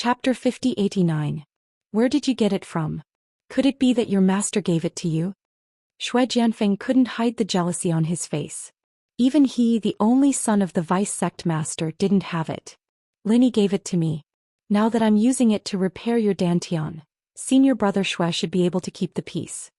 Chapter 5089. Where did you get it from? Could it be that your master gave it to you? Shui Jianfeng couldn't hide the jealousy on his face. Even he, the only son of the vice sect master, didn't have it. Linny gave it to me. Now that I'm using it to repair your dantian, senior brother Shui should be able to keep the peace.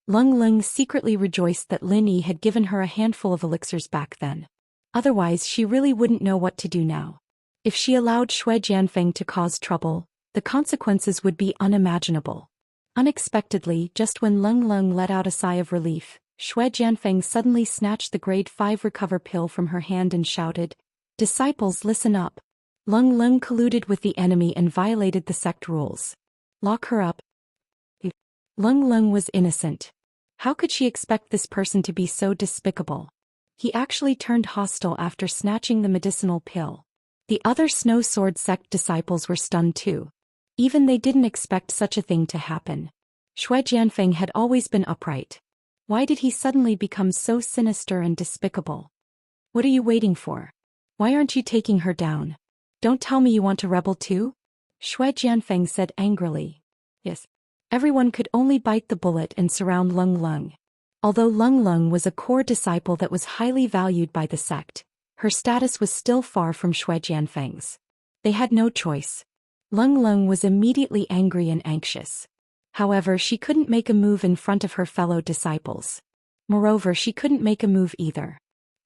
Lung Ling secretly rejoiced that Linny had given her a handful of elixirs back then. Otherwise she really wouldn't know what to do now. If she allowed Shui Jianfeng to cause trouble, the consequences would be unimaginable. Unexpectedly, just when Lung Lung let out a sigh of relief, Shui Jianfeng suddenly snatched the grade 5 recover pill from her hand and shouted, "Disciples, listen up. Lung Lung colluded with the enemy and violated the sect rules. Lock her up." Lung Lung was innocent. How could she expect this person to be so despicable? He actually turned hostile after snatching the medicinal pill. The other Snow Sword sect disciples were stunned too. Even they didn't expect such a thing to happen. Shui Jianfeng had always been upright. Why did he suddenly become so sinister and despicable? What are you waiting for? Why aren't you taking her down? Don't tell me you want to rebel too? Shui Jianfeng said angrily. Yes. Everyone could only bite the bullet and surround Lung Lung. Although Lung Lung was a core disciple that was highly valued by the sect, her status was still far from Shui Jianfeng's. They had no choice. Lung Lung was immediately angry and anxious. However, she couldn't make a move in front of her fellow disciples. Moreover, she couldn't make a move either.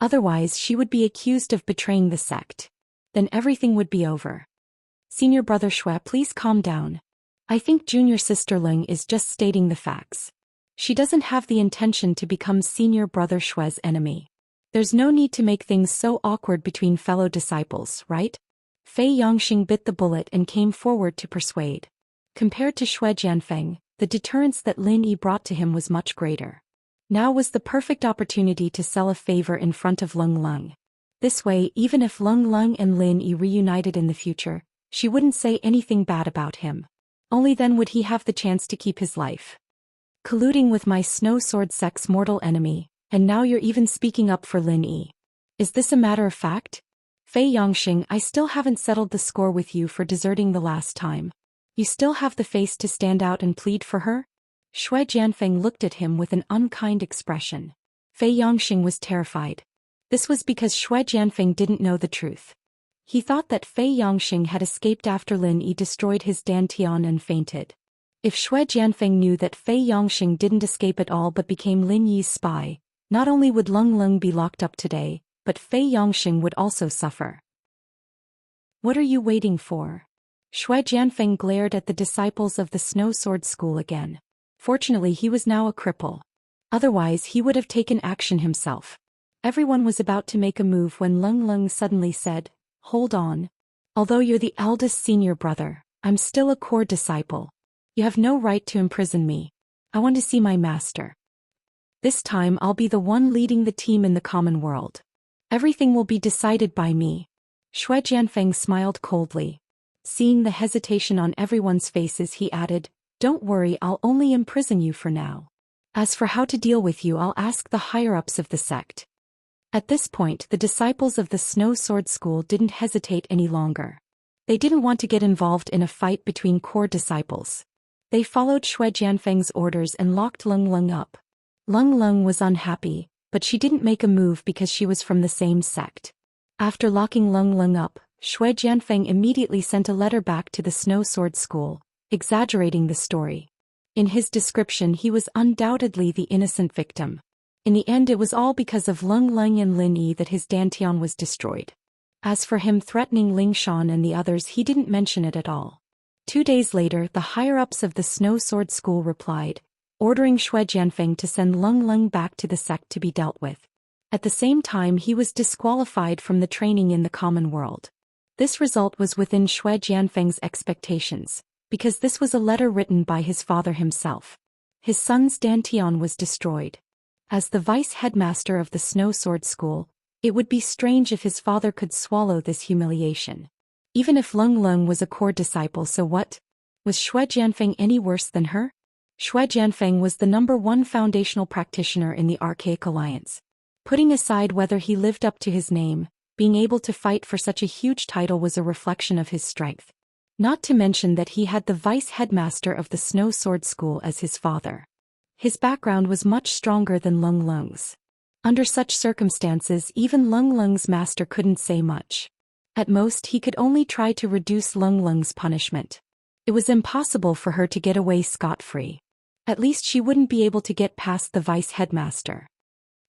Otherwise, she would be accused of betraying the sect. Then everything would be over. Senior brother Shui, please calm down. I think junior sister Ling is just stating the facts. She doesn't have the intention to become senior brother Shui's enemy. There's no need to make things so awkward between fellow disciples, right? Fei Yongxing bit the bullet and came forward to persuade. Compared to Shui Jianfeng, the deterrence that Lin Yi brought to him was much greater. Now was the perfect opportunity to sell a favor in front of Lung Lung. This way, even if Lung Lung and Lin Yi reunited in the future, she wouldn't say anything bad about him. Only then would he have the chance to keep his life. Colluding with my Snow Sword sect's mortal enemy, and now you're even speaking up for Lin Yi. Is this a matter of fact? Fei Yongxing, I still haven't settled the score with you for deserting the last time. You still have the face to stand out and plead for her? Shui Jianfeng looked at him with an unkind expression. Fei Yongxing was terrified. This was because Shui Jianfeng didn't know the truth. He thought that Fei Yongxing had escaped after Lin Yi destroyed his dantian and fainted. If Shui Jianfeng knew that Fei Yongxing didn't escape at all but became Lin Yi's spy, not only would Lung Lung be locked up today, but Fei Yongxing would also suffer. What are you waiting for? Shui Jianfeng glared at the disciples of the Snow Sword School again. Fortunately, he was now a cripple. Otherwise, he would have taken action himself. Everyone was about to make a move when Lung Lung suddenly said, "Hold on. Although you're the eldest senior brother, I'm still a core disciple. You have no right to imprison me. I want to see my master. This time I'll be the one leading the team in the common world. Everything will be decided by me." Shui Jianfeng smiled coldly. Seeing the hesitation on everyone's faces, he added, "Don't worry, I'll only imprison you for now. As for how to deal with you, I'll ask the higher-ups of the sect." At this point, the disciples of the Snow Sword School didn't hesitate any longer. They didn't want to get involved in a fight between core disciples. They followed Shui Jianfeng's orders and locked Lung Lung up. Lung Lung was unhappy, but she didn't make a move because she was from the same sect. After locking Lung Lung up, Shui Jianfeng immediately sent a letter back to the Snow Sword School, exaggerating the story. In his description, he was undoubtedly the innocent victim. In the end, it was all because of Lung Lung and Lin Yi that his dantian was destroyed. As for him threatening Ling Shan and the others, he didn't mention it at all. 2 days later, the higher-ups of the Snow Sword School replied, ordering Shui Jianfeng to send Lung Lung back to the sect to be dealt with. At the same time, he was disqualified from the training in the common world. This result was within Shui Jianfeng's expectations, because this was a letter written by his father himself. His son's dantian was destroyed. As the vice headmaster of the Snow Sword School, it would be strange if his father could swallow this humiliation. Even if Lung Lung was a core disciple, so what? Was Shui Jianfeng any worse than her? Shui Jianfeng was the #1 foundational practitioner in the Archaic Alliance. Putting aside whether he lived up to his name, being able to fight for such a huge title was a reflection of his strength. Not to mention that he had the vice headmaster of the Snow Sword School as his father. His background was much stronger than Lung Lung's. Under such circumstances, even Lung Lung's master couldn't say much. At most, he could only try to reduce Lung Lung's punishment. It was impossible for her to get away scot-free. At least she wouldn't be able to get past the vice headmaster.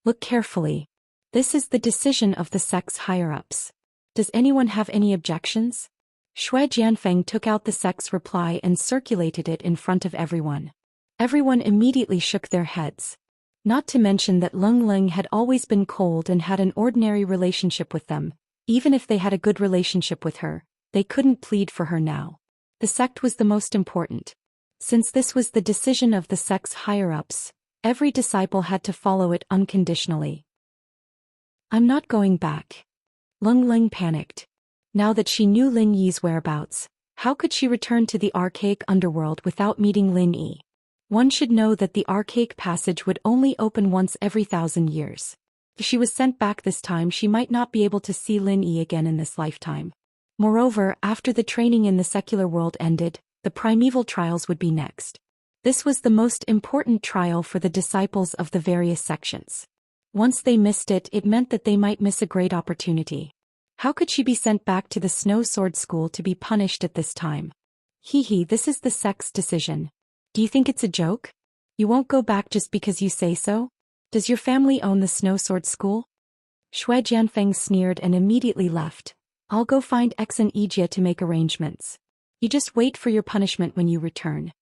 Look carefully. This is the decision of the sect's higher-ups. Does anyone have any objections? Shui Jianfeng took out the sect's reply and circulated it in front of everyone. Everyone immediately shook their heads. Not to mention that Lung Lung had always been cold and had an ordinary relationship with them. Even if they had a good relationship with her, they couldn't plead for her now. The sect was the most important. Since this was the decision of the sect's higher-ups, every disciple had to follow it unconditionally. I'm not going back. Lung Lung panicked. Now that she knew Lin Yi's whereabouts, how could she return to the archaic underworld without meeting Lin Yi? One should know that the archaic passage would only open once every 1,000 years. If she was sent back this time, she might not be able to see Lin Yi again in this lifetime. Moreover, after the training in the secular world ended, the primeval trials would be next. This was the most important trial for the disciples of the various sections. Once they missed it, it meant that they might miss a great opportunity. How could she be sent back to the Snow Sword School to be punished at this time? This is the sect's decision. Do you think it's a joke? You won't go back just because you say so? Does your family own the Snow Sword School? Shui Jianfeng sneered and immediately left. I'll go find X and Ijia to make arrangements. You just wait for your punishment when you return.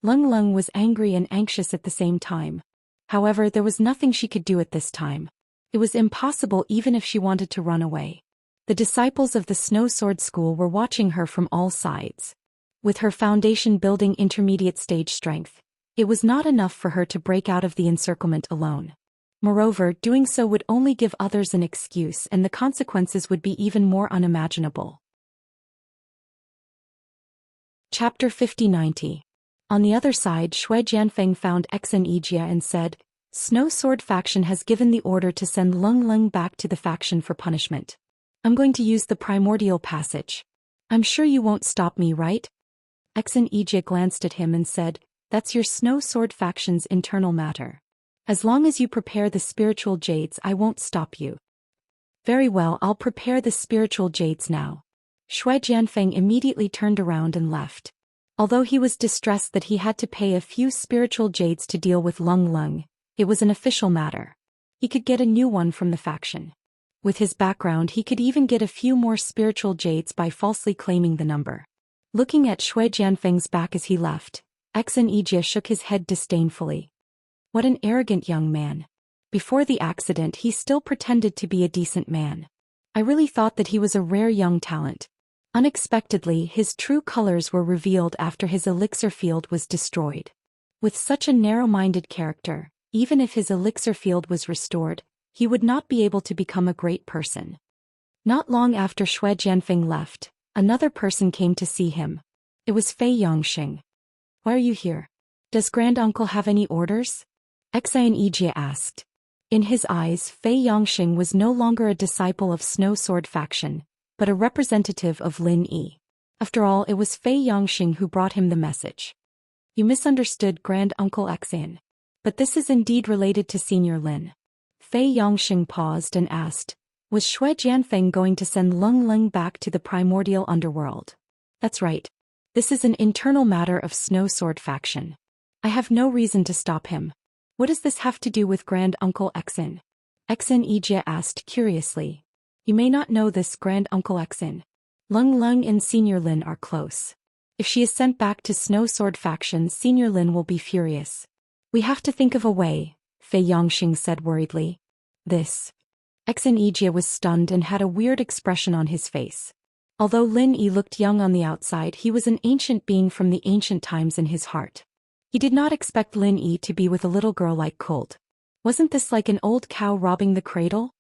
Lung Lung was angry and anxious at the same time. However, there was nothing she could do at this time. It was impossible even if she wanted to run away. The disciples of the Snow Sword School were watching her from all sides. With her foundation building intermediate stage strength, it was not enough for her to break out of the encirclement alone. Moreover, doing so would only give others an excuse, and the consequences would be even more unimaginable. Chapter 50-90. On the other side, Shui Jianfeng found X and Ijia and said, Snow Sword faction has given the order to send Lung Lung back to the faction for punishment. I'm going to use the primordial passage. I'm sure you won't stop me, right? X and Ijia glanced at him and said, That's your Snow Sword faction's internal matter. As long as you prepare the spiritual jades, I won't stop you. Very well, I'll prepare the spiritual jades now. Shui Jianfeng immediately turned around and left. Although he was distressed that he had to pay a few spiritual jades to deal with Lung Lung, it was an official matter. He could get a new one from the faction. With his background, he could even get a few more spiritual jades by falsely claiming the number. Looking at Shui Jianfeng's back as he left, X and Ijia shook his head disdainfully. What an arrogant young man. Before the accident, he still pretended to be a decent man. I really thought that he was a rare young talent. Unexpectedly, his true colors were revealed after his elixir field was destroyed. With such a narrow-minded character, even if his elixir field was restored, he would not be able to become a great person. Not long after Shui Jianfeng left, another person came to see him. It was Fei Yongxing. Why are you here? Does Granduncle have any orders? Xi and Ijia asked. In his eyes, Fei Yongxing was no longer a disciple of Snow Sword faction, but a representative of Lin Yi. After all, it was Fei Yongxing who brought him the message. You misunderstood Granduncle Xin. But this is indeed related to Senior Lin. Fei Yongxing paused and asked, Was Shui Jianfeng going to send Lung Lung back to the primordial underworld? That's right. This is an internal matter of Snow Sword faction. I have no reason to stop him. What does this have to do with Granduncle Xin? Xin Ijia asked curiously. You may not know this, Granduncle Xin. Lung Lung and Senior Lin are close. If she is sent back to Snow Sword faction, Senior Lin will be furious. We have to think of a way, Fei Yongxing said worriedly. This. Xin Ijia was stunned and had a weird expression on his face. Although Lin Yi looked young on the outside, he was an ancient being from the ancient times in his heart. He did not expect Lin Yi to be with a little girl like Colt. Wasn't this like an old cow robbing the cradle?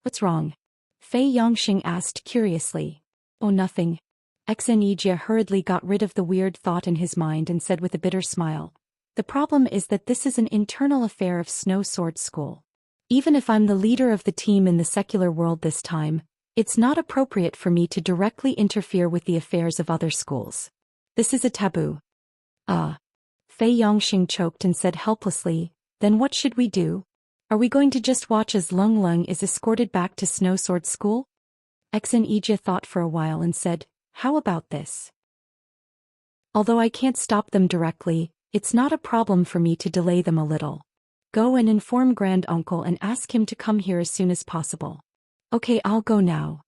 What's wrong? Fei Yongxing asked curiously. Oh, nothing. Xin Ijia hurriedly got rid of the weird thought in his mind and said with a bitter smile. The problem is that this is an internal affair of Snow Sword School. Even if I'm the leader of the team in the secular world this time, It's not appropriate for me to directly interfere with the affairs of other schools. This is a taboo. Fei Yongxing choked and said helplessly, then what should we do? Are we going to just watch as Lung Lung is escorted back to Snow Sword School? Exen Ija thought for a while and said, how about this? Although I can't stop them directly, it's not a problem for me to delay them a little. Go and inform Grand Uncle and ask him to come here as soon as possible. Okay, I'll go now.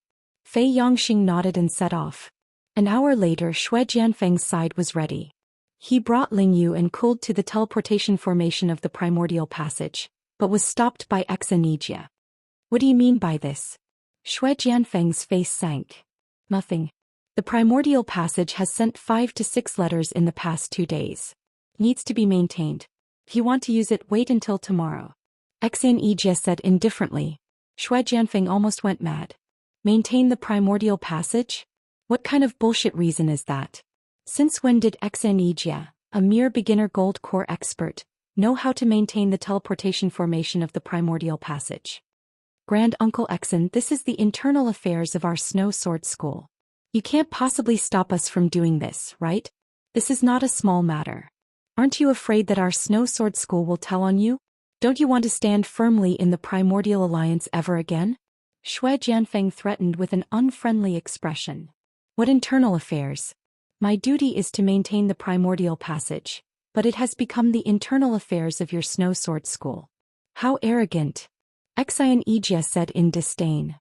Fei Yongxing nodded and set off. An hour later, Xue Jianfeng's side was ready. He brought Ling Yu and cooled to the teleportation formation of the primordial passage, but was stopped by Exen Ija. What do you mean by this? Xue Jianfeng's face sank. Nothing. The primordial passage has sent 5 to 6 letters in the past 2 days. Needs to be maintained. If you want to use it, wait until tomorrow. Exen Ija said indifferently. Xue Jianfeng almost went mad. Maintain the primordial passage? What kind of bullshit reason is that? Since when did Exen Ija, a mere beginner gold core expert, know how to maintain the teleportation formation of the primordial passage? Grand Uncle Exen, this is the internal affairs of our Snow Sword School. You can't possibly stop us from doing this, right? This is not a small matter. Aren't you afraid that our Snow Sword School will tell on you? Don't you want to stand firmly in the Primordial Alliance ever again? Xue Jianfeng threatened with an unfriendly expression. What internal affairs? My duty is to maintain the primordial passage, but it has become the internal affairs of your Snow Sword School. How arrogant! Exen Ija said in disdain.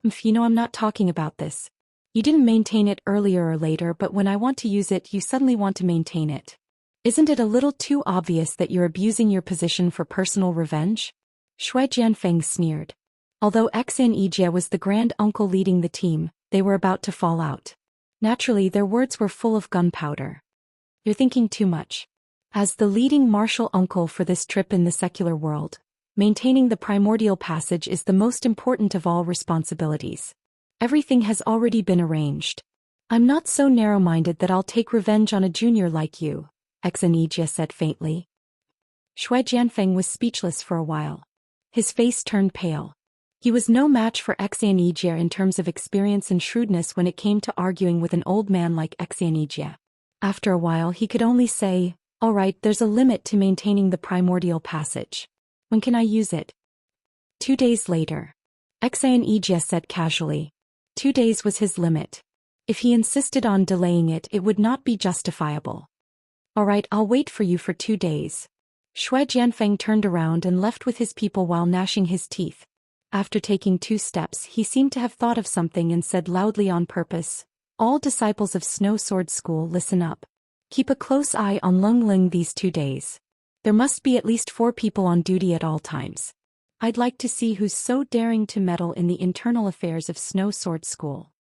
You know I'm not talking about this. You didn't maintain it earlier or later, but when I want to use it you suddenly want to maintain it. Isn't it a little too obvious that you're abusing your position for personal revenge? Xue Jianfeng sneered. Although Exen Ija was the grand uncle leading the team, they were about to fall out. Naturally, their words were full of gunpowder. You're thinking too much. As the leading martial uncle for this trip in the secular world, maintaining the primordial passage is the most important of all responsibilities. Everything has already been arranged. I'm not so narrow-minded that I'll take revenge on a junior like you, Exen Ija said faintly. Xue Jianfeng was speechless for a while. His face turned pale. He was no match for Exen Ija in terms of experience and shrewdness when it came to arguing with an old man like Exen Ija. After a while he could only say, all right, there's a limit to maintaining the primordial passage. When can I use it? 2 days later. Exen Ija said casually. 2 days was his limit. If he insisted on delaying it, it would not be justifiable. All right, I'll wait for you for 2 days. Xue Jianfeng turned around and left with his people while gnashing his teeth. After taking 2 steps, he seemed to have thought of something and said loudly on purpose, all disciples of Snow Sword School, listen up. Keep a close eye on Lung Lung these 2 days. There must be at least 4 people on duty at all times. I'd like to see who's so daring to meddle in the internal affairs of Snow Sword School.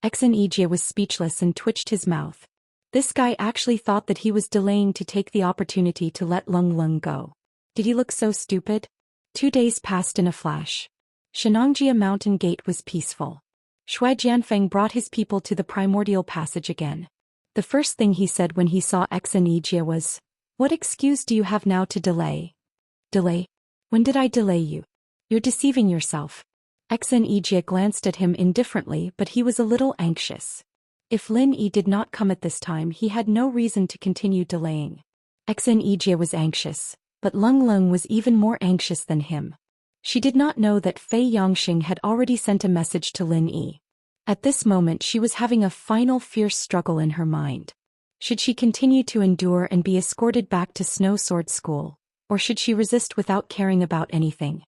Exen Ija was speechless and twitched his mouth. This guy actually thought that he was delaying to take the opportunity to let Lung Lung go. Did he look so stupid? 2 days passed in a flash. Shenangjia Mountain Gate was peaceful. Xue Jianfeng brought his people to the primordial passage again. The first thing he said when he saw Exen Ija was, what excuse do you have now to delay? Delay? When did I delay you? You're deceiving yourself. Exen Ija glanced at him indifferently, but he was a little anxious. If Lin Yi did not come at this time, he had no reason to continue delaying. Exen Ija was anxious, but Lung Lung was even more anxious than him. She did not know that Fei Yongxing had already sent a message to Lin Yi. At this moment she was having a final fierce struggle in her mind. Should she continue to endure and be escorted back to Snow Sword School, or should she resist without caring about anything?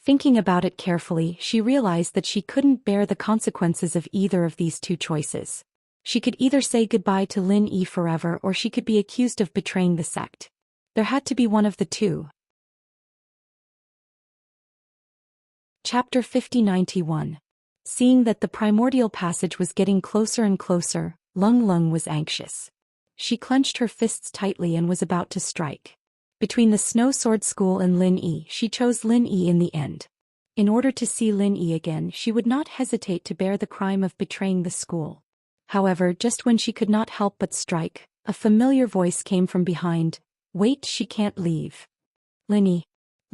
Thinking about it carefully, she realized that she couldn't bear the consequences of either of these 2 choices. She could either say goodbye to Lin Yi forever, or she could be accused of betraying the sect. There had to be one of the 2. Chapter 5091. Seeing that the primordial passage was getting closer and closer, Lung Lung was anxious. She clenched her fists tightly and was about to strike. Between the Snow Sword School and Lin Yi, she chose Lin Yi in the end. In order to see Lin Yi again, she would not hesitate to bear the crime of betraying the school. However, just when she could not help but strike, a familiar voice came from behind. Wait, she can't leave. Lin Yi.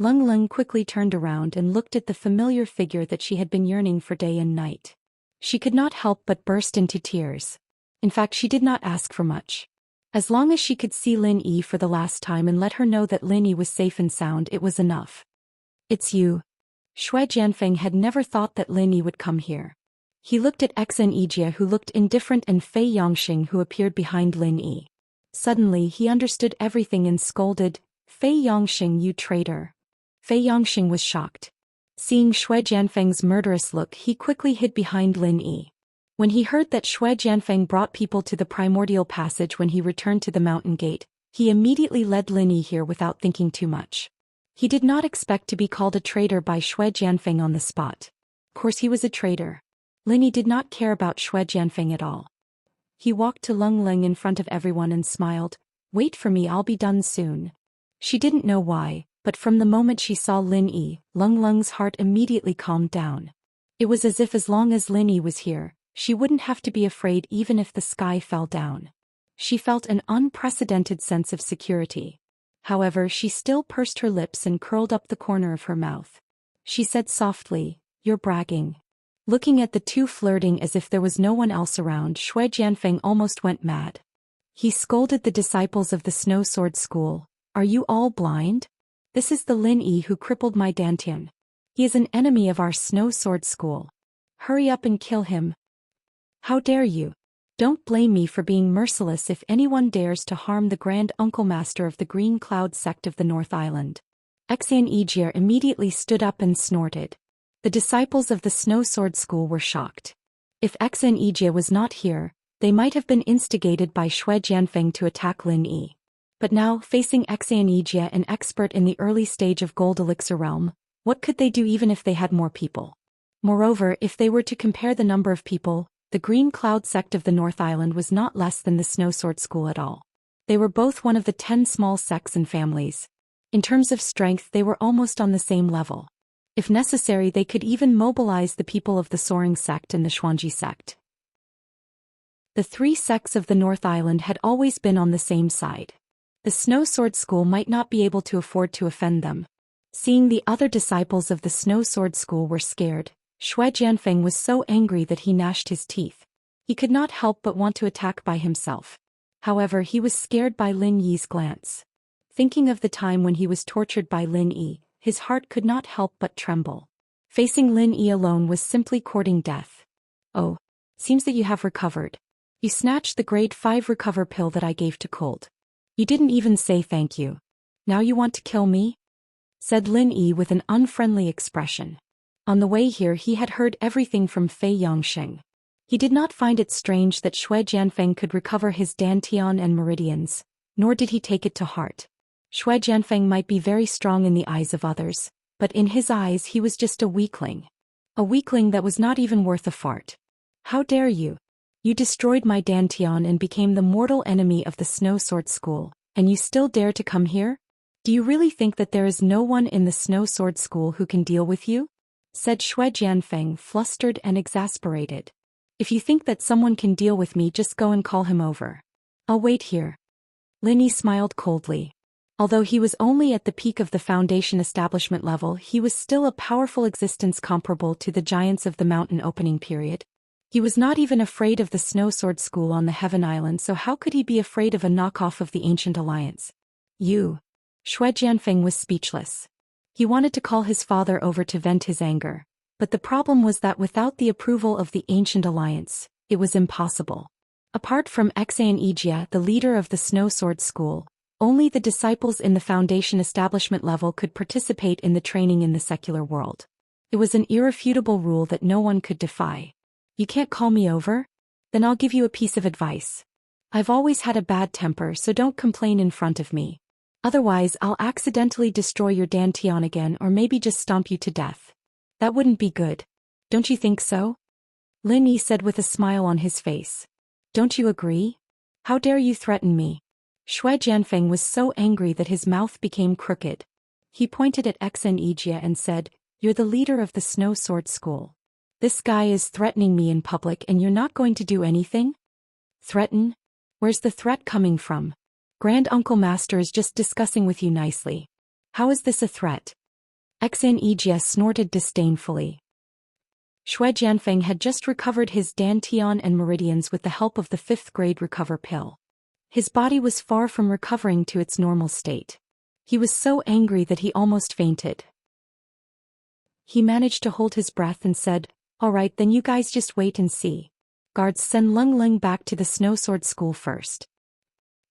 Lung Lung quickly turned around and looked at the familiar figure that she had been yearning for day and night. She could not help but burst into tears. In fact, she did not ask for much. As long as she could see Lin Yi for the last time and let her know that Lin Yi was safe and sound, it was enough. It's you. Xue Jianfeng had never thought that Lin Yi would come here. He looked at Xen Yijie, who looked indifferent, and Fei Yongxing, who appeared behind Lin Yi. Suddenly he understood everything and scolded, "Fei Yongxing, you traitor." Fei Yongxing was shocked. Seeing Xue Jianfeng's murderous look, he quickly hid behind Lin Yi. When he heard that Xue Jianfeng brought people to the primordial passage when he returned to the mountain gate, he immediately led Lin Yi here without thinking too much. He did not expect to be called a traitor by Xue Jianfeng on the spot. Of course he was a traitor. Lin Yi did not care about Xue Jianfeng at all. He walked to Lung Lung in front of everyone and smiled, "Wait for me, I'll be done soon." She didn't know why, but from the moment she saw Lin Yi, Lung Lung's heart immediately calmed down. It was as if as long as Lin Yi was here, she wouldn't have to be afraid even if the sky fell down. She felt an unprecedented sense of security. However, she still pursed her lips and curled up the corner of her mouth. She said softly, "You're bragging." Looking at the two flirting as if there was no one else around, Xue Jianfeng almost went mad. He scolded the disciples of the Snow Sword School, "Are you all blind? This is the Lin Yi who crippled my Dantian. He is an enemy of our Snow Sword School. Hurry up and kill him. How dare you? Don't blame me for being merciless if anyone dares to harm the Grand Uncle Master of the Green Cloud sect of the North Island." Xian Yijie immediately stood up and snorted. The disciples of the Snow Sword School were shocked. If Xian Yijie was not here, they might have been instigated by Xue Jianfeng to attack Lin Yi. But now, facing Xian Yijie, an expert in the early stage of Gold Elixir realm, what could they do even if they had more people? Moreover, if they were to compare the number of people, the Green Cloud sect of the North Island was not less than the Snow Sword School at all. They were both one of the 10 small sects and families. In terms of strength, they were almost on the same level. If necessary, they could even mobilize the people of the Soaring sect and the Xuanji sect. The three sects of the North Island had always been on the same side. The Snow Sword School might not be able to afford to offend them. Seeing the other disciples of the Snow Sword School were scared, Xue Jianfeng was so angry that he gnashed his teeth. He could not help but want to attack by himself. However, he was scared by Lin Yi's glance. Thinking of the time when he was tortured by Lin Yi, his heart could not help but tremble. Facing Lin Yi alone was simply courting death. "Oh, seems that you have recovered. You snatched the grade 5 recover pill that I gave to Colt. You didn't even say thank you. Now you want to kill me?" said Lin Yi with an unfriendly expression. On the way here he had heard everything from Fei Yongxing. He did not find it strange that Xue Jianfeng could recover his Dantian and meridians, nor did he take it to heart. Xue Jianfeng might be very strong in the eyes of others, but in his eyes he was just a weakling. A weakling that was not even worth a fart. "How dare you? You destroyed my Dantian and became the mortal enemy of the Snow Sword School, and you still dare to come here? Do you really think that there is no one in the Snow Sword School who can deal with you?" said Xue Jianfeng, flustered and exasperated. "If you think that someone can deal with me, just go and call him over. I'll wait here." Lin Yi smiled coldly. Although he was only at the peak of the Foundation establishment level, he was still a powerful existence comparable to the giants of the mountain opening period. He was not even afraid of the Snow Sword School on the Heaven Island, so how could he be afraid of a knockoff of the Ancient Alliance? "You." Xue Jianfeng was speechless. He wanted to call his father over to vent his anger, but the problem was that without the approval of the Ancient Alliance, it was impossible. Apart from Xian Yijie, the leader of the Snow Sword School, only the disciples in the Foundation establishment level could participate in the training in the secular world. It was an irrefutable rule that no one could defy. "You can't call me over? Then I'll give you a piece of advice. I've always had a bad temper, so don't complain in front of me. Otherwise I'll accidentally destroy your Dantian again, or maybe just stomp you to death. That wouldn't be good. Don't you think so?" Lin Yi said with a smile on his face. "Don't you agree? How dare you threaten me?" Xue Jianfeng was so angry that his mouth became crooked. He pointed at Xian Yijie and said, "You're the leader of the Snow Sword School. This guy is threatening me in public and you're not going to do anything?" "Threaten? Where's the threat coming from? Grand Uncle Master is just discussing with you nicely. How is this a threat?" Enrich snorted disdainfully. Shui Jianfeng had just recovered his dantian and meridians with the help of the 5th grade recover pill. His body was far from recovering to its normal state. He was so angry that he almost fainted. He managed to hold his breath and said, "All right, then you guys just wait and see. Guards, send Lung Lung back to the Snow Sword School first."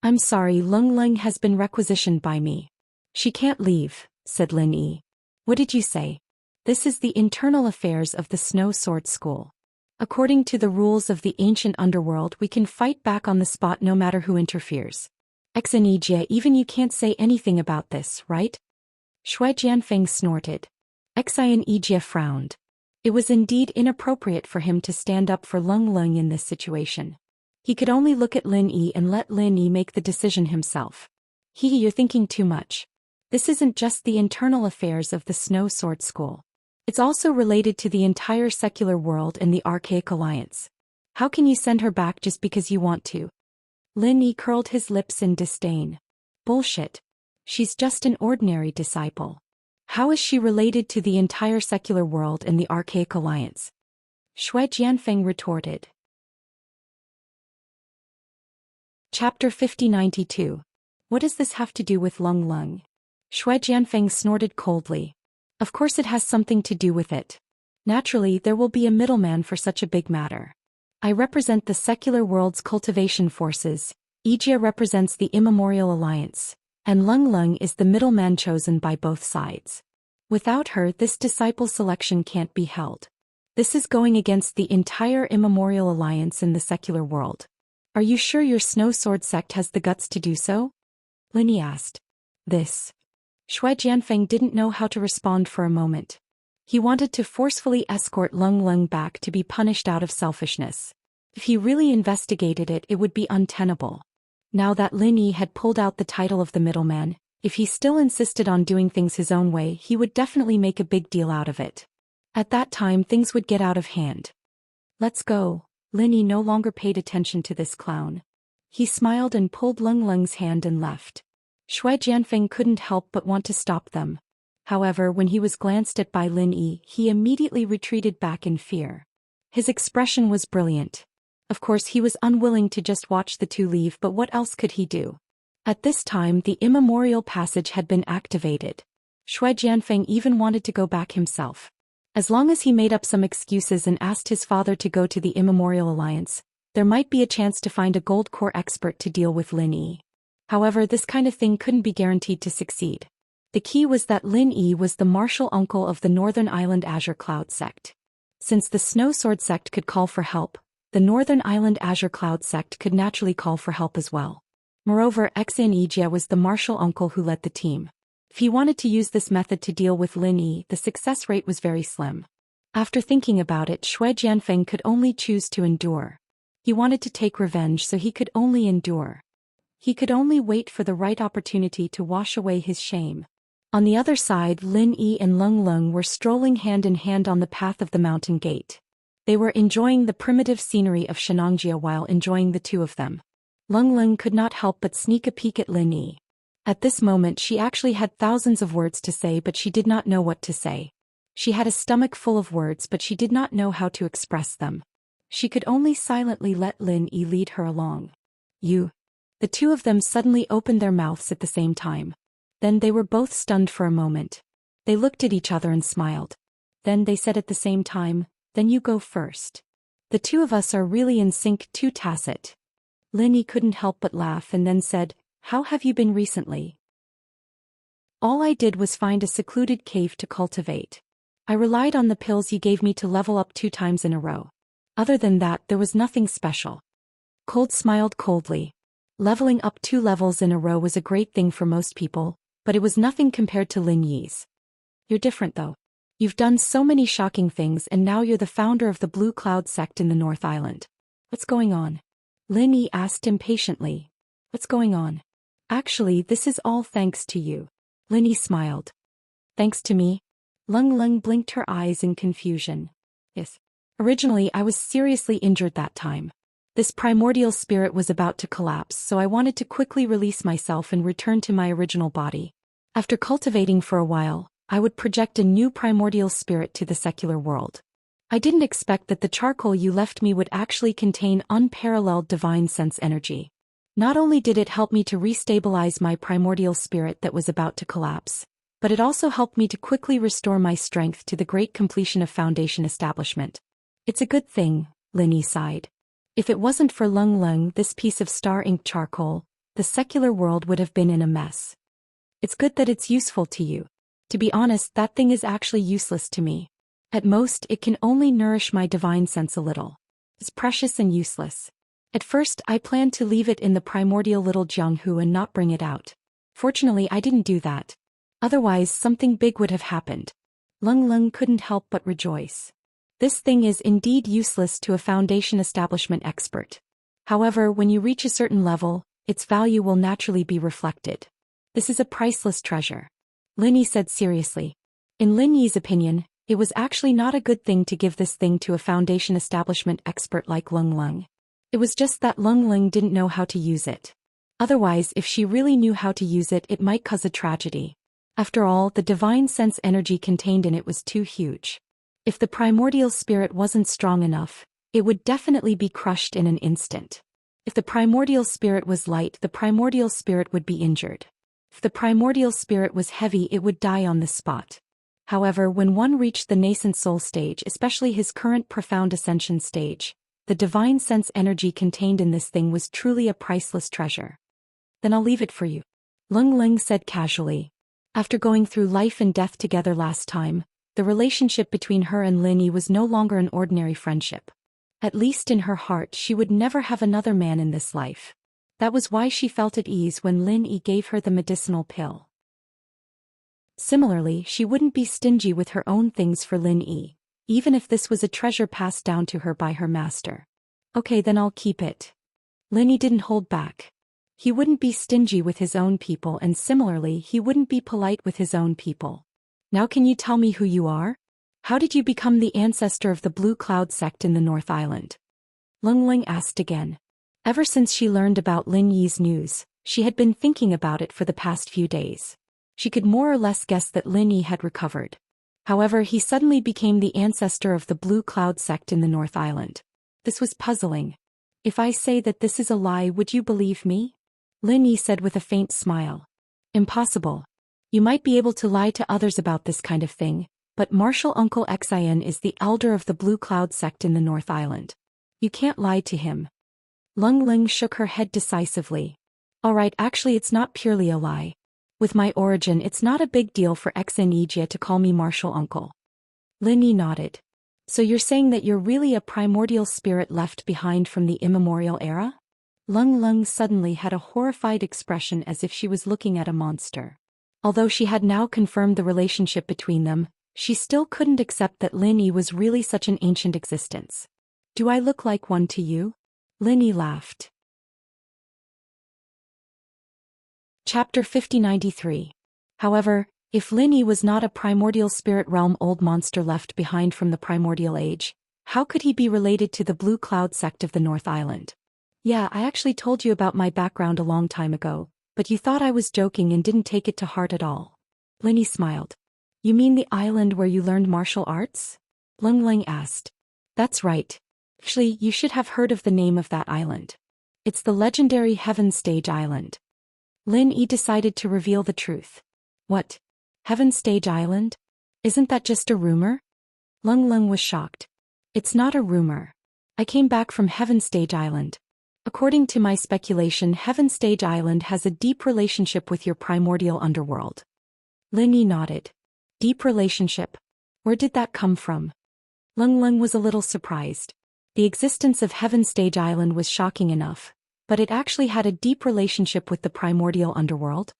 "I'm sorry, Lung Lung has been requisitioned by me. She can't leave," said Lin Yi. "What did you say?" "This is the internal affairs of the Snow Sword School. According to the rules of the ancient underworld, we can fight back on the spot no matter who interferes. Exanijia, even you can't say anything about this, right?" Shui Jianfeng snorted. Exanijia frowned. It was indeed inappropriate for him to stand up for Lung Lung in this situation. He could only look at Lin Yi and let Lin Yi make the decision himself. You're thinking too much. This isn't just the internal affairs of the Snow Sword School. It's also related to the entire secular world and the Archaic Alliance. How can you send her back just because you want to?" Lin Yi curled his lips in disdain. "Bullshit. She's just an ordinary disciple. How is she related to the entire secular world and the Archaic Alliance?" Shui Jianfeng retorted. Chapter 5092. What does this have to do with Lung Lung? Shui Jianfeng snorted coldly. Of course it has something to do with it. Naturally, there will be a middleman for such a big matter. I represent the secular world's cultivation forces, Ijia represents the Immemorial Alliance, and Lung Lung is the middleman chosen by both sides. Without her, this disciple selection can't be held. This is going against the entire Immemorial Alliance in the secular world. Are you sure your Snow Sword sect has the guts to do so? Lin Yi asked. This. Shui Jianfeng didn't know how to respond for a moment. He wanted to forcefully escort Lung Lung back to be punished out of selfishness. If he really investigated it, it would be untenable. Now that Lin Yi had pulled out the title of the middleman, if he still insisted on doing things his own way, he would definitely make a big deal out of it. At that time, things would get out of hand. "Let's go." Lin Yi no longer paid attention to this clown. He smiled and pulled Lung Lung's hand and left. Shui Jianfeng couldn't help but want to stop them. However, when he was glanced at by Lin Yi, he immediately retreated back in fear. His expression was brilliant. Of course, he was unwilling to just watch the two leave, but what else could he do? At this time, the immemorial passage had been activated. Shui Jianfeng even wanted to go back himself. As long as he made up some excuses and asked his father to go to the Immemorial Alliance, there might be a chance to find a gold core expert to deal with Lin Yi. However, this kind of thing couldn't be guaranteed to succeed. The key was that Lin Yi was the martial uncle of the Northern Island Azure Cloud sect. Since the Snow Sword sect could call for help, the Northern Island Azure Cloud sect could naturally call for help as well. Moreover, Exanijia was the martial uncle who led the team. If he wanted to use this method to deal with Lin Yi, the success rate was very slim. After thinking about it, Shui Jianfeng could only choose to endure. He wanted to take revenge, so he could only endure. He could only wait for the right opportunity to wash away his shame. On the other side, Lin Yi and Lung Lung were strolling hand in hand on the path of the mountain gate. They were enjoying the primitive scenery of Shenangjia while enjoying the two of them. Lung Lung could not help but sneak a peek at Lin Yi. At this moment she actually had thousands of words to say, but she did not know what to say. She had a stomach full of words, but she did not know how to express them. She could only silently let Lin Yi lead her along. "You." The two of them suddenly opened their mouths at the same time. Then they were both stunned for a moment. They looked at each other and smiled. Then they said at the same time, "Then you go first. The two of us are really in sync, too tacit." Lin Yi couldn't help but laugh and then said, "How have you been recently?" "All I did was find a secluded cave to cultivate. I relied on the pills you gave me to level up 2 times in a row. Other than that, there was nothing special." Cold smiled coldly. Leveling up 2 levels in a row was a great thing for most people, but it was nothing compared to Lin Yi's. "You're different though. You've done so many shocking things, and now you're the founder of the Blue Cloud sect in the North Island. What's going on?" Lin Yi asked impatiently. "What's going on?" "Actually, this is all thanks to you." Lin Yi smiled. "Thanks to me?" Lung Lung blinked her eyes in confusion. "Yes. Originally, I was seriously injured that time. This primordial spirit was about to collapse, so I wanted to quickly release myself and return to my original body. After cultivating for a while, I would project a new primordial spirit to the secular world. I didn't expect that the charcoal you left me would actually contain unparalleled divine sense energy. Not only did it help me to restabilize my primordial spirit that was about to collapse, but it also helped me to quickly restore my strength to the great completion of Foundation establishment. It's a good thing, Linny sighed. If it wasn't for Lung Lung, this piece of star ink charcoal, the secular world would have been in a mess. It's good that it's useful to you. To be honest, that thing is actually useless to me. At most, it can only nourish my divine sense a little. It's precious and useless. At first, I planned to leave it in the primordial little Jianghu and not bring it out. Fortunately, I didn't do that. Otherwise, something big would have happened. Lung Lung couldn't help but rejoice. This thing is indeed useless to a Foundation establishment expert. However, when you reach a certain level, its value will naturally be reflected. This is a priceless treasure. Linny said seriously. In Lin Yi's opinion, it was actually not a good thing to give this thing to a Foundation establishment expert like Lung Lung. It was just that Lung Lung didn't know how to use it. Otherwise, if she really knew how to use it, it might cause a tragedy. After all, the divine sense energy contained in it was too huge. If the primordial spirit wasn't strong enough, it would definitely be crushed in an instant. If the primordial spirit was light, the primordial spirit would be injured. If the primordial spirit was heavy, it would die on the spot. However, when one reached the nascent soul stage, especially his current profound ascension stage, the divine sense energy contained in this thing was truly a priceless treasure. Then I'll leave it for you, Lung Lung said casually. After going through life and death together last time, the relationship between her and Lin Yi was no longer an ordinary friendship. At least in her heart, she would never have another man in this life. That was why she felt at ease when Lin Yi gave her the medicinal pill. Similarly, she wouldn't be stingy with her own things for Lin Yi, even if this was a treasure passed down to her by her master. Okay, then I'll keep it. Lin Yi didn't hold back. He wouldn't be stingy with his own people, and similarly, he wouldn't be polite with his own people. Now can you tell me who you are? How did you become the ancestor of the Blue Cloud sect in the North Island? Lung Lung asked again. Ever since she learned about Lin Yi's news, she had been thinking about it for the past few days. She could more or less guess that Lin Yi had recovered. However, he suddenly became the ancestor of the Blue Cloud sect in the North Island. This was puzzling. If I say that this is a lie, would you believe me? Lin Yi said with a faint smile. Impossible. You might be able to lie to others about this kind of thing, but Martial Uncle Xian is the elder of the Blue Cloud sect in the North Island. You can't lie to him. Lung Lung shook her head decisively. Alright, actually it's not purely a lie. With my origin, it's not a big deal for Xenijia to call me Martial Uncle. Lin Yi nodded. So you're saying that you're really a primordial spirit left behind from the immemorial era? Lung Lung suddenly had a horrified expression as if she was looking at a monster. Although she had now confirmed the relationship between them, she still couldn't accept that Lin Yi was really such an ancient existence. Do I look like one to you? Lin Yi laughed. Chapter 5093. However, if Lin Yi was not a primordial spirit realm old monster left behind from the primordial age, how could he be related to the Blue Cloud sect of the North Island? Yeah, I actually told you about my background a long time ago, but you thought I was joking and didn't take it to heart at all. Lin Yi smiled. You mean the island where you learned martial arts? Lung Lung asked. That's right. Actually, you should have heard of the name of that island. It's the legendary Heaven Stage Island. Lin Yi decided to reveal the truth. What? Heaven Stage Island? Isn't that just a rumor? Lung Lung was shocked. It's not a rumor. I came back from Heaven Stage Island. According to my speculation, Heaven Stage Island has a deep relationship with your primordial underworld. Lin Yi nodded. Deep relationship? Where did that come from? Lung Lung was a little surprised. The existence of Heaven Stage Island was shocking enough, but it actually had a deep relationship with the primordial underworld.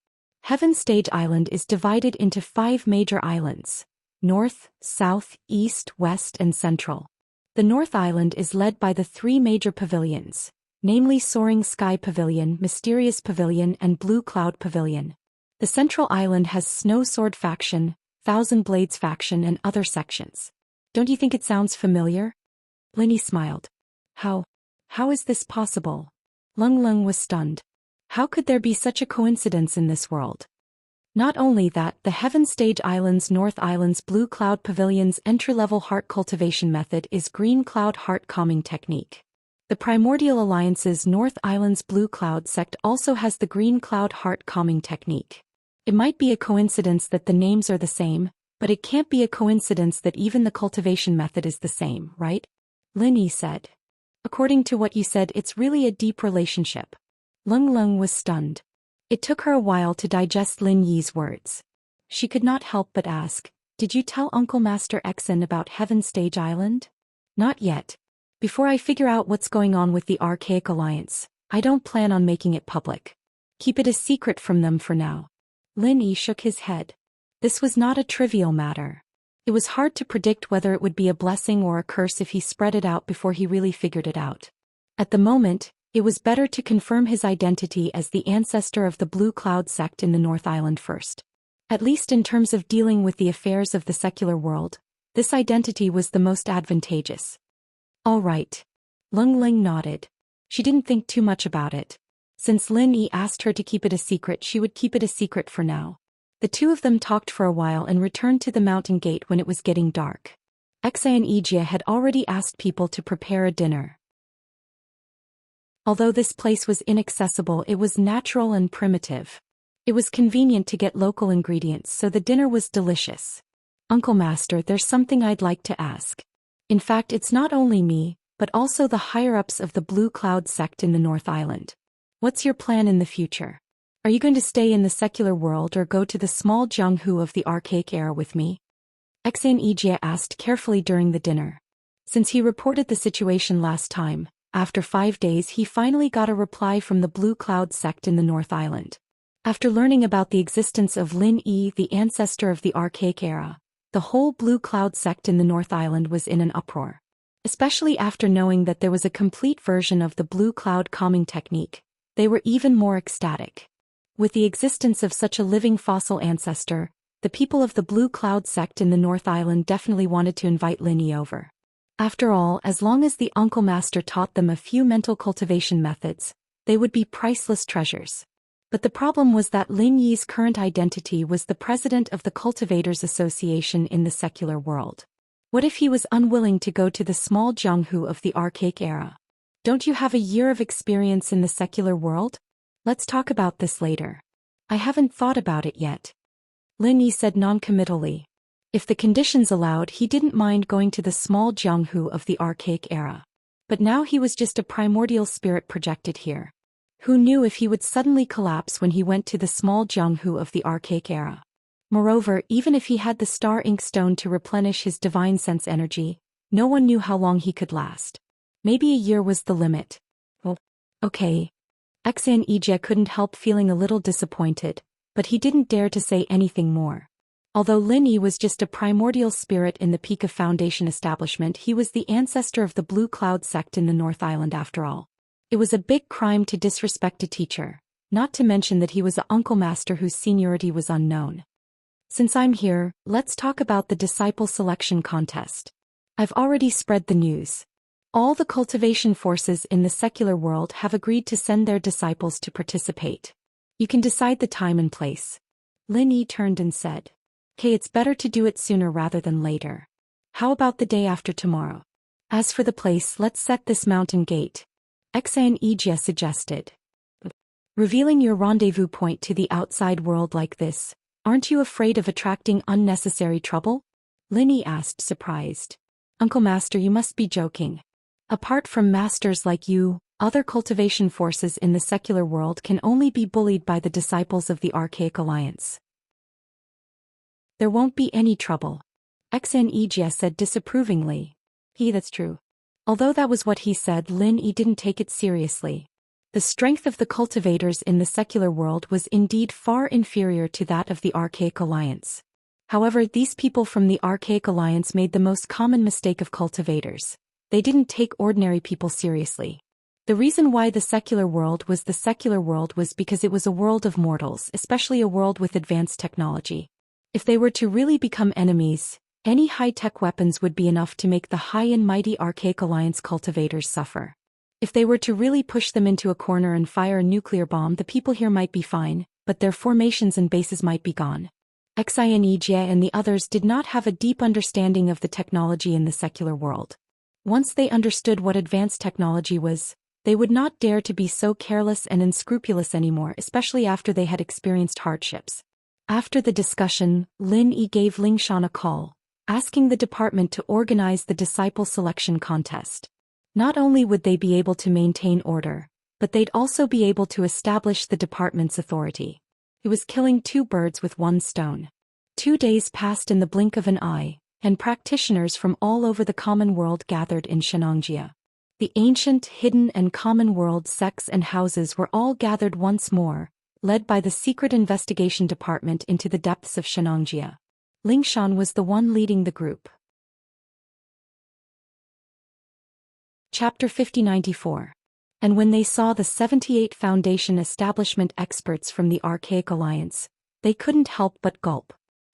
Heaven Stage Island is divided into 5 major islands: North, South, East, West, and Central. The North Island is led by the 3 major pavilions, namely Soaring Sky Pavilion, Mysterious Pavilion, and Blue Cloud Pavilion. The Central Island has Snow Sword Faction, Thousand Blades Faction, and other sections. Don't you think it sounds familiar? Lin Yi smiled. How is this possible? Lung Lung was stunned. How could there be such a coincidence in this world? Not only that, the Heaven Stage Island's North Island's Blue Cloud Pavilion's entry-level heart cultivation method is Green Cloud Heart Calming Technique. The Primordial Alliance's North Island's Blue Cloud sect also has the Green Cloud Heart Calming Technique. It might be a coincidence that the names are the same, but it can't be a coincidence that even the cultivation method is the same, right? Lin Yi said. According to what you said, it's really a deep relationship. Lung Lung was stunned. It took her a while to digest Lin Yi's words. She could not help but ask, "Did you tell Uncle Master Exen about Heaven Stage Island?" "Not yet. Before I figure out what's going on with the Archaic Alliance, I don't plan on making it public. Keep it a secret from them for now." Lin Yi shook his head. This was not a trivial matter. It was hard to predict whether it would be a blessing or a curse if he spread it out before he really figured it out. At the moment, it was better to confirm his identity as the ancestor of the Blue Cloud sect in the North Island first. At least in terms of dealing with the affairs of the secular world, this identity was the most advantageous. All right. Lung Ling nodded. She didn't think too much about it. Since Lin Yi asked her to keep it a secret, she would keep it a secret for now. The two of them talked for a while and returned to the mountain gate when it was getting dark. Exa and Ijia had already asked people to prepare a dinner. Although this place was inaccessible, it was natural and primitive. It was convenient to get local ingredients, so the dinner was delicious. "Uncle Master, there's something I'd like to ask. In fact, it's not only me, but also the higher-ups of the Blue Cloud sect in the North Island. What's your plan in the future? Are you going to stay in the secular world or go to the small Jianghu of the Archaic era with me?" Exan Ijie asked carefully during the dinner. Since he reported the situation last time, after 5 days he finally got a reply from the Blue Cloud sect in the North Island. After learning about the existence of Lin Yi, the ancestor of the Archaic era, the whole Blue Cloud sect in the North Island was in an uproar. Especially after knowing that there was a complete version of the Blue Cloud calming technique, they were even more ecstatic. With the existence of such a living fossil ancestor, the people of the Blue Cloud sect in the North Island definitely wanted to invite Lin Yi over. After all, as long as the Uncle Master taught them a few mental cultivation methods, they would be priceless treasures. But the problem was that Lin Yi's current identity was the president of the Cultivators Association in the secular world. What if he was unwilling to go to the small Jianghu of the Archaic era? "Don't you have a year of experience in the secular world? Let's talk about this later." "I haven't thought about it yet," Lin Yi said noncommittally. If the conditions allowed, he didn't mind going to the small Jianghu of the Archaic era. But now he was just a primordial spirit projected here. Who knew if he would suddenly collapse when he went to the small Jianghu of the Archaic era? Moreover, even if he had the Star Ink Stone to replenish his divine sense energy, no one knew how long he could last. Maybe a year was the limit. Well, okay. Exan Ijie couldn't help feeling a little disappointed, but he didn't dare to say anything more. Although Lin Yi was just a primordial spirit in the Pika Foundation establishment, he was the ancestor of the Blue Cloud sect in the North Island after all. It was a big crime to disrespect a teacher, not to mention that he was an Uncle Master whose seniority was unknown. "Since I'm here, let's talk about the disciple selection contest. I've already spread the news. All the cultivation forces in the secular world have agreed to send their disciples to participate. You can decide the time and place." Lin Yi turned and said, "Okay, it's better to do it sooner rather than later. How about the day after tomorrow? As for the place, let's set this mountain gate," Exan Ijia suggested. "Revealing your rendezvous point to the outside world like this, aren't you afraid of attracting unnecessary trouble?" Lin Yi asked, surprised. "Uncle Master, you must be joking. Apart from masters like you, other cultivation forces in the secular world can only be bullied by the disciples of the Archaic Alliance. There won't be any trouble," Exan Ijia said disapprovingly. That's true." Although that was what he said, Lin Yi didn't take it seriously. The strength of the cultivators in the secular world was indeed far inferior to that of the Archaic Alliance. However, these people from the Archaic Alliance made the most common mistake of cultivators. They didn't take ordinary people seriously. The reason why the secular world was because it was a world of mortals, especially a world with advanced technology. If they were to really become enemies, any high-tech weapons would be enough to make the high and mighty Archaic Alliance cultivators suffer. If they were to really push them into a corner and fire a nuclear bomb, the people here might be fine, but their formations and bases might be gone. Xinejie and the others did not have a deep understanding of the technology in the secular world. Once they understood what advanced technology was, they would not dare to be so careless and unscrupulous anymore, especially after they had experienced hardships. After the discussion, Lin Yi gave Lingshan a call, asking the department to organize the disciple selection contest. Not only would they be able to maintain order, but they'd also be able to establish the department's authority. It was killing two birds with one stone. 2 days passed in the blink of an eye, and practitioners from all over the common world gathered in Shenangjia. The ancient, hidden and common world sects and houses were all gathered once more, led by the secret investigation department into the depths of Shenangjia. Lingshan was the one leading the group. Chapter 5094. And when they saw the 78 Foundation establishment experts from the Archaic Alliance, they couldn't help but gulp.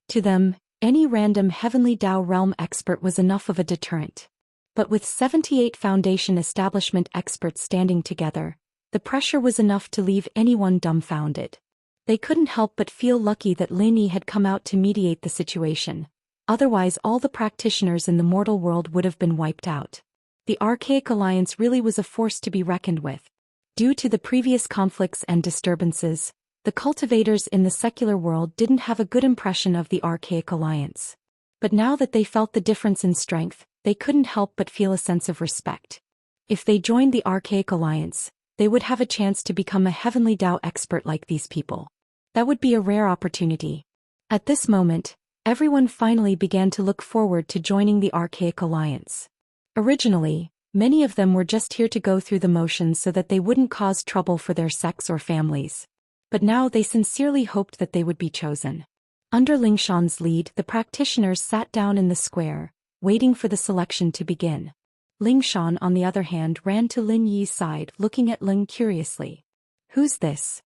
To them, any random Heavenly Tao Realm expert was enough of a deterrent. But with 78 Foundation establishment experts standing together, the pressure was enough to leave anyone dumbfounded. They couldn't help but feel lucky that Lin Yi had come out to mediate the situation, otherwise all the practitioners in the mortal world would have been wiped out. The Archaic Alliance really was a force to be reckoned with. Due to the previous conflicts and disturbances, the cultivators in the secular world didn't have a good impression of the Archaic Alliance. But now that they felt the difference in strength, they couldn't help but feel a sense of respect. If they joined the Archaic Alliance, they would have a chance to become a Heavenly Tao expert like these people. That would be a rare opportunity. At this moment, everyone finally began to look forward to joining the Archaic Alliance. Originally, many of them were just here to go through the motions so that they wouldn't cause trouble for their sects or families. But now they sincerely hoped that they would be chosen. Under Lingshan's lead, the practitioners sat down in the square, waiting for the selection to begin. Lingshan, on the other hand, ran to Lin Yi's side, looking at Ling curiously. "Who's this?"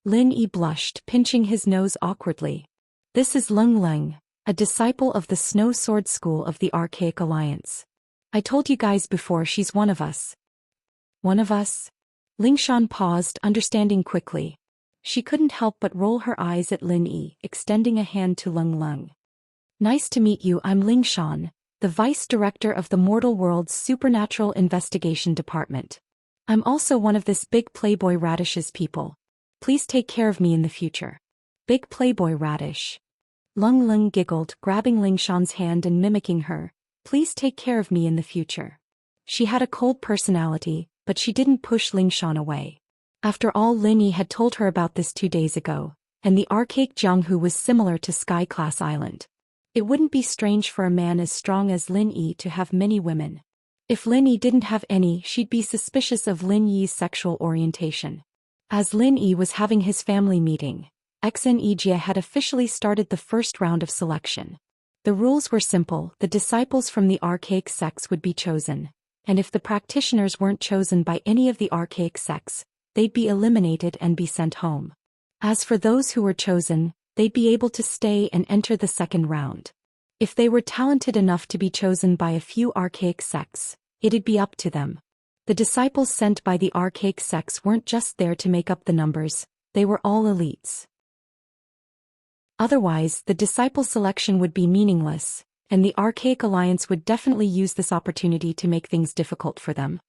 Lin Yi blushed, pinching his nose awkwardly. "This is Leng Leng, a disciple of the Snow Sword School of the Archaic Alliance. I told you guys before, she's one of us." "One of us?" Lingshan paused, understanding quickly. She couldn't help but roll her eyes at Lin Yi, extending a hand to Leng Leng. "Nice to meet you, I'm Lingshan, the Vice Director of the Mortal World's Supernatural Investigation Department. I'm also one of this Big Playboy Radish's people. Please take care of me in the future." "Big Playboy Radish?" Leng Leng giggled, grabbing Lingshan's hand and mimicking her. "Please take care of me in the future." She had a cold personality, but she didn't push Lingshan away. After all, Lin Yi had told her about this 2 days ago, and the archaic Jianghu was similar to Sky-class Island. It wouldn't be strange for a man as strong as Lin Yi to have many women. If Lin Yi didn't have any, she'd be suspicious of Lin Yi's sexual orientation. As Lin Yi was having his family meeting, Xinejie had officially started the first round of selection. The rules were simple: the disciples from the archaic sects would be chosen, and if the practitioners weren't chosen by any of the archaic sects, they'd be eliminated and be sent home. As for those who were chosen, they'd be able to stay and enter the second round. If they were talented enough to be chosen by a few archaic sects, it'd be up to them. The disciples sent by the archaic sects weren't just there to make up the numbers, they were all elites. Otherwise, the disciple selection would be meaningless, and the Archaic Alliance would definitely use this opportunity to make things difficult for them.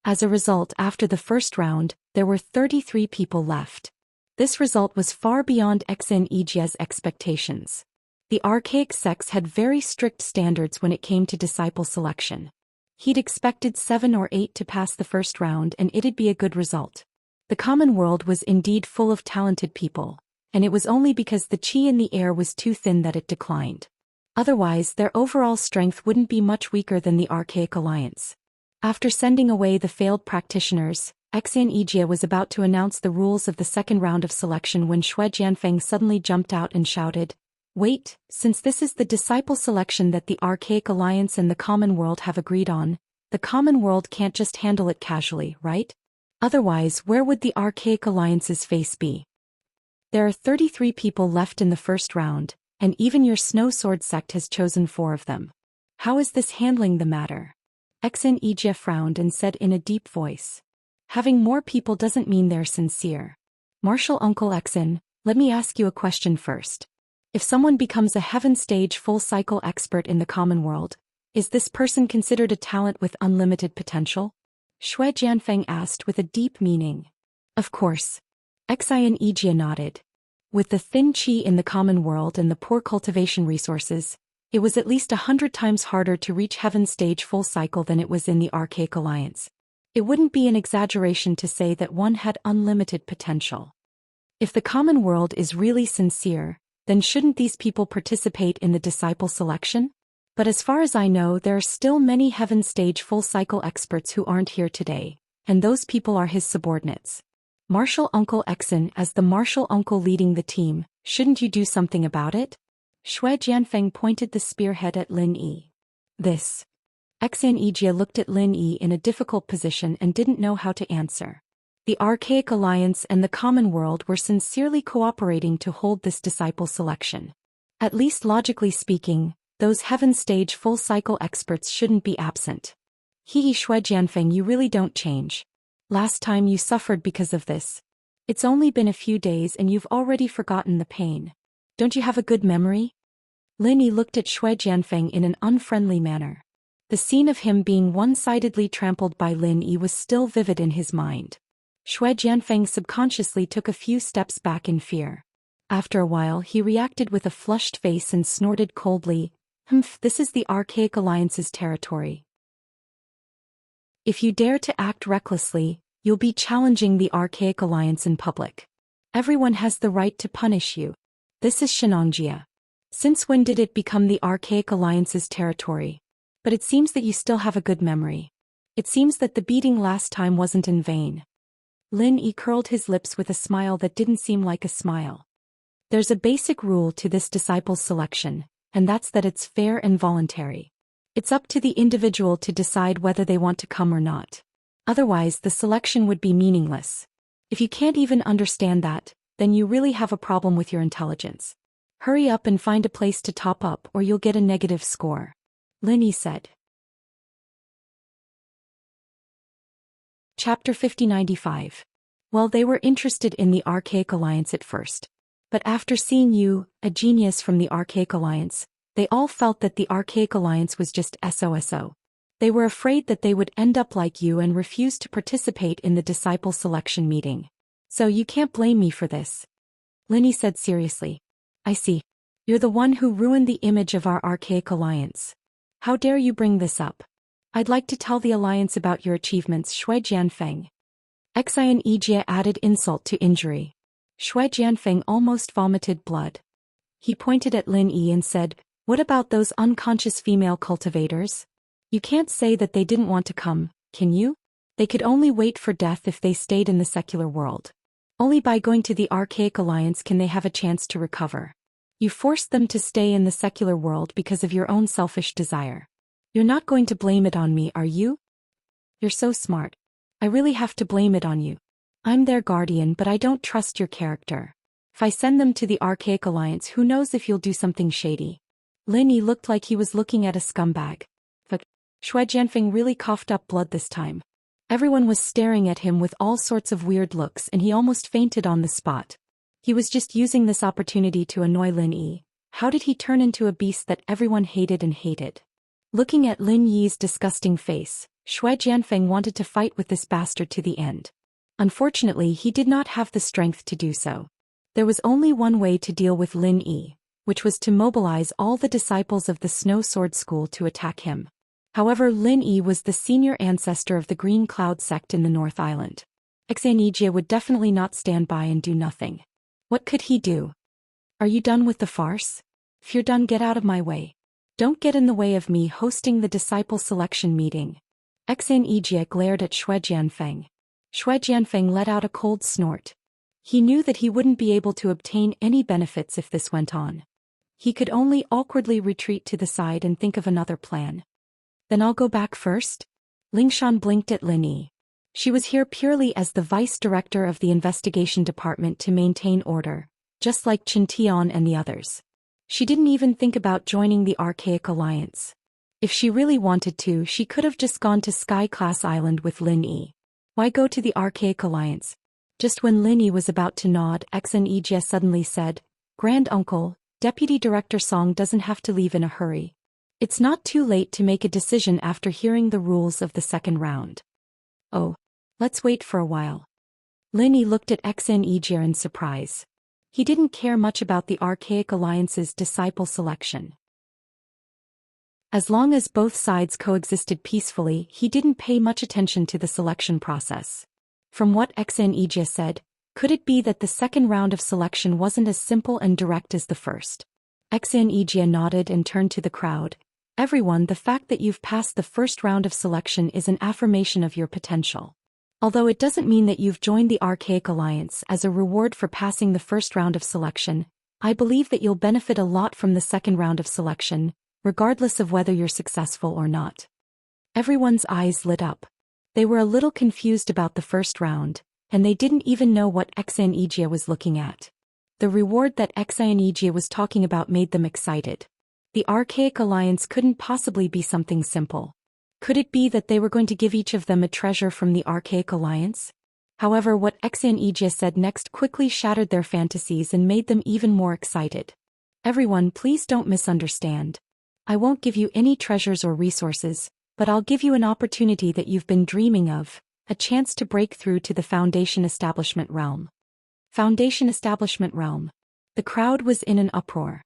As a result, after the first round, there were 33 people left. This result was far beyond Xinejie's expectations. The archaic sects had very strict standards when it came to disciple selection. He'd expected 7 or 8 to pass the first round, and it'd be a good result. The common world was indeed full of talented people, and it was only because the qi in the air was too thin that it declined. Otherwise, their overall strength wouldn't be much weaker than the Archaic Alliance. After sending away the failed practitioners, Xinejie was about to announce the rules of the second round of selection when Shui Jianfeng suddenly jumped out and shouted, "Wait, since this is the disciple selection that the Archaic Alliance and the common world have agreed on, the common world can't just handle it casually, right? Otherwise, where would the Archaic Alliance's face be? There are 33 people left in the first round, and even your Snow Sword sect has chosen 4 of them. How is this handling the matter?" Xinejie frowned and said in a deep voice, "Having more people doesn't mean they're sincere. Martial Uncle Xin, Let me ask you a question first. If someone becomes a heaven stage full cycle expert in the common world, is this person considered a talent with unlimited potential? Shui Jianfeng asked with a deep meaning. Of course. Xian Yijie nodded. With the thin qi in the common world and the poor cultivation resources, it was at least 100 times harder to reach heaven stage full cycle than it was in the Archaic Alliance. It wouldn't be an exaggeration to say that one had unlimited potential. If the common world is really sincere, then shouldn't these people participate in the disciple selection? But as far as I know, there are still many heaven stage full cycle experts who aren't here today, and those people are his subordinates. Martial Uncle Exen, as the martial uncle leading the team, shouldn't you do something about it? Shui Jianfeng pointed the spearhead at Lin Yi. This. Exan Yijie looked at Lin Yi in a difficult position and didn't know how to answer. The Archaic Alliance and the common world were sincerely cooperating to hold this disciple selection. At least logically speaking, those heaven stage full cycle experts shouldn't be absent. Shui Jianfeng, you really don't change. Last time you suffered because of this. It's only been a few days and you've already forgotten the pain. Don't you have a good memory? Lin Yi looked at Shui Jianfeng in an unfriendly manner. The scene of him being one-sidedly trampled by Lin Yi was still vivid in his mind. Shui Jianfeng subconsciously took a few steps back in fear. After a while he reacted with a flushed face and snorted coldly, this is the Archaic Alliance's territory. If you dare to act recklessly, you'll be challenging the Archaic Alliance in public. Everyone has the right to punish you. This is Shenangjia. Since when did it become the Archaic Alliance's territory? But it seems that you still have a good memory. It seems that the beating last time wasn't in vain. Lin Yi curled his lips with a smile that didn't seem like a smile. There's a basic rule to this disciple's selection, and that's that it's fair and voluntary. It's up to the individual to decide whether they want to come or not. Otherwise, the selection would be meaningless. If you can't even understand that, then you really have a problem with your intelligence. Hurry up and find a place to top up or you'll get a negative score. Lin Yi said. Chapter 5095. Well, they were interested in the Archaic Alliance at first. But after seeing you, a genius from the Archaic Alliance, they all felt that the Archaic Alliance was just SOSO. They were afraid that they would end up like you and refused to participate in the disciple selection meeting. So you can't blame me for this. Lin Yi said seriously. I see. You're the one who ruined the image of our Archaic Alliance. How dare you bring this up? I'd like to tell the Alliance about your achievements, Shui Jianfeng. Xian Yijie added insult to injury. Shui Jianfeng almost vomited blood. He pointed at Lin Yi and said, what about those unconscious female cultivators? You can't say that they didn't want to come, can you? They could only wait for death if they stayed in the secular world. Only by going to the Archaic Alliance can they have a chance to recover. You forced them to stay in the secular world because of your own selfish desire. You're not going to blame it on me, are you? You're so smart. I really have to blame it on you. I'm their guardian, but I don't trust your character. If I send them to the Archaic Alliance, who knows if you'll do something shady. Lin Yi looked like he was looking at a scumbag. But Shui Jianfeng really coughed up blood this time. Everyone was staring at him with all sorts of weird looks and he almost fainted on the spot. He was just using this opportunity to annoy Lin Yi. How did he turn into a beast that everyone hated and hated? Looking at Lin Yi's disgusting face, Shui Jianfeng wanted to fight with this bastard to the end. Unfortunately, he did not have the strength to do so. There was only one way to deal with Lin Yi, which was to mobilize all the disciples of the Snow Sword School to attack him. However, Lin Yi was the senior ancestor of the Green Cloud sect in the North Island. Xian Yijie would definitely not stand by and do nothing. What could he do? Are you done with the farce? If you're done, get out of my way. Don't get in the way of me hosting the disciple selection meeting. Xian Yijie glared at Shui Jianfeng. Shui Jianfeng let out a cold snort. He knew that he wouldn't be able to obtain any benefits if this went on. He could only awkwardly retreat to the side and think of another plan. Then I'll go back first? Lingshan blinked at Lin Yi. She was here purely as the vice director of the investigation department to maintain order, just like Qin Tian and the others. She didn't even think about joining the Archaic Alliance. If she really wanted to, she could have just gone to Sky Class Island with Lin Yi. Why go to the Archaic Alliance? Just when Linny was about to nod, Exenijia suddenly said, "Grand Uncle, Deputy Director Song doesn't have to leave in a hurry. It's not too late to make a decision after hearing the rules of the second round." "Oh, let's wait for a while." Linny looked at Exenijia in surprise. He didn't care much about the Archaic Alliance's disciple selection. As long as both sides coexisted peacefully, he didn't pay much attention to the selection process. From what Exenijia said, could it be that the second round of selection wasn't as simple and direct as the first? Exenijia nodded and turned to the crowd. "Everyone, the fact that you've passed the first round of selection is an affirmation of your potential. Although it doesn't mean that you've joined the Archaic Alliance as a reward for passing the first round of selection, I believe that you'll benefit a lot from the second round of selection, regardless of whether you're successful or not." Everyone's eyes lit up. They were a little confused about the first round, and they didn't even know what Exenijia was looking at. The reward that Exenijia was talking about made them excited. The Archaic Alliance couldn't possibly be something simple. Could it be that they were going to give each of them a treasure from the Archaic Alliance? However, what Exenijia said next quickly shattered their fantasies and made them even more excited. "Everyone, please don't misunderstand. I won't give you any treasures or resources, but I'll give you an opportunity that you've been dreaming of, a chance to break through to the Foundation Establishment realm." Foundation Establishment realm. The crowd was in an uproar.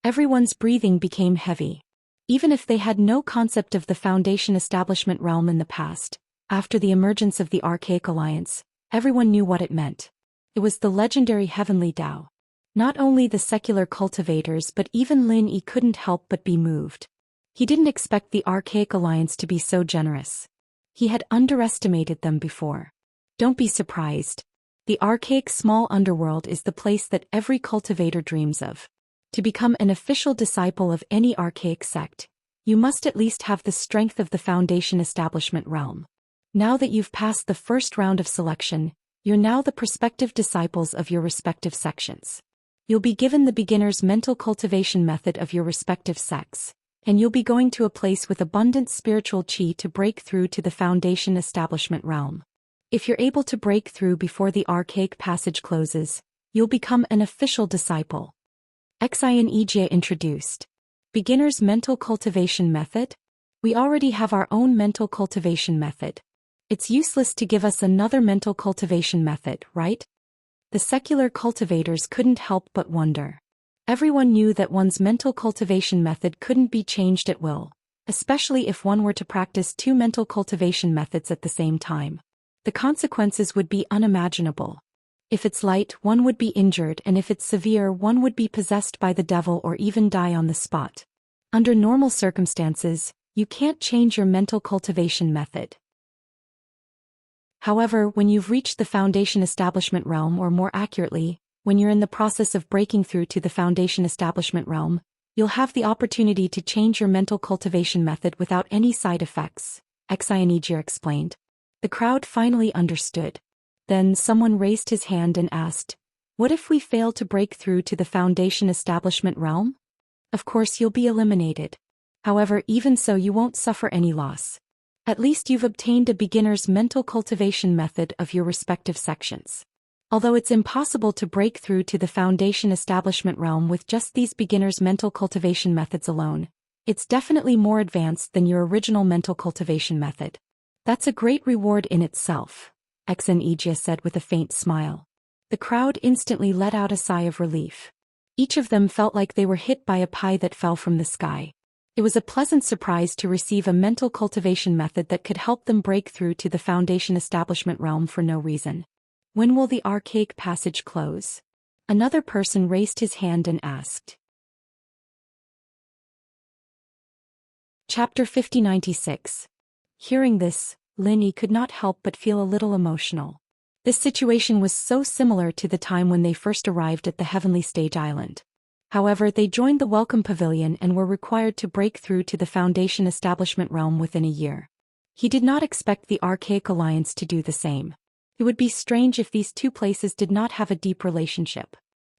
Everyone's breathing became heavy. Even if they had no concept of the Foundation Establishment realm in the past, after the emergence of the Archaic Alliance, everyone knew what it meant. It was the legendary Heavenly Tao. Not only the secular cultivators but even Lin Yi couldn't help but be moved. He didn't expect the Archaic Alliance to be so generous. He had underestimated them before. Don't be surprised. The Archaic Small Underworld is the place that every cultivator dreams of. To become an official disciple of any archaic sect, you must at least have the strength of the Foundation Establishment realm. Now that you've passed the first round of selection, you're now the prospective disciples of your respective sections. You'll be given the beginner's mental cultivation method of your respective sects, and you'll be going to a place with abundant spiritual chi to break through to the Foundation Establishment realm. If you're able to break through before the Archaic Passage closes, you'll become an official disciple. Exenijia introduced. Beginner's mental cultivation method? We already have our own mental cultivation method. It's useless to give us another mental cultivation method, right? The secular cultivators couldn't help but wonder. Everyone knew that one's mental cultivation method couldn't be changed at will, especially if one were to practice two mental cultivation methods at the same time. The consequences would be unimaginable. If it's light, one would be injured, and if it's severe, one would be possessed by the devil or even die on the spot. Under normal circumstances, you can't change your mental cultivation method. However, when you've reached the Foundation Establishment realm, or more accurately, when you're in the process of breaking through to the Foundation Establishment realm, you'll have the opportunity to change your mental cultivation method without any side effects, Exenijia explained. The crowd finally understood. Then someone raised his hand and asked, "What if we fail to break through to the Foundation Establishment realm?" "Of course you'll be eliminated. However, even so you won't suffer any loss. At least you've obtained a beginner's mental cultivation method of your respective sections. Although it's impossible to break through to the Foundation Establishment realm with just these beginner's mental cultivation methods alone, it's definitely more advanced than your original mental cultivation method. That's a great reward in itself," Exenijia said with a faint smile. The crowd instantly let out a sigh of relief. Each of them felt like they were hit by a pie that fell from the sky. It was a pleasant surprise to receive a mental cultivation method that could help them break through to the Foundation Establishment realm for no reason. "When will the Archaic Passage close?" Another person raised his hand and asked. Chapter 5096. Hearing this, Lin Yi could not help but feel a little emotional. This situation was so similar to the time when they first arrived at the Heavenly Stage Island. However, they joined the Welcome Pavilion and were required to break through to the Foundation Establishment realm within a year. He did not expect the Archaic Alliance to do the same. It would be strange if these two places did not have a deep relationship.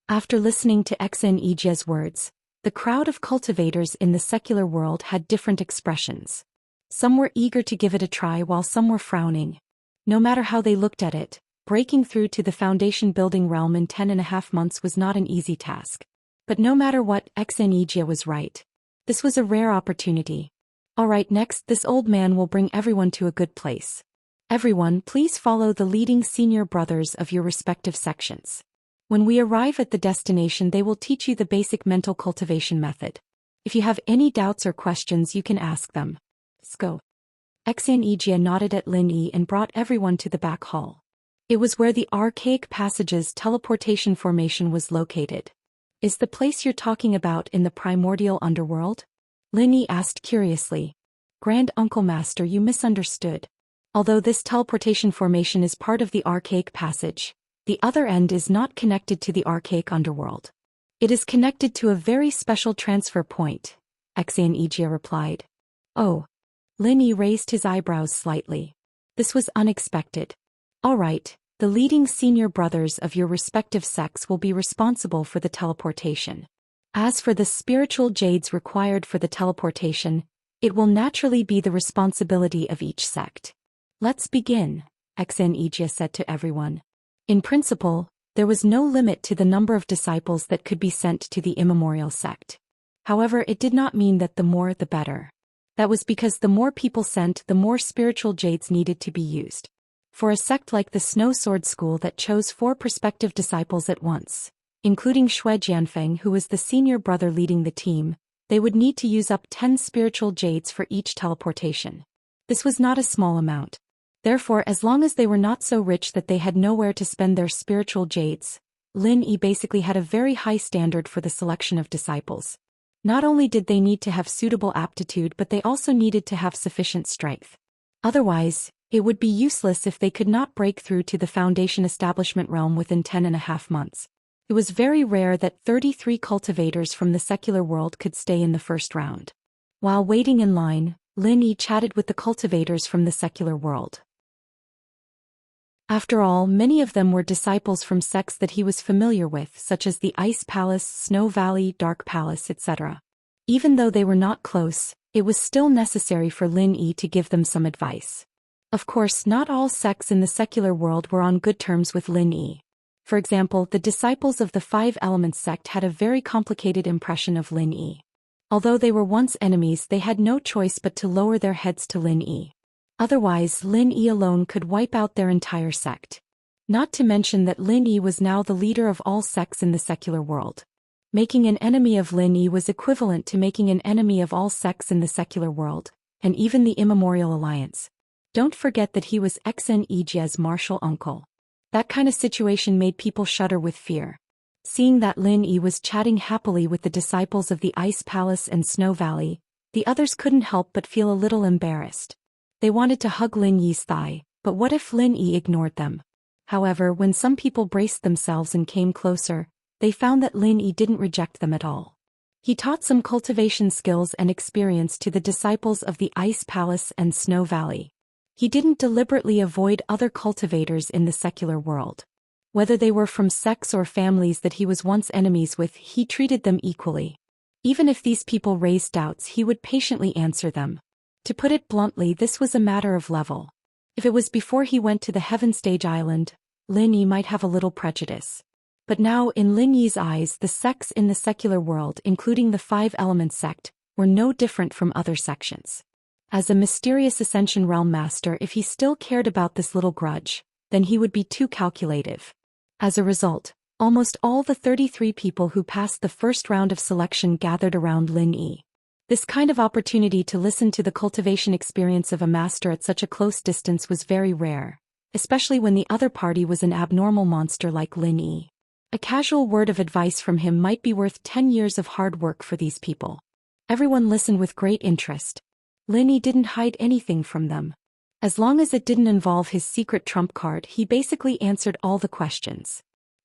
After listening to Exenijia's words, the crowd of cultivators in the secular world had different expressions. Some were eager to give it a try while some were frowning. No matter how they looked at it, breaking through to the foundation building realm in 10.5 months was not an easy task. But no matter what, Enchanting was right. This was a rare opportunity. Alright, next, this old man will bring everyone to a good place. Everyone, please follow the leading senior brothers of your respective sections. When we arrive at the destination, they will teach you the basic mental cultivation method. If you have any doubts or questions, you can ask them. Let's go. Enchanting nodded at Lin Yi and brought everyone to the back hall. It was where the archaic passage's teleportation formation was located. Is the place you're talking about in the primordial underworld? Lin Yi asked curiously. Grand Uncle Master, you misunderstood. Although this teleportation formation is part of the archaic passage, the other end is not connected to the archaic underworld. It is connected to a very special transfer point, Enchanting replied. Oh. Lin Yi raised his eyebrows slightly. This was unexpected. Alright, the leading senior brothers of your respective sects will be responsible for the teleportation. As for the spiritual jades required for the teleportation, it will naturally be the responsibility of each sect. Let's begin, Enchanting said to everyone. In principle, there was no limit to the number of disciples that could be sent to the immemorial sect. However, it did not mean that the more the better. That was because the more people sent, the more spiritual jades needed to be used. For a sect like the Snow Sword School that chose 4 prospective disciples at once, including Shui Jianfeng, who was the senior brother leading the team, they would need to use up 10 spiritual jades for each teleportation. This was not a small amount. Therefore, as long as they were not so rich that they had nowhere to spend their spiritual jades, Lin Yi basically had a very high standard for the selection of disciples. Not only did they need to have suitable aptitude, but they also needed to have sufficient strength. Otherwise, it would be useless if they could not break through to the foundation establishment realm within 10.5 months. It was very rare that 33 cultivators from the secular world could stay in the first round. While waiting in line, Lin Yi chatted with the cultivators from the secular world. After all, many of them were disciples from sects that he was familiar with, such as the Ice Palace, Snow Valley, Dark Palace, etc. Even though they were not close, it was still necessary for Lin Yi to give them some advice. Of course, not all sects in the secular world were on good terms with Lin Yi. For example, the disciples of the Five Elements sect had a very complicated impression of Lin Yi. Although they were once enemies, they had no choice but to lower their heads to Lin Yi. Otherwise, Lin Yi alone could wipe out their entire sect. Not to mention that Lin Yi was now the leader of all sects in the secular world. Making an enemy of Lin Yi was equivalent to making an enemy of all sects in the secular world, and even the Immemorial Alliance. Don't forget that he was Enchanting's martial uncle. That kind of situation made people shudder with fear. Seeing that Lin Yi was chatting happily with the disciples of the Ice Palace and Snow Valley, the others couldn't help but feel a little embarrassed. They wanted to hug Lin Yi's thigh, but what if Lin Yi ignored them? However, when some people braced themselves and came closer, they found that Lin Yi didn't reject them at all. He taught some cultivation skills and experience to the disciples of the Ice Palace and Snow Valley. He didn't deliberately avoid other cultivators in the secular world. Whether they were from sects or families that he was once enemies with, he treated them equally. Even if these people raised doubts, he would patiently answer them. To put it bluntly, this was a matter of level. If it was before he went to the Heaven Stage Island, Lin Yi might have a little prejudice. But now, in Lin Yi's eyes, the sects in the secular world, including the Five Elements sect, were no different from other sections. As a mysterious Ascension Realm Master, if he still cared about this little grudge, then he would be too calculative. As a result, almost all the 33 people who passed the first round of selection gathered around Lin Yi. This kind of opportunity to listen to the cultivation experience of a master at such a close distance was very rare, especially when the other party was an abnormal monster like Lin Yi. A casual word of advice from him might be worth 10 years of hard work for these people. Everyone listened with great interest. Lin Yi didn't hide anything from them. As long as it didn't involve his secret trump card, he basically answered all the questions.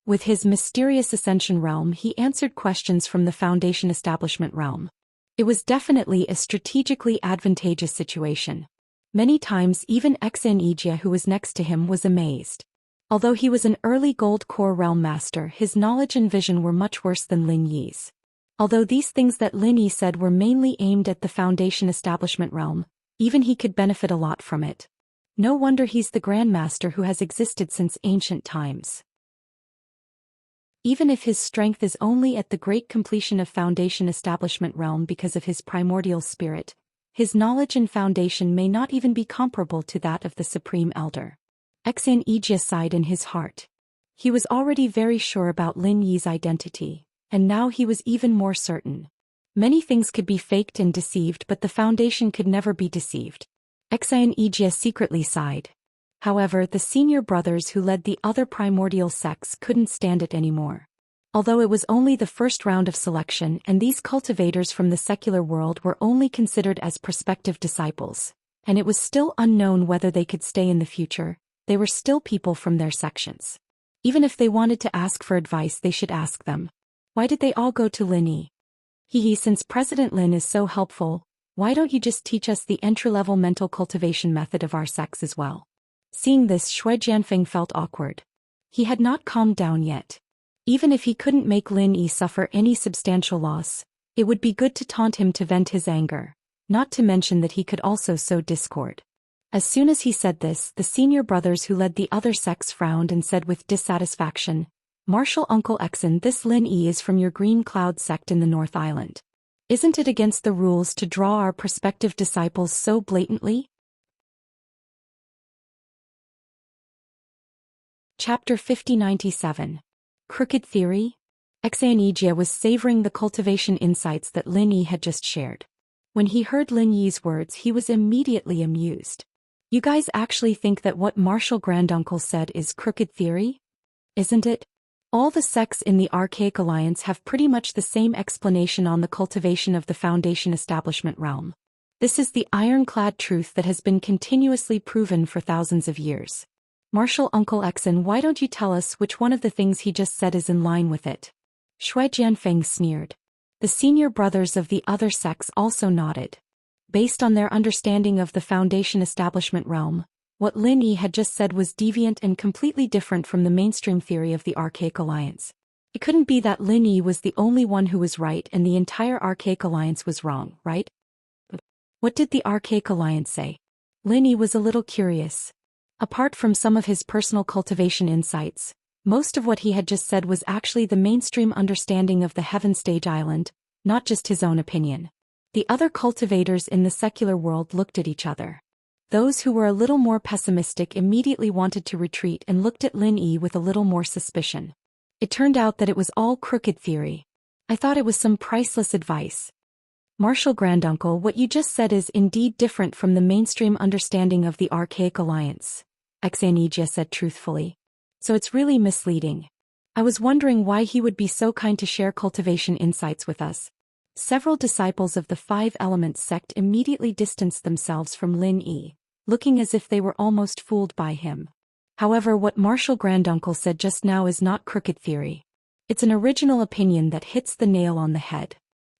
With his mysterious Ascension realm, he answered questions from the Foundation Establishment realm. It was definitely a strategically advantageous situation. Many times even Enchanting, who was next to him, was amazed. Although he was an early Gold Core Realm Master, his knowledge and vision were much worse than Lin Yi's. Although these things that Lin Yi said were mainly aimed at the Foundation Establishment realm, even he could benefit a lot from it. No wonder he's the Grandmaster who has existed since ancient times. Even if his strength is only at the great completion of Foundation Establishment realm because of his primordial spirit, his knowledge and foundation may not even be comparable to that of the Supreme Elder. Xan Yijie sighed in his heart. He was already very sure about Lin Yi's identity, and now he was even more certain. Many things could be faked and deceived, but the Foundation could never be deceived. Xan Yijie secretly sighed. However, the senior brothers who led the other primordial sects couldn't stand it anymore. Although it was only the first round of selection and these cultivators from the secular world were only considered as prospective disciples, and it was still unknown whether they could stay in the future, they were still people from their sections. Even if they wanted to ask for advice, they should ask them. Why did they all go to Lin Yi? Since President Lin is so helpful, why don't you just teach us the entry-level mental cultivation method of our sects as well? Seeing this, Shui Jianfeng felt awkward. He had not calmed down yet. Even if he couldn't make Lin Yi suffer any substantial loss, it would be good to taunt him to vent his anger, not to mention that he could also sow discord. As soon as he said this, the senior brothers who led the other sects frowned and said with dissatisfaction, "Martial Uncle Exen, this Lin Yi is from your Green Cloud sect in the North Island. Isn't it against the rules to draw our prospective disciples so blatantly?" Chapter 5097. Crooked Theory? Xan Yijie was savoring the cultivation insights that Lin Yi had just shared. When he heard Lin Yi's words, he was immediately amused. You guys actually think that what Martial Granduncle said is crooked theory? Isn't it? All the sects in the Archaic Alliance have pretty much the same explanation on the cultivation of the Foundation Establishment realm. This is the ironclad truth that has been continuously proven for thousands of years. Martial Uncle Exen, why don't you tell us which one of the things he just said is in line with it? Shui Jianfeng sneered. The senior brothers of the other sects also nodded. Based on their understanding of the Foundation Establishment realm, what Lin Yi had just said was deviant and completely different from the mainstream theory of the Archaic Alliance. It couldn't be that Lin Yi was the only one who was right and the entire Archaic Alliance was wrong, right? What did the Archaic Alliance say? Lin Yi was a little curious. Apart from some of his personal cultivation insights, most of what he had just said was actually the mainstream understanding of the Heaven Stage Island, not just his own opinion. The other cultivators in the secular world looked at each other. Those who were a little more pessimistic immediately wanted to retreat and looked at Lin Yi with a little more suspicion. It turned out that it was all crooked theory. I thought it was some priceless advice. Martial Granduncle, what you just said is indeed different from the mainstream understanding of the Archaic Alliance, Xan Yijie said truthfully. So it's really misleading. I was wondering why he would be so kind to share cultivation insights with us. Several disciples of the Five Elements sect immediately distanced themselves from Lin Yi, looking as if they were almost fooled by him. However, what Martial Granduncle said just now is not crooked theory. It's an original opinion that hits the nail on the head.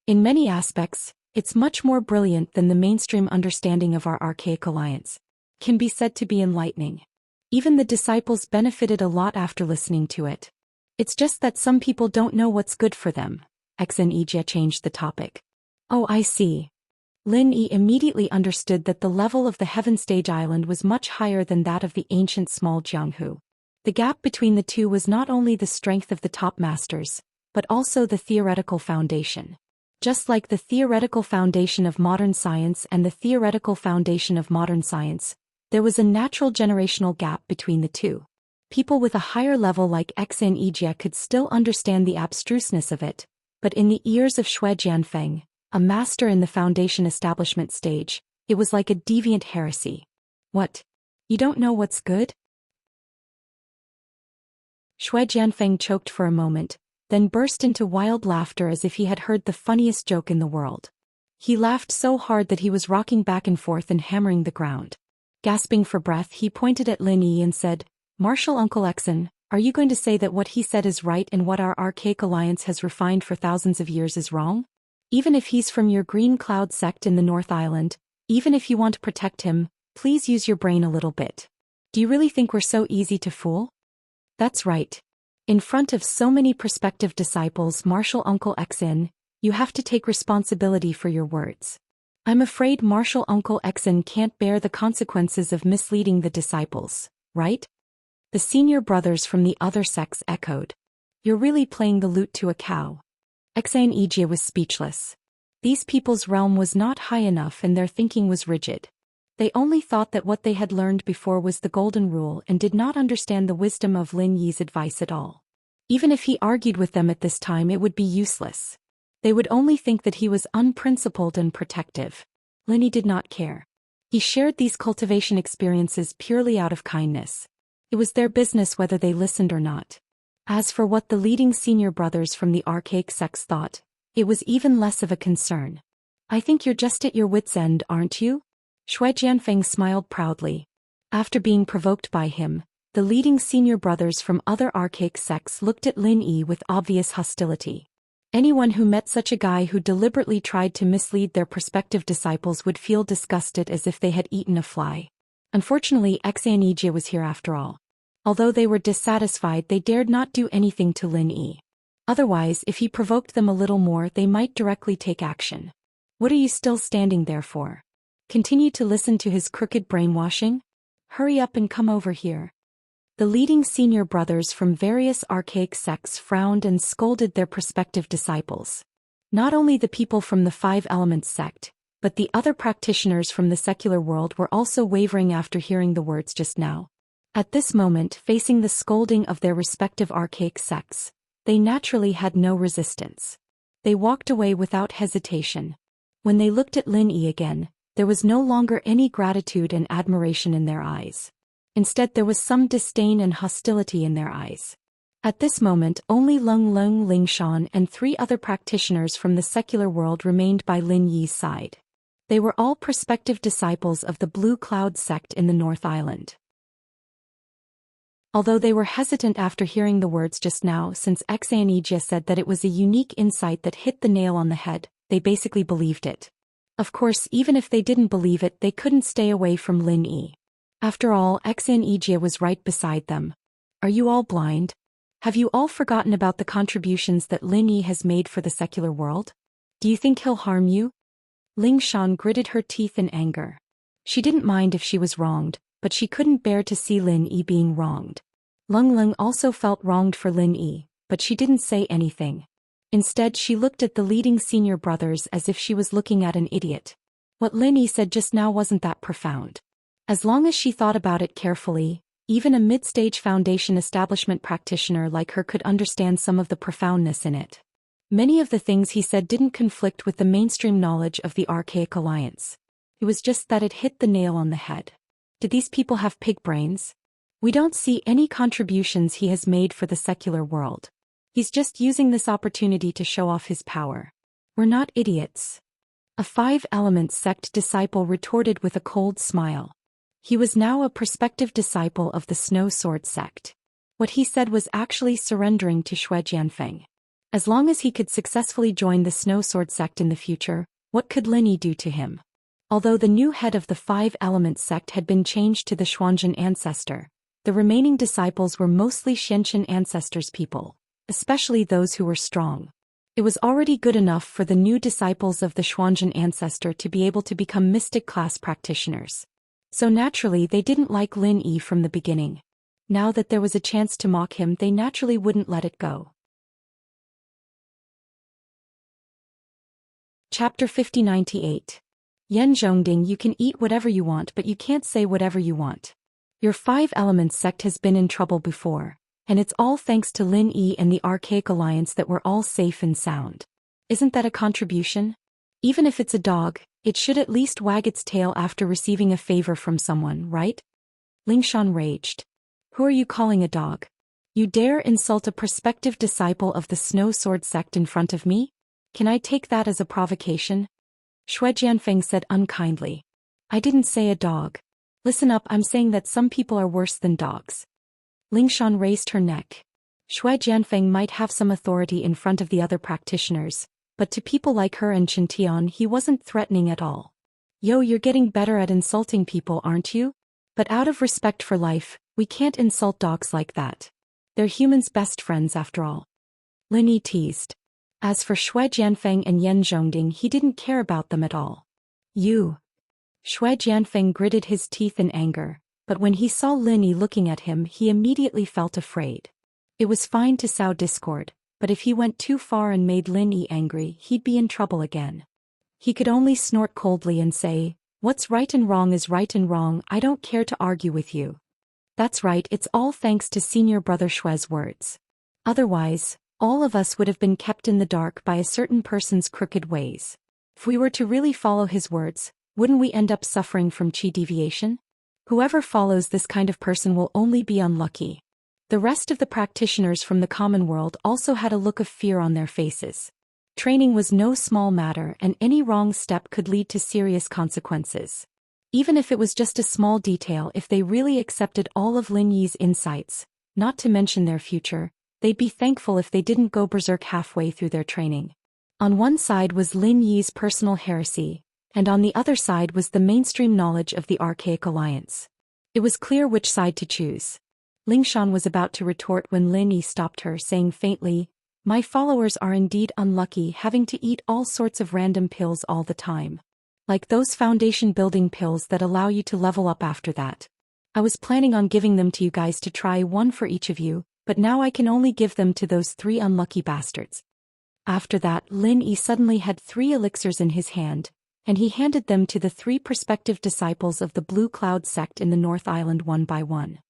In many aspects, it's much more brilliant than the mainstream understanding of our Archaic Alliance. Can be said to be enlightening. Even the disciples benefited a lot after listening to it. It's just that some people don't know what's good for them. Xan Yijie changed the topic. Oh, I see. Lin Yi immediately understood that the level of the Heaven Stage Island was much higher than that of the ancient small Jianghu. The gap between the two was not only the strength of the top masters, but also the theoretical foundation. Just like the theoretical foundation of modern science and the theoretical foundation of modern science, there was a natural generational gap between the two. People with a higher level like Xan Yijie could still understand the abstruseness of it, but in the ears of Shui Jianfeng, a master in the Foundation Establishment stage, it was like a deviant heresy. What? You don't know what's good? Shui Jianfeng choked for a moment, then burst into wild laughter as if he had heard the funniest joke in the world. He laughed so hard that he was rocking back and forth and hammering the ground. Gasping for breath, he pointed at Lin Yi and said, Martial Uncle Exen, are you going to say that what he said is right and what our Archaic Alliance has refined for thousands of years is wrong? Even if he's from your Green Cloud sect in the North Island, even if you want to protect him, please use your brain a little bit. Do you really think we're so easy to fool? That's right. In front of so many prospective disciples, Martial Uncle Exen, you have to take responsibility for your words. I'm afraid Martial Uncle Exen can't bear the consequences of misleading the disciples, right? The senior brothers from the other sects echoed. You're really playing the lute to a cow. Exen Ijia was speechless. These people's realm was not high enough and their thinking was rigid. They only thought that what they had learned before was the golden rule and did not understand the wisdom of Lin Yi's advice at all. Even if he argued with them at this time, it would be useless. They would only think that he was unprincipled and protective. Lin Yi did not care. He shared these cultivation experiences purely out of kindness. It was their business whether they listened or not. As for what the leading senior brothers from the archaic sects thought, it was even less of a concern. I think you're just at your wits' end, aren't you? Shui Jianfeng smiled proudly. After being provoked by him, the leading senior brothers from other archaic sects looked at Lin Yi with obvious hostility. Anyone who met such a guy who deliberately tried to mislead their prospective disciples would feel disgusted as if they had eaten a fly. Unfortunately, Exan Ijia was here after all. Although they were dissatisfied, they dared not do anything to Lin Yi. Otherwise, if he provoked them a little more, they might directly take action. What are you still standing there for? Continue to listen to his crooked brainwashing? Hurry up and come over here. The leading senior brothers from various archaic sects frowned and scolded their prospective disciples. Not only the people from the Five Elements sect, but the other practitioners from the secular world were also wavering after hearing the words just now. At this moment, facing the scolding of their respective archaic sects, they naturally had no resistance. They walked away without hesitation. When they looked at Lin Yi again, there was no longer any gratitude and admiration in their eyes. Instead, there was some disdain and hostility in their eyes. At this moment, only Lung Lung Lingshan and 3 other practitioners from the secular world remained by Lin Yi's side. They were all prospective disciples of the Blue Cloud sect in the North Island. Although they were hesitant after hearing the words just now, since Exan Ijia said that it was a unique insight that hit the nail on the head, they basically believed it. Of course, even if they didn't believe it, they couldn't stay away from Lin Yi. After all, Exan Ijia was right beside them. Are you all blind? Have you all forgotten about the contributions that Lin Yi has made for the secular world? Do you think he'll harm you? Ling Shan gritted her teeth in anger. She didn't mind if she was wronged, but she couldn't bear to see Lin Yi being wronged. Lung Lung also felt wronged for Lin Yi, but she didn't say anything. Instead, she looked at the leading senior brothers as if she was looking at an idiot. What Lin Yi said just now wasn't that profound. As long as she thought about it carefully, even a mid-stage foundation establishment practitioner like her could understand some of the profoundness in it. Many of the things he said didn't conflict with the mainstream knowledge of the Archaic Alliance. It was just that it hit the nail on the head. Did these people have pig brains? We don't see any contributions he has made for the secular world. He's just using this opportunity to show off his power. We're not idiots. A Five Elements sect disciple retorted with a cold smile. He was now a prospective disciple of the Snow Sword sect. What he said was actually surrendering to Shui Jianfeng. As long as he could successfully join the Snow Sword sect in the future, what could Lin Yi do to him? Although the new head of the Five Elements sect had been changed to the Xuanzhen ancestor, the remaining disciples were mostly Xianchen ancestors people, especially those who were strong. It was already good enough for the new disciples of the Xuanzhen ancestor to be able to become mystic class practitioners. So naturally they didn't like Lin Yi from the beginning. Now that there was a chance to mock him, they naturally wouldn't let it go. Chapter 5098. Yan Zhongding, you can eat whatever you want, but you can't say whatever you want. Your Five Elements sect has been in trouble before, and it's all thanks to Lin Yi and the Archaic Alliance that we're all safe and sound. Isn't that a contribution? Even if it's a dog, it should at least wag its tail after receiving a favor from someone, right? Lingshan raged. Who are you calling a dog? You dare insult a prospective disciple of the Snow Sword sect in front of me? Can I take that as a provocation? Shui Jianfeng said unkindly. I didn't say a dog. Listen up, I'm saying that some people are worse than dogs. Lingshan raised her neck. Shui Jianfeng might have some authority in front of the other practitioners, but to people like her and Chintian he wasn't threatening at all. Yo, you're getting better at insulting people, aren't you? But out of respect for life, we can't insult dogs like that. They're humans' best friends after all. Lin Yi teased. As for Shui Jianfeng and Yan Zhongding, he didn't care about them at all. You. Shui Jianfeng gritted his teeth in anger, but when he saw Lin Yi looking at him he immediately felt afraid. It was fine to sow discord, but if he went too far and made Lin Yi angry he'd be in trouble again. He could only snort coldly and say, "What's right and wrong is right and wrong, I don't care to argue with you." That's right, it's all thanks to senior brother Shui's words. Otherwise, all of us would have been kept in the dark by a certain person's crooked ways. If we were to really follow his words, wouldn't we end up suffering from qi deviation? Whoever follows this kind of person will only be unlucky. The rest of the practitioners from the common world also had a look of fear on their faces. Training was no small matter and any wrong step could lead to serious consequences. Even if it was just a small detail, if they really accepted all of Lin Yi's insights, not to mention their future, they'd be thankful if they didn't go berserk halfway through their training. On one side was Lin Yi's personal heresy, and on the other side was the mainstream knowledge of the Archaic Alliance. It was clear which side to choose. Lingshan was about to retort when Lin Yi stopped her, saying faintly, "My followers are indeed unlucky, having to eat all sorts of random pills all the time. Like those foundation-building pills that allow you to level up after that. I was planning on giving them to you guys to try, one for each of you, but now I can only give them to those 3 unlucky bastards." After that, Lin Yi suddenly had 3 elixirs in his hand, and he handed them to the 3 prospective disciples of the Blue Cloud sect in the North Island one by one.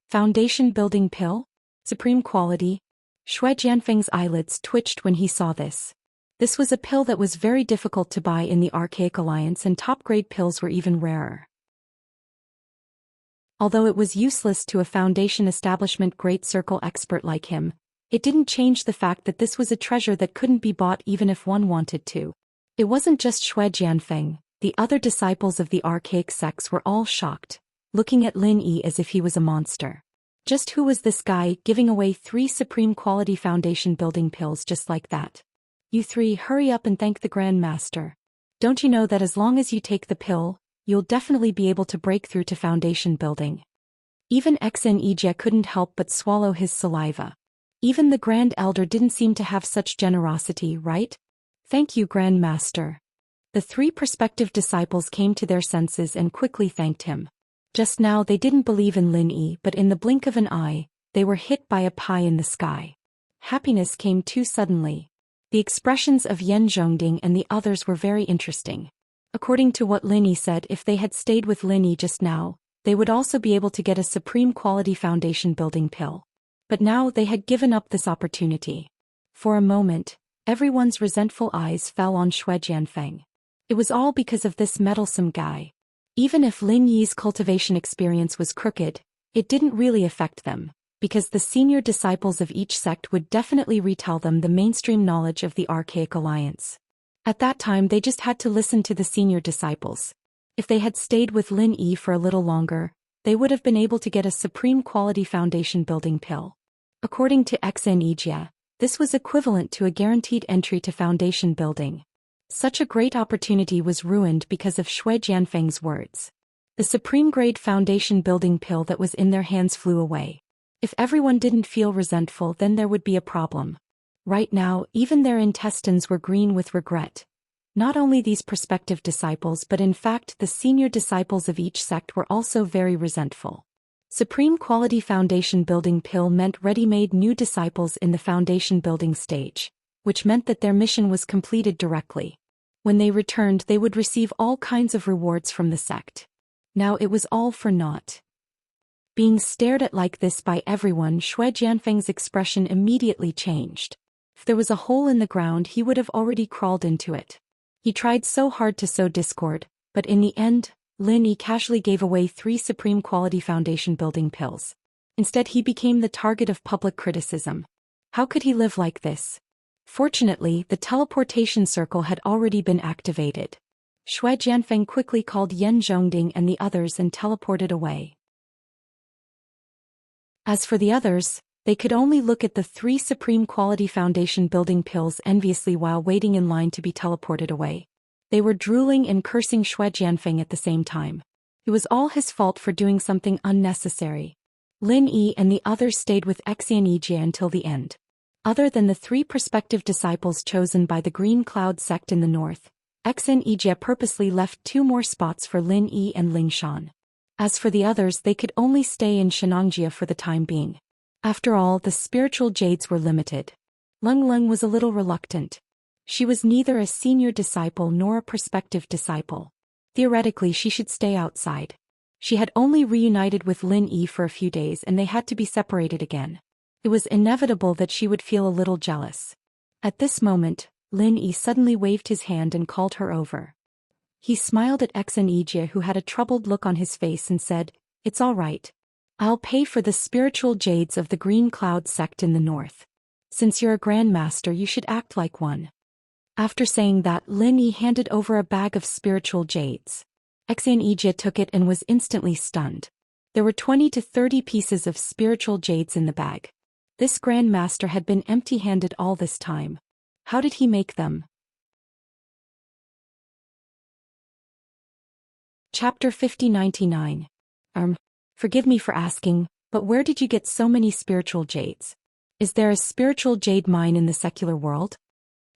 Foundation-building pill? Supreme quality? Shui Jianfeng's eyelids twitched when he saw this. This was a pill that was very difficult to buy in the Archaic Alliance, and top-grade pills were even rarer. Although it was useless to a Foundation establishment Great Circle expert like him, it didn't change the fact that this was a treasure that couldn't be bought even if one wanted to. It wasn't just Shui Jianfeng, the other disciples of the Archaic sects were all shocked, looking at Lin Yi as if he was a monster. Just who was this guy giving away 3 supreme quality foundation-building pills just like that? "You 3 hurry up and thank the Grand Master. Don't you know that as long as you take the pill, you'll definitely be able to break through to foundation building?" Even Enrich couldn't help but swallow his saliva. Even the Grand Elder didn't seem to have such generosity, right? "Thank you, Grand Master." The 3 prospective disciples came to their senses and quickly thanked him. Just now they didn't believe in Lin Yi, but in the blink of an eye, they were hit by a pie in the sky. Happiness came too suddenly. The expressions of Yan Zhongding and the others were very interesting. According to what Lin Yi said, if they had stayed with Lin Yi just now, they would also be able to get a supreme quality foundation-building pill. But now they had given up this opportunity. For a moment, everyone's resentful eyes fell on Shui Jianfeng. It was all because of this meddlesome guy. Even if Lin Yi's cultivation experience was crooked, it didn't really affect them, because the senior disciples of each sect would definitely retell them the mainstream knowledge of the Archaic Alliance. At that time they just had to listen to the senior disciples. If they had stayed with Lin Yi for a little longer, they would have been able to get a supreme quality foundation-building pill. According to Enrich, this was equivalent to a guaranteed entry to foundation building. Such a great opportunity was ruined because of Shui Jianfeng's words. The supreme-grade foundation-building pill that was in their hands flew away. If everyone didn't feel resentful, then there would be a problem. Right now, even their intestines were green with regret. Not only these prospective disciples, but in fact the senior disciples of each sect were also very resentful. Supreme quality foundation-building pill meant ready-made new disciples in the foundation-building stage, which meant that their mission was completed directly. When they returned, they would receive all kinds of rewards from the sect. Now it was all for naught. Being stared at like this by everyone, Shui Jianfeng's expression immediately changed. If there was a hole in the ground, he would have already crawled into it. He tried so hard to sow discord, but in the end, Lin Yi casually gave away 3 supreme quality foundation-building pills. Instead, he became the target of public criticism. How could he live like this? Fortunately, the teleportation circle had already been activated. Shui Jianfeng quickly called Yan Zhongding and the others and teleported away. As for the others, they could only look at the 3 supreme quality foundation-building pills enviously while waiting in line to be teleported away. They were drooling and cursing Shui Jianfeng at the same time. It was all his fault for doing something unnecessary. Lin Yi and the others stayed with Enrich until the end. Other than the 3 prospective disciples chosen by the Green Cloud sect in the north, Xnejia purposely left 2 more spots for Lin Yi and Ling Shan. As for the others, they could only stay in Shenangjia for the time being. After all, the spiritual jades were limited. Leng Leng was a little reluctant. She was neither a senior disciple nor a prospective disciple. Theoretically, she should stay outside. She had only reunited with Lin Yi for a few days and they had to be separated again. It was inevitable that she would feel a little jealous. At this moment, Lin Yi suddenly waved his hand and called her over. He smiled at Xnejia, who had a troubled look on his face, and said, "It's all right. I'll pay for the spiritual jades of the Green Cloud sect in the north. Since you're a grandmaster, you should act like one." After saying that, Lin Yi handed over a bag of spiritual jades. Xnejia took it and was instantly stunned. There were 20 to 30 pieces of spiritual jades in the bag. This grandmaster had been empty-handed all this time. How did he make them? Chapter 5099. Forgive me for asking, but where did you get so many spiritual jades? Is there a spiritual jade mine in the secular world?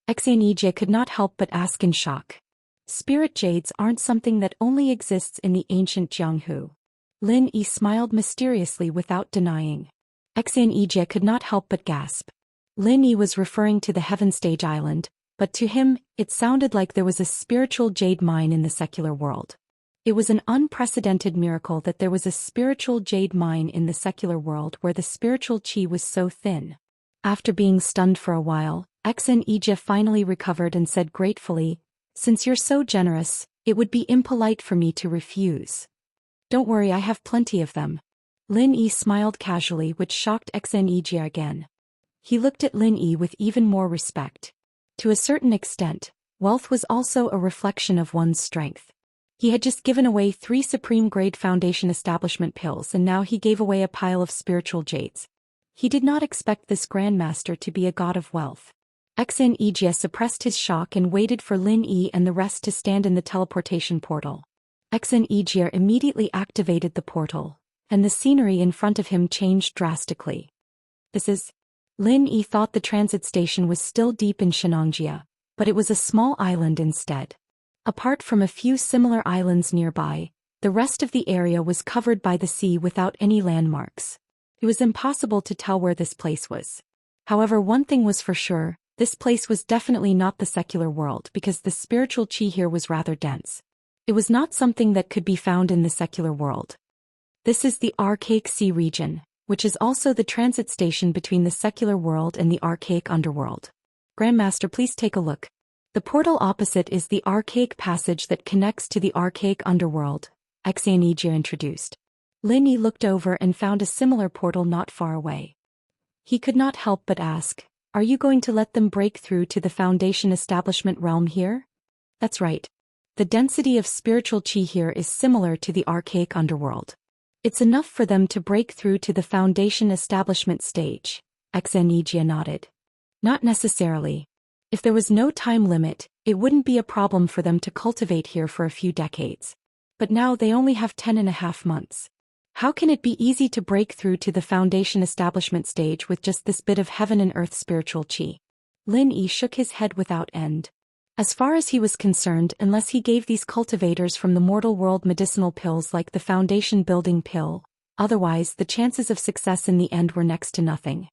Xnejia could not help but ask in shock. Spirit jades aren't something that only exists in the ancient Jianghu. Lin Yi smiled mysteriously without denying. Xnejia could not help but gasp. Lin Yi was referring to the Heaven Stage Island, but to him, it sounded like there was a spiritual jade mine in the secular world. It was an unprecedented miracle that there was a spiritual jade mine in the secular world where the spiritual qi was so thin. After being stunned for a while, Xnejia finally recovered and said gratefully, "Since you're so generous, it would be impolite for me to refuse. Don't worry, I have plenty of them." Lin Yi smiled casually, which shocked Xnejia again. He looked at Lin Yi with even more respect. To a certain extent, wealth was also a reflection of one's strength. He had just given away 3 supreme-grade Foundation establishment pills and now he gave away a pile of spiritual jades. He did not expect this grandmaster to be a god of wealth. Xnejia suppressed his shock and waited for Lin Yi and the rest to stand in the teleportation portal. Xnejia immediately activated the portal, and the scenery in front of him changed drastically. Lin Yi thought the transit station was still deep in Shenangjia, but it was a small island instead. Apart from a few similar islands nearby, the rest of the area was covered by the sea without any landmarks. It was impossible to tell where this place was. However, one thing was for sure, this place was definitely not the secular world because the spiritual qi here was rather dense. It was not something that could be found in the secular world. This is the Archaic Sea region, which is also the transit station between the secular world and the archaic underworld. Grandmaster, please take a look. The portal opposite is the archaic passage that connects to the archaic underworld, Xnejia introduced. Lin Yi looked over and found a similar portal not far away. He could not help but ask, "Are you going to let them break through to the Foundation establishment realm here?" That's right. The density of spiritual qi here is similar to the archaic underworld. It's enough for them to break through to the Foundation establishment stage, Xnejia nodded. Not necessarily. If there was no time limit, it wouldn't be a problem for them to cultivate here for a few decades. But now they only have 10.5 months. How can it be easy to break through to the Foundation establishment stage with just this bit of heaven and earth spiritual qi? Lin Yi shook his head without end. As far as he was concerned, unless he gave these cultivators from the mortal world medicinal pills like the Foundation building pill, otherwise the chances of success in the end were next to nothing.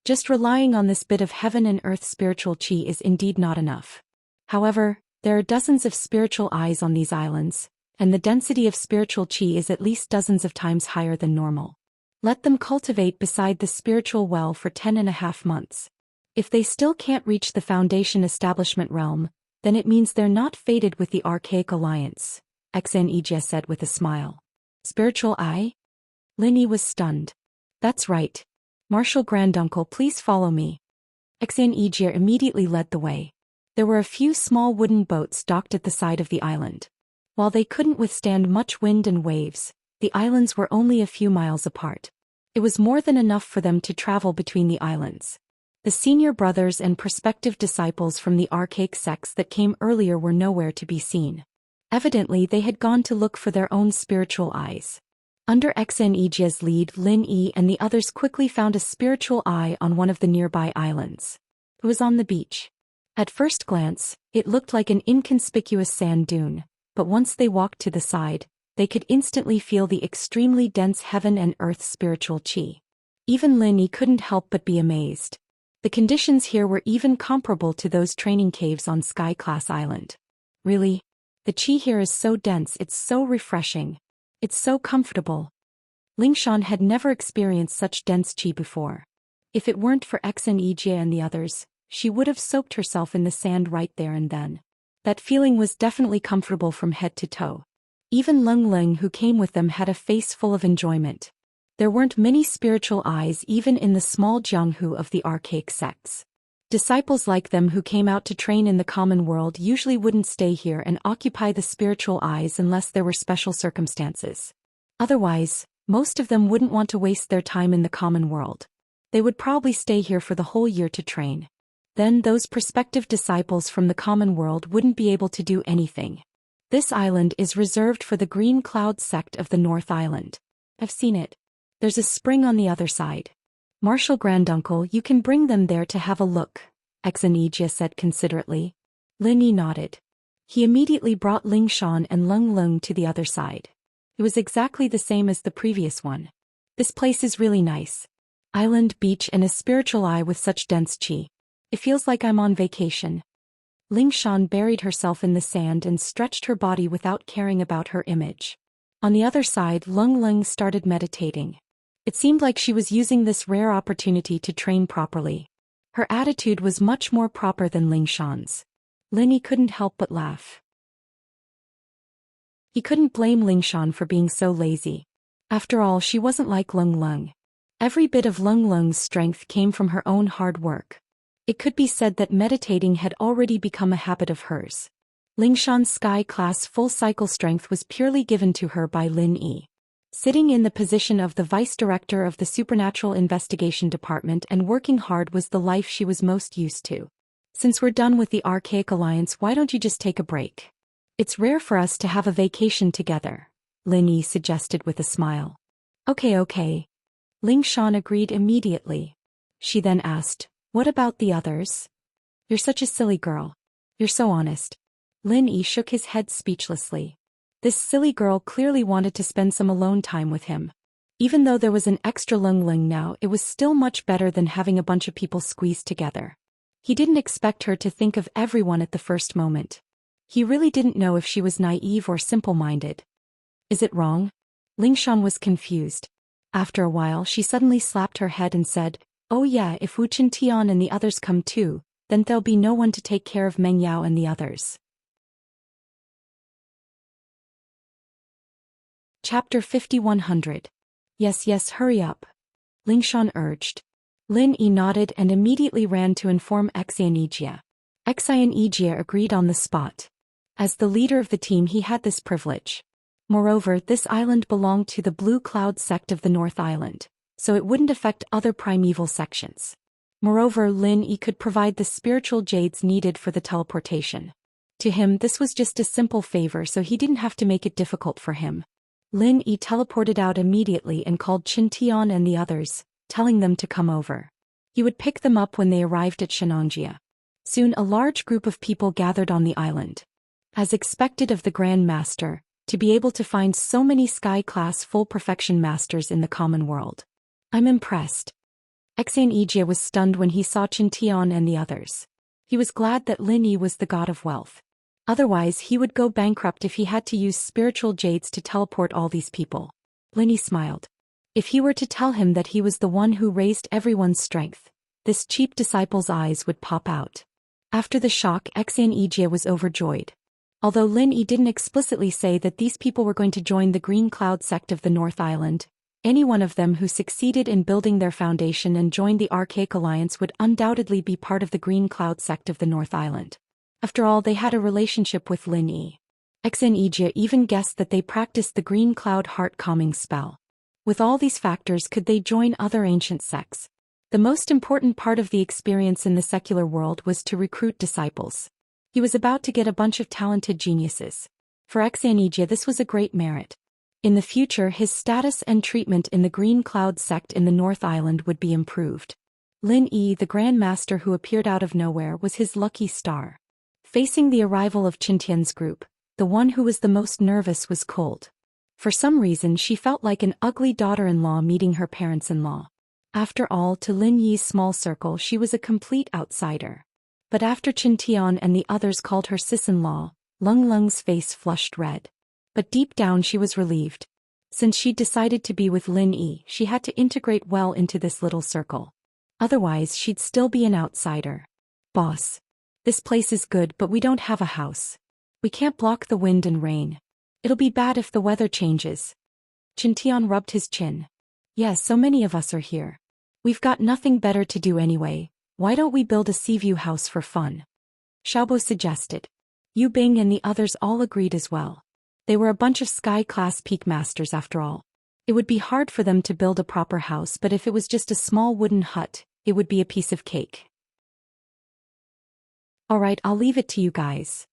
Just relying on this bit of heaven and earth spiritual qi is indeed not enough. However, there are dozens of spiritual eyes on these islands, and the density of spiritual qi is at least dozens of times higher than normal. Let them cultivate beside the spiritual well for 10.5 months. If they still can't reach the Foundation establishment realm, then it means they're not fated with the Archaic Alliance, Xnejia said with a smile. Spiritual eye? Lin Yi was stunned. That's right. Marshal Granduncle, please follow me. Xnejia immediately led the way. There were a few small wooden boats docked at the side of the island. While they couldn't withstand much wind and waves, the islands were only a few miles apart. It was more than enough for them to travel between the islands. The senior brothers and prospective disciples from the archaic sects that came earlier were nowhere to be seen. Evidently they had gone to look for their own spiritual eyes. Under Xnejia's lead, Lin Yi and the others quickly found a spiritual eye on one of the nearby islands. It was on the beach. At first glance, it looked like an inconspicuous sand dune, but once they walked to the side, they could instantly feel the extremely dense heaven and earth spiritual chi. Even Lin Yi couldn't help but be amazed. The conditions here were even comparable to those training caves on Sky Class Island. Really? The chi here is so dense, it's so refreshing. It's so comfortable. Lingshan had never experienced such dense chi before. If it weren't for Ijie and the others, she would have soaked herself in the sand right there and then. That feeling was definitely comfortable from head to toe. Even Leng Leng, who came with them, had a face full of enjoyment. There weren't many spiritual eyes even in the small Jianghu of the archaic sects. Disciples like them who came out to train in the common world usually wouldn't stay here and occupy the spiritual eyes unless there were special circumstances. Otherwise, most of them wouldn't want to waste their time in the common world. They would probably stay here for the whole year to train. Then those prospective disciples from the common world wouldn't be able to do anything. This island is reserved for the Green Cloud sect of the North Island. I've seen it. There's a spring on the other side. Marshal Granduncle, you can bring them there to have a look, Ijie said considerately. Lin Yi nodded. He immediately brought Lingshan and Leng Leng to the other side. It was exactly the same as the previous one. This place is really nice. Island, beach, and a spiritual eye with such dense chi. It feels like I'm on vacation. Lingshan buried herself in the sand and stretched her body without caring about her image. On the other side, Leng Leng started meditating. It seemed like she was using this rare opportunity to train properly. Her attitude was much more proper than Lingshan's. Lin Yi couldn't help but laugh. He couldn't blame Lingshan for being so lazy. After all, she wasn't like Leng Leng. Every bit of Leng Leng's strength came from her own hard work. It could be said that meditating had already become a habit of hers. Lingshan's Sky Class full cycle strength was purely given to her by Lin Yi. Sitting in the position of the Vice Director of the Supernatural Investigation Department and working hard was the life she was most used to. Since we're done with the Archaic Alliance, why don't you just take a break? It's rare for us to have a vacation together, Lin Yi suggested with a smile. Okay. Lingshan agreed immediately. She then asked, what about the others? You're such a silly girl. You're so honest. Lin Yi shook his head speechlessly. This silly girl clearly wanted to spend some alone time with him. Even though there was an extra Leng Leng now, it was still much better than having a bunch of people squeezed together. He didn't expect her to think of everyone at the first moment. He really didn't know if she was naive or simple-minded. Is it wrong? Lingshan was confused. After a while, she suddenly slapped her head and said, oh yeah, if Wu Qintian and the others come too, then there'll be no one to take care of Meng Yao and the others. Chapter 5100. Yes, hurry up. Lingshan urged. Lin Yi nodded and immediately ran to inform Ijie. Ijie agreed on the spot. As the leader of the team, he had this privilege. Moreover, this island belonged to the Blue Cloud sect of the North Island, so it wouldn't affect other primeval sections. Moreover, Lin Yi could provide the spiritual jades needed for the teleportation. To him, this was just a simple favor, so he didn't have to make it difficult for him. Lin Yi teleported out immediately and called Qintian and the others, telling them to come over. He would pick them up when they arrived at Shenangjia. Soon a large group of people gathered on the island. As expected of the Grand Master, to be able to find so many Sky-class full perfection masters in the common world. I'm impressed. Ijie was stunned when he saw Qintian and the others. He was glad that Lin Yi was the god of wealth. Otherwise, he would go bankrupt if he had to use spiritual jades to teleport all these people. Lin Yi smiled. If he were to tell him that he was the one who raised everyone's strength, this cheap disciple's eyes would pop out. After the shock, Ijie was overjoyed. Although Lin Yi didn't explicitly say that these people were going to join the Green Cloud sect of the North Island, any one of them who succeeded in building their foundation and joined the Archaic Alliance would undoubtedly be part of the Green Cloud sect of the North Island. After all, they had a relationship with Lin Yi. Ijie even guessed that they practiced the Green Cloud heart calming spell. With all these factors, could they join other ancient sects? The most important part of the experience in the secular world was to recruit disciples. He was about to get a bunch of talented geniuses. For Ijie, this was a great merit. In the future, his status and treatment in the Green Cloud sect in the North Island would be improved. Lin Yi, the Grand Master who appeared out of nowhere, was his lucky star. Facing the arrival of Qintian's group, the one who was the most nervous was Cold. For some reason she felt like an ugly daughter-in-law meeting her parents-in-law. After all, to Lin Yi's small circle she was a complete outsider. But after Qintian and the others called her sis-in-law, Lung Lung's face flushed red. But deep down she was relieved. Since she'd decided to be with Lin Yi, she had to integrate well into this little circle. Otherwise she'd still be an outsider. Boss. This place is good, but we don't have a house. We can't block the wind and rain. It'll be bad if the weather changes. Qintian rubbed his chin. Yes, so many of us are here. We've got nothing better to do anyway. Why don't we build a seaview house for fun? Xiaobo suggested. Yu Bing and the others all agreed as well. They were a bunch of sky-class peak masters after all. It would be hard for them to build a proper house, but if it was just a small wooden hut, it would be a piece of cake. Alright, I'll leave it to you guys.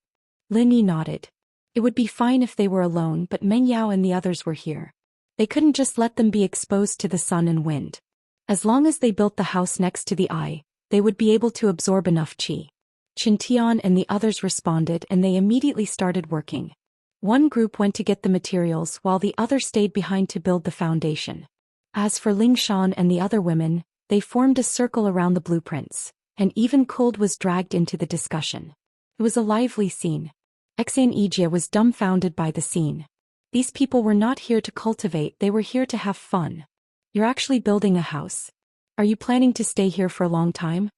Lin Yi nodded. It would be fine if they were alone, but Meng Yao and the others were here. They couldn't just let them be exposed to the sun and wind. As long as they built the house next to the eye, they would be able to absorb enough qi. Qintian and the others responded and they immediately started working. One group went to get the materials while the other stayed behind to build the foundation. As for Ling Shan and the other women, they formed a circle around the blueprints, and even Cold was dragged into the discussion. It was a lively scene. Ixanijia was dumbfounded by the scene. These people were not here to cultivate, they were here to have fun. You're actually building a house. Are you planning to stay here for a long time?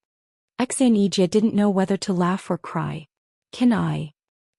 Ixanijia didn't know whether to laugh or cry. Can I?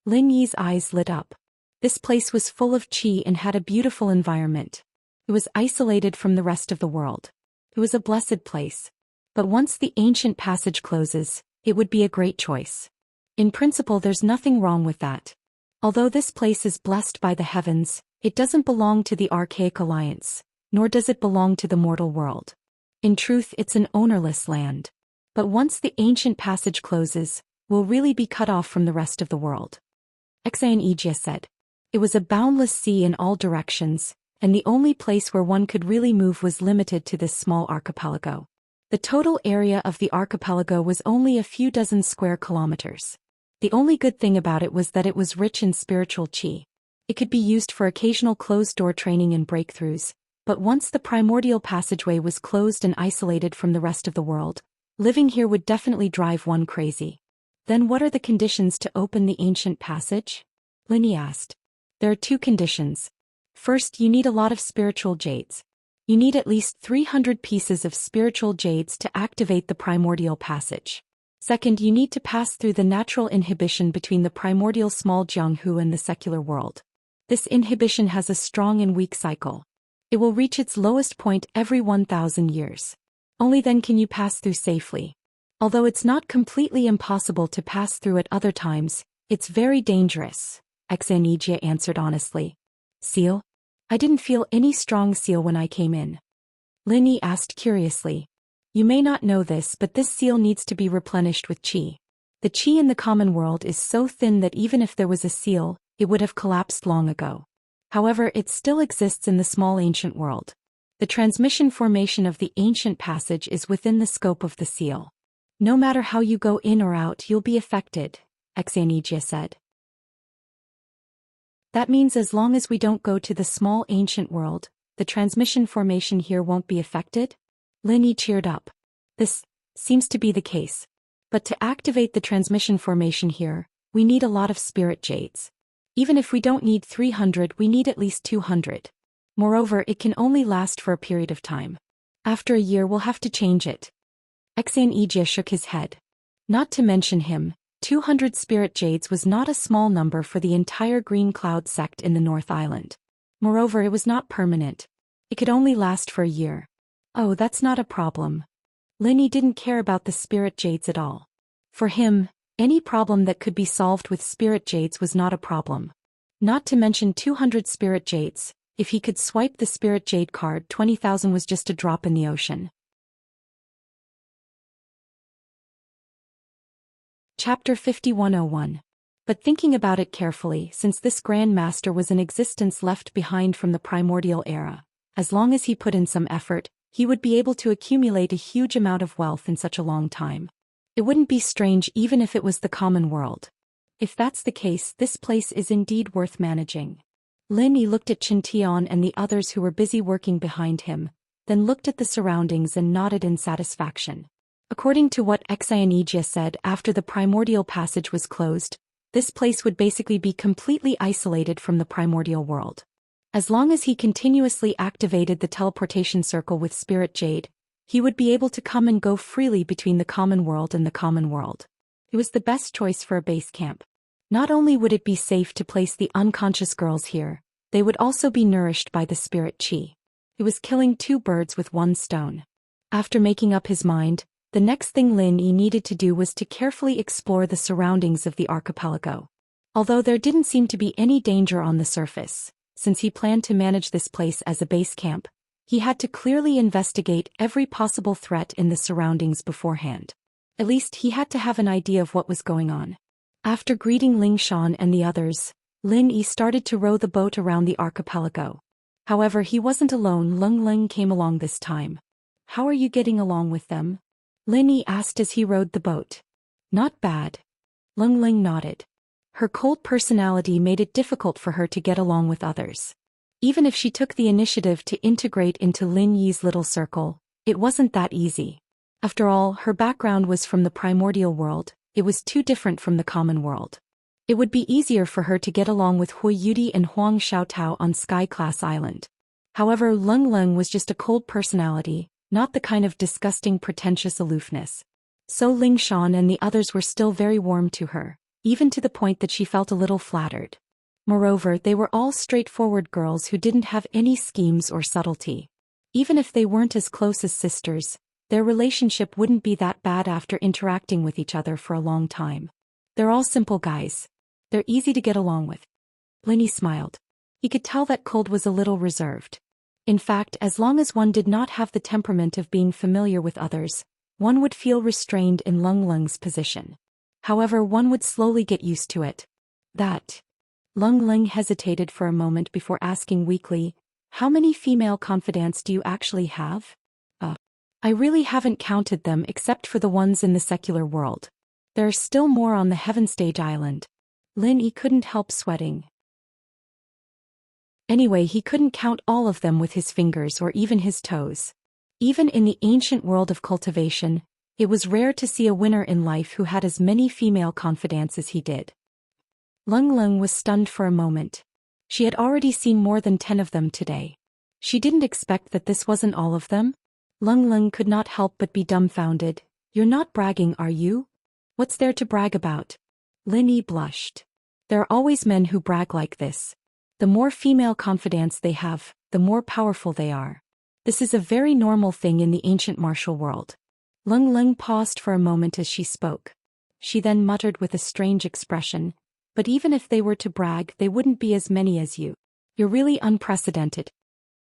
Lin Yi's eyes lit up. This place was full of qi and had a beautiful environment. It was isolated from the rest of the world. It was a blessed place. But once the ancient passage closes, it would be a great choice. In principle, there's nothing wrong with that. Although this place is blessed by the heavens, it doesn't belong to the Archaic Alliance, nor does it belong to the mortal world. In truth, it's an ownerless land. But once the ancient passage closes, we'll really be cut off from the rest of the world. Ixanijia said. It was a boundless sea in all directions, and the only place where one could really move was limited to this small archipelago. The total area of the archipelago was only a few dozen square kilometers. The only good thing about it was that it was rich in spiritual qi. It could be used for occasional closed-door training and breakthroughs, but once the primordial passageway was closed and isolated from the rest of the world, living here would definitely drive one crazy. Then what are the conditions to open the ancient passage? Lin Yi asked. There are two conditions. First, you need a lot of spiritual jades. You need at least 300 pieces of spiritual jades to activate the primordial passage. Second, you need to pass through the natural inhibition between the primordial small Jianghu and the secular world. This inhibition has a strong and weak cycle. It will reach its lowest point every 1,000 years. Only then can you pass through safely. Although it's not completely impossible to pass through at other times, it's very dangerous, Ixanijia answered honestly. Seal? I didn't feel any strong seal when I came in. Lin Yi asked curiously. You may not know this, but this seal needs to be replenished with qi. The qi in the common world is so thin that even if there was a seal, it would have collapsed long ago. However, it still exists in the small ancient world. The transmission formation of the ancient passage is within the scope of the seal. No matter how you go in or out, you'll be affected, Ixanijia said. That means as long as we don't go to the small ancient world, the transmission formation here won't be affected? Lin Yi cheered up. This seems to be the case. But to activate the transmission formation here, we need a lot of spirit jades. Even if we don't need 300, we need at least 200. Moreover, it can only last for a period of time. After a year we'll have to change it. Ixanijia shook his head. Not to mention him, 200 spirit jades was not a small number for the entire Green Cloud sect in the North Island. Moreover, it was not permanent. It could only last for a year. Oh, that's not a problem. Lin Yi didn't care about the spirit jades at all. For him, any problem that could be solved with spirit jades was not a problem. Not to mention 200 spirit jades, if he could swipe the spirit jade card, 20,000 was just a drop in the ocean. Chapter 5101. But thinking about it carefully, since this Grand Master was an existence left behind from the primordial era, as long as he put in some effort, he would be able to accumulate a huge amount of wealth in such a long time. It wouldn't be strange even if it was the common world. If that's the case, this place is indeed worth managing. Lin Yi looked at Chen Tian and the others who were busy working behind him, then looked at the surroundings and nodded in satisfaction. According to what Xianijia said after the primordial passage was closed, this place would basically be completely isolated from the primordial world. As long as he continuously activated the teleportation circle with Spirit Jade, he would be able to come and go freely between the common world and the common world. It was the best choice for a base camp. Not only would it be safe to place the unconscious girls here, they would also be nourished by the spirit chi. It was killing two birds with one stone. After making up his mind, the next thing Lin Yi needed to do was to carefully explore the surroundings of the archipelago. Although there didn't seem to be any danger on the surface, since he planned to manage this place as a base camp, he had to clearly investigate every possible threat in the surroundings beforehand. At least he had to have an idea of what was going on. After greeting Ling Shan and the others, Lin Yi started to row the boat around the archipelago. However, he wasn't alone. Lung Ling came along this time. "How are you getting along with them?" Lin Yi asked as he rowed the boat. "Not bad." Lung Ling nodded. Her cold personality made it difficult for her to get along with others. Even if she took the initiative to integrate into Lin Yi's little circle, it wasn't that easy. After all, her background was from the primordial world. It was too different from the common world. It would be easier for her to get along with Hui Yudi and Huang Xiaotao on Sky Class Island. However, Lung Lung was just a cold personality, not the kind of disgusting pretentious aloofness. So Ling Shan and the others were still very warm to her, even to the point that she felt a little flattered. Moreover, they were all straightforward girls who didn't have any schemes or subtlety. Even if they weren't as close as sisters, their relationship wouldn't be that bad after interacting with each other for a long time. They're all simple guys. They're easy to get along with. Lin Yi smiled. He could tell that Cold was a little reserved. In fact, as long as one did not have the temperament of being familiar with others, one would feel restrained in Lung Lung's position. However, one would slowly get used to it. Lung Lung hesitated for a moment before asking weakly, "How many female confidants do you actually have?" I really haven't counted them except for the ones in the secular world. There are still more on the Heaven Stage Island." Lin Yi couldn't help sweating. Anyway, he couldn't count all of them with his fingers or even his toes. Even in the ancient world of cultivation, it was rare to see a winner in life who had as many female confidants as he did. Lung Lung was stunned for a moment. She had already seen more than 10 of them today. She didn't expect that this wasn't all of them. Lung Lung could not help but be dumbfounded. "You're not bragging, are you? What's there to brag about?" Lin Yi blushed. There are always men who brag like this. The more female confidants they have, the more powerful they are. This is a very normal thing in the ancient martial world. Lung Lung paused for a moment as she spoke. She then muttered with a strange expression, "But even if they were to brag, they wouldn't be as many as you. You're really unprecedented."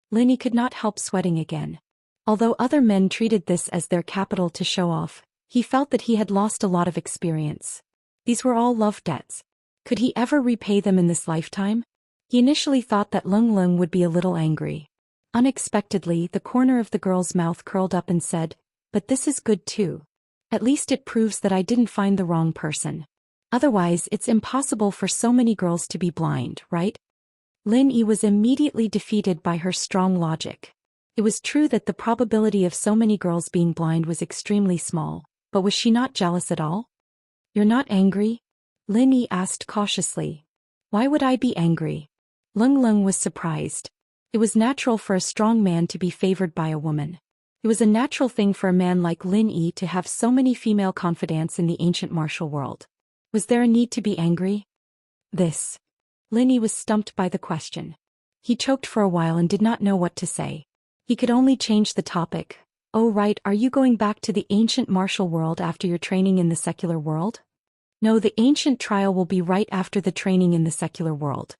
Lin Yi could not help sweating again. Although other men treated this as their capital to show off, he felt that he had lost a lot of experience. These were all love debts. Could he ever repay them in this lifetime? He initially thought that Lung Lung would be a little angry. Unexpectedly, the corner of the girl's mouth curled up and said, "But this is good too. At least it proves that I didn't find the wrong person. Otherwise, it's impossible for so many girls to be blind, right?" Lin Yi was immediately defeated by her strong logic. It was true that the probability of so many girls being blind was extremely small, but was she not jealous at all? "You're not angry?" Lin Yi asked cautiously. "Why would I be angry?" Lung Lung was surprised. It was natural for a strong man to be favored by a woman. It was a natural thing for a man like Lin Yi to have so many female confidants in the ancient martial world. Was there a need to be angry? Lin Yi was stumped by the question. He choked for a while and did not know what to say. He could only change the topic. "Oh right, are you going back to the ancient martial world after your training in the secular world?" "No, the ancient trial will be right after the training in the secular world.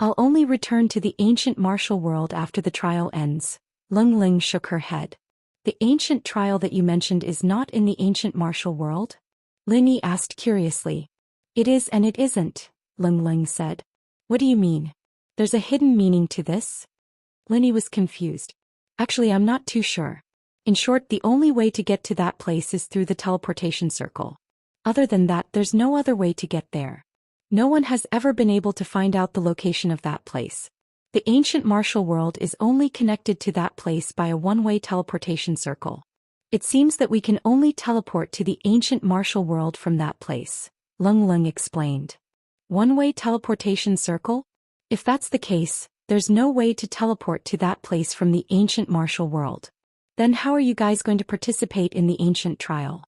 I'll only return to the ancient martial world after the trial ends." Lung Ling shook her head. "The ancient trial that you mentioned is not in the ancient martial world?" Lin Yi asked curiously. "It is and it isn't," Lung Ling said. "What do you mean? There's a hidden meaning to this?" Lin Yi was confused. "Actually, I'm not too sure. In short, the only way to get to that place is through the teleportation circle. Other than that, there's no other way to get there. No one has ever been able to find out the location of that place. The ancient martial world is only connected to that place by a one-way teleportation circle. It seems that we can only teleport to the ancient martial world from that place, Lung Lung explained. One-way teleportation circle? If that's the case, there's no way to teleport to that place from the ancient martial world. Then how are you guys going to participate in the ancient trial?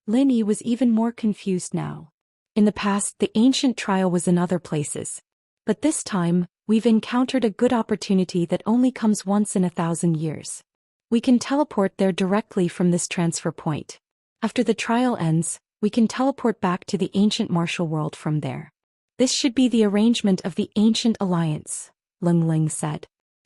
Lin Yi was even more confused now. In the past, the ancient trial was in other places. But this time, we've encountered a good opportunity that only comes once in 1,000 years. We can teleport there directly from this transfer point. After the trial ends, we can teleport back to the ancient martial world from there. This should be the arrangement of the ancient alliance, Lung Ling said.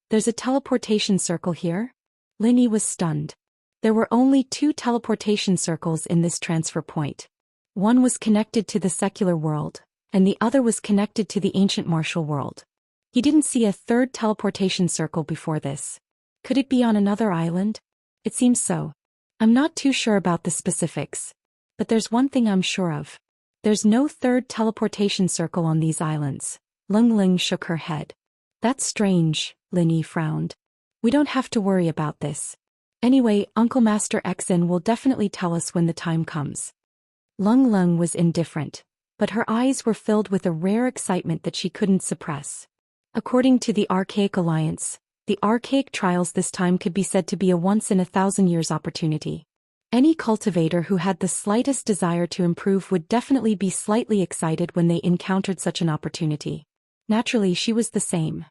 There's a teleportation circle here? Lin Yi was stunned. There were only 2 teleportation circles in this transfer point. One was connected to the secular world, and the other was connected to the ancient martial world. He didn't see a third teleportation circle before this. Could it be on another island? It seems so. I'm not too sure about the specifics. But there's one thing I'm sure of. There's no third teleportation circle on these islands. Lung Ling shook her head. That's strange, Lin Yi frowned. We don't have to worry about this. Anyway, Uncle Master Xin will definitely tell us when the time comes. Lung Lung was indifferent, but her eyes were filled with a rare excitement that she couldn't suppress. According to the Archaic Alliance, the Archaic Trials this time could be said to be a once-in-1,000 years opportunity. Any cultivator who had the slightest desire to improve would definitely be slightly excited when they encountered such an opportunity. Naturally, she was the same.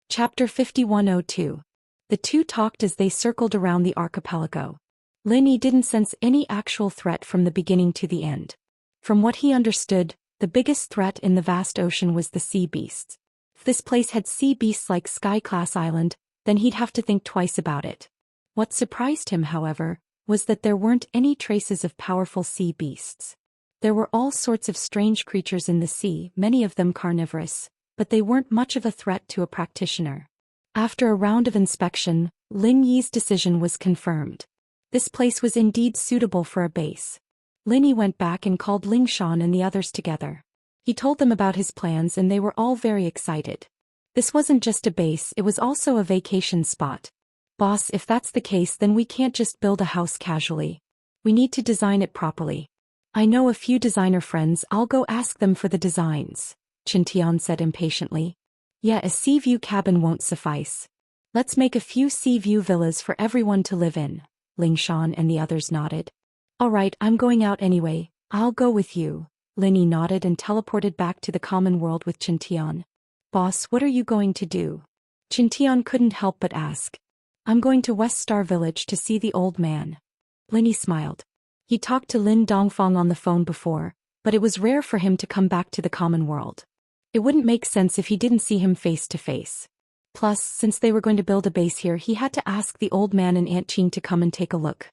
Chapter 5102. The two talked as they circled around the archipelago. Lin Yi didn't sense any actual threat from the beginning to the end. From what he understood, the biggest threat in the vast ocean was the sea beasts. If this place had sea beasts like Sky-class Island, then he'd have to think twice about it. What surprised him, however, was that there weren't any traces of powerful sea beasts. There were all sorts of strange creatures in the sea, many of them carnivorous, but they weren't much of a threat to a practitioner. After a round of inspection, Lin Yi's decision was confirmed. This place was indeed suitable for a base. Lin Yi went back and called Ling Shan and the others together. He told them about his plans and they were all very excited. This wasn't just a base, it was also a vacation spot. Boss, if that's the case, then we can't just build a house casually. We need to design it properly. I know a few designer friends, I'll go ask them for the designs, Chintian said impatiently. Yeah, a sea view cabin won't suffice. Let's make a few sea view villas for everyone to live in. Ling Shan and the others nodded. Alright, I'm going out anyway, I'll go with you. Lin Yi nodded and teleported back to the common world with Chintian. Boss, what are you going to do? Chintian couldn't help but ask. I'm going to West Star Village to see the old man. Lin Yi smiled. He talked to Lin Dongfang on the phone before, but it was rare for him to come back to the common world. It wouldn't make sense if he didn't see him face to face. Plus, since they were going to build a base here, he had to ask the old man and Aunt Qing to come and take a look.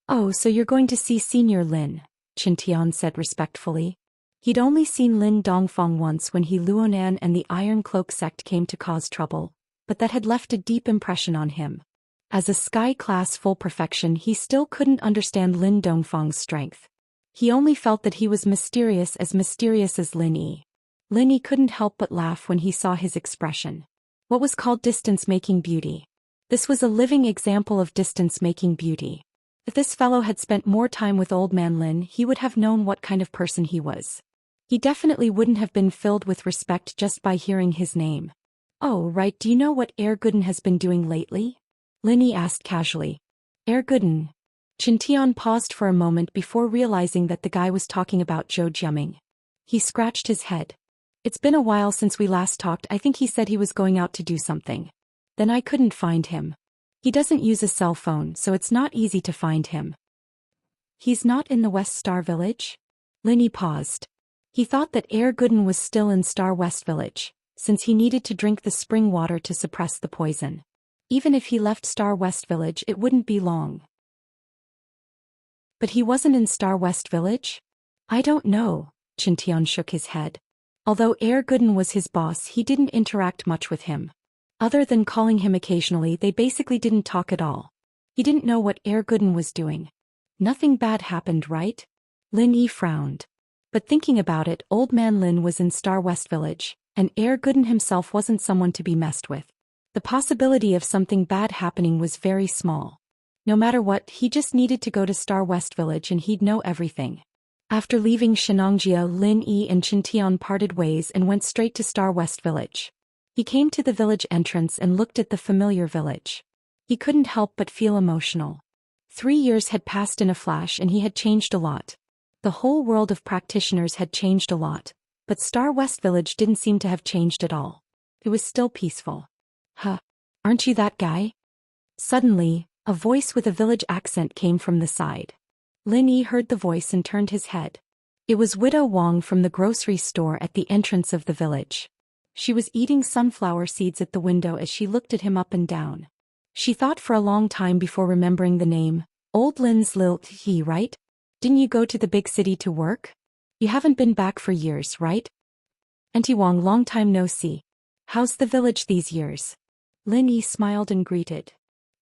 Oh, so you're going to see Senior Lin, Chintian said respectfully. He'd only seen Lin Dongfang once when he Luonan and the Iron Cloak sect came to cause trouble, but that had left a deep impression on him. As a Sky-class full perfection, he still couldn't understand Lin Dongfang's strength. He only felt that he was mysterious as Lin Yi. Lin Yi couldn't help but laugh when he saw his expression. What was called distance-making beauty? This was a living example of distance-making beauty. If this fellow had spent more time with old man Lin, he would have known what kind of person he was. He definitely wouldn't have been filled with respect just by hearing his name. Oh, right, do you know what Gooden has been doing lately? Lin Yi asked casually. Gooden. Chintian paused for a moment before realizing that the guy was talking about Zhou Jiaming. He scratched his head. It's been a while since we last talked. I think he said he was going out to do something. Then I couldn't find him. He doesn't use a cell phone, so it's not easy to find him. He's not in the West Star Village? Lin Yi paused. He thought that Gooden was still in Star West Village, since he needed to drink the spring water to suppress the poison. Even if he left Star West Village, it wouldn't be long. But he wasn't in Star West Village? I don't know, Chintian shook his head. Although Air Gooden was his boss, he didn't interact much with him. Other than calling him occasionally, they basically didn't talk at all. He didn't know what Air Gooden was doing. Nothing bad happened, right? Lin Yi frowned. But thinking about it, Old Man Lin was in Star West Village, and Air Gooden himself wasn't someone to be messed with. The possibility of something bad happening was very small. No matter what, he just needed to go to Star West Village and he'd know everything. After leaving Shenangjia, Lin Yi and Chintian parted ways and went straight to Star West Village. He came to the village entrance and looked at the familiar village. He couldn't help but feel emotional. 3 years had passed in a flash and he had changed a lot. The whole world of practitioners had changed a lot, but Star West Village didn't seem to have changed at all. It was still peaceful. Huh, aren't you that guy? Suddenly, a voice with a village accent came from the side. Lin Yi heard the voice and turned his head. It was Widow Wang from the grocery store at the entrance of the village. She was eating sunflower seeds at the window as she looked at him up and down. She thought for a long time before remembering the name. Old Lin's Lil He, right? Didn't you go to the big city to work? You haven't been back for years, right? Auntie Wang, long time no see. How's the village these years? Lin Yi smiled and greeted.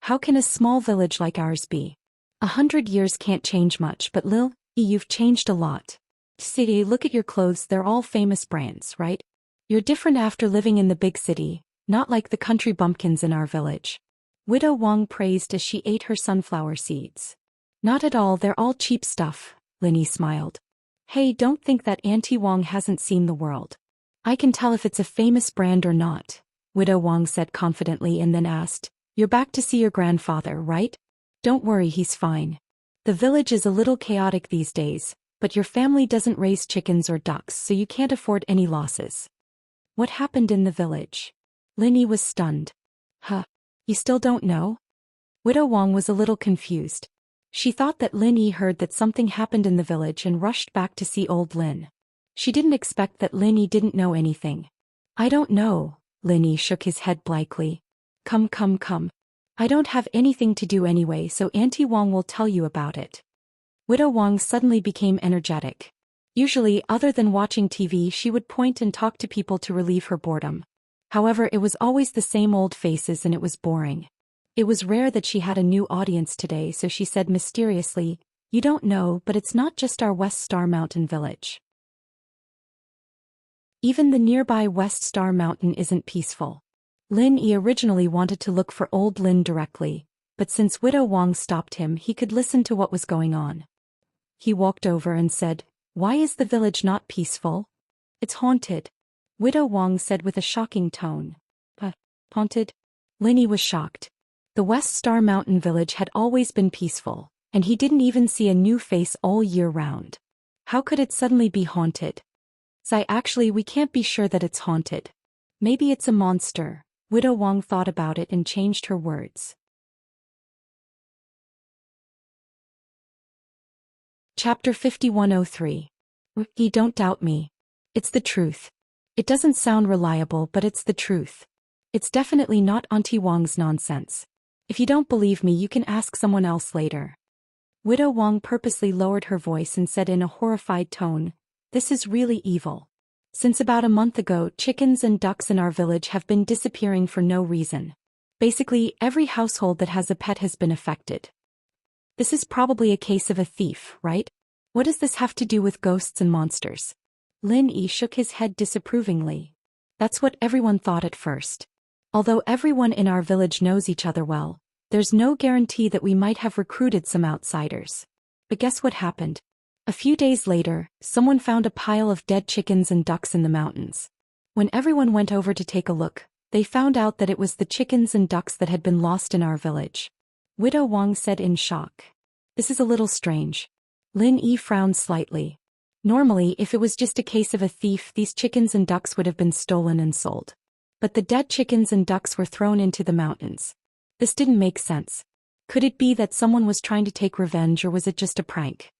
How can a small village like ours be? 100 years can't change much, but Lil Yi, you've changed a lot. See, look at your clothes, they're all famous brands, right? You're different after living in the big city, not like the country bumpkins in our village. Widow Wang praised as she ate her sunflower seeds. Not at all, they're all cheap stuff, Lin Yi smiled. Hey, don't think that Auntie Wang hasn't seen the world. I can tell if it's a famous brand or not, Widow Wang said confidently and then asked, You're back to see your grandfather, right? Don't worry, he's fine. The village is a little chaotic these days, but your family doesn't raise chickens or ducks, so you can't afford any losses. What happened in the village? Lin Yi was stunned. Huh, you still don't know? Widow Wang was a little confused. She thought that Lin Yi heard that something happened in the village and rushed back to see old Lin. She didn't expect that Lin Yi didn't know anything. I don't know, Lin Yi shook his head blankly. Come. I don't have anything to do anyway, so Auntie Wang will tell you about it. Widow Wang suddenly became energetic. Usually, other than watching TV, she would point and talk to people to relieve her boredom. However, it was always the same old faces and it was boring. It was rare that she had a new audience today, so she said mysteriously, You don't know, but it's not just our West Star Mountain village. Even the nearby West Star Mountain isn't peaceful. Lin Yi originally wanted to look for old Lin directly, but since Widow Wang stopped him, he could listen to what was going on. He walked over and said, Why is the village not peaceful? It's haunted, Widow Wang said with a shocking tone. Haunted? Lin Yi was shocked. The West Star Mountain village had always been peaceful, and he didn't even see a new face all year round. How could it suddenly be haunted? Actually, we can't be sure that it's haunted. Maybe it's a monster. Widow Wang thought about it and changed her words. Chapter 5103. You don't doubt me. It's the truth. It doesn't sound reliable, but it's the truth. It's definitely not Auntie Wang's nonsense. If you don't believe me, you can ask someone else later. Widow Wang purposely lowered her voice and said in a horrified tone, This is really evil. Since about a month ago, chickens and ducks in our village have been disappearing for no reason. Basically, every household that has a pet has been affected. This is probably a case of a thief, right? What does this have to do with ghosts and monsters? Lin Yi shook his head disapprovingly. That's what everyone thought at first. Although everyone in our village knows each other well, there's no guarantee that we might have recruited some outsiders. But guess what happened? A few days later, someone found a pile of dead chickens and ducks in the mountains. When everyone went over to take a look, they found out that it was the chickens and ducks that had been lost in our village. Widow Wang said in shock. This is a little strange. Lin Yi frowned slightly. Normally, if it was just a case of a thief, these chickens and ducks would have been stolen and sold. But the dead chickens and ducks were thrown into the mountains. This didn't make sense. Could it be that someone was trying to take revenge, or was it just a prank?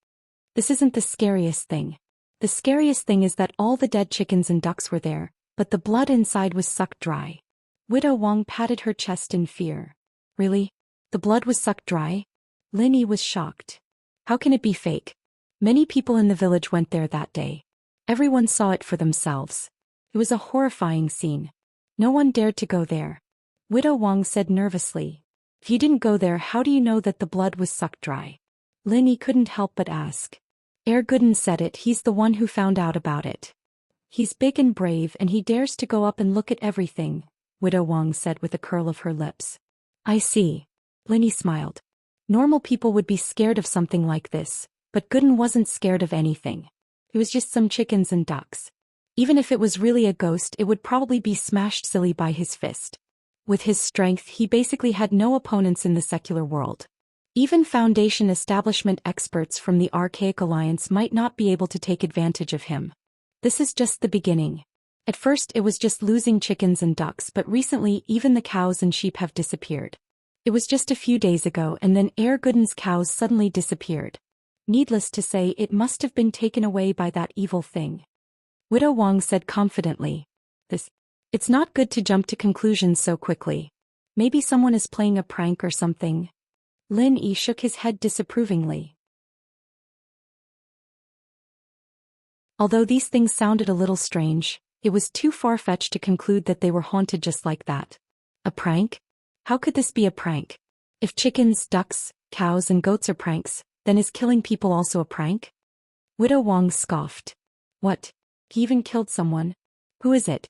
This isn't the scariest thing. The scariest thing is that all the dead chickens and ducks were there, but the blood inside was sucked dry. Widow Wang patted her chest in fear. Really? The blood was sucked dry? Lin Yi was shocked. How can it be fake? Many people in the village went there that day. Everyone saw it for themselves. It was a horrifying scene. No one dared to go there. Widow Wang said nervously. If you didn't go there, how do you know that the blood was sucked dry? Lin Yi couldn't help but ask. Gooden said it, he's the one who found out about it. He's big and brave and he dares to go up and look at everything, Widow Wang said with a curl of her lips. I see. Lin Yi smiled. Normal people would be scared of something like this, but Gooden wasn't scared of anything. It was just some chickens and ducks. Even if it was really a ghost, it would probably be smashed silly by his fist. With his strength, he basically had no opponents in the secular world. Even Foundation establishment experts from the Archaic Alliance might not be able to take advantage of him. This is just the beginning. At first it was just losing chickens and ducks, but recently even the cows and sheep have disappeared. It was just a few days ago and then Gooden's cows suddenly disappeared. Needless to say, it must have been taken away by that evil thing. Widow Wang said confidently. It's not good to jump to conclusions so quickly. Maybe someone is playing a prank or something. Lin Yi shook his head disapprovingly. Although these things sounded a little strange, it was too far-fetched to conclude that they were haunted just like that. A prank? How could this be a prank? If chickens, ducks, cows and goats are pranks, then is killing people also a prank? Widow Wang scoffed. What? He even killed someone? Who is it?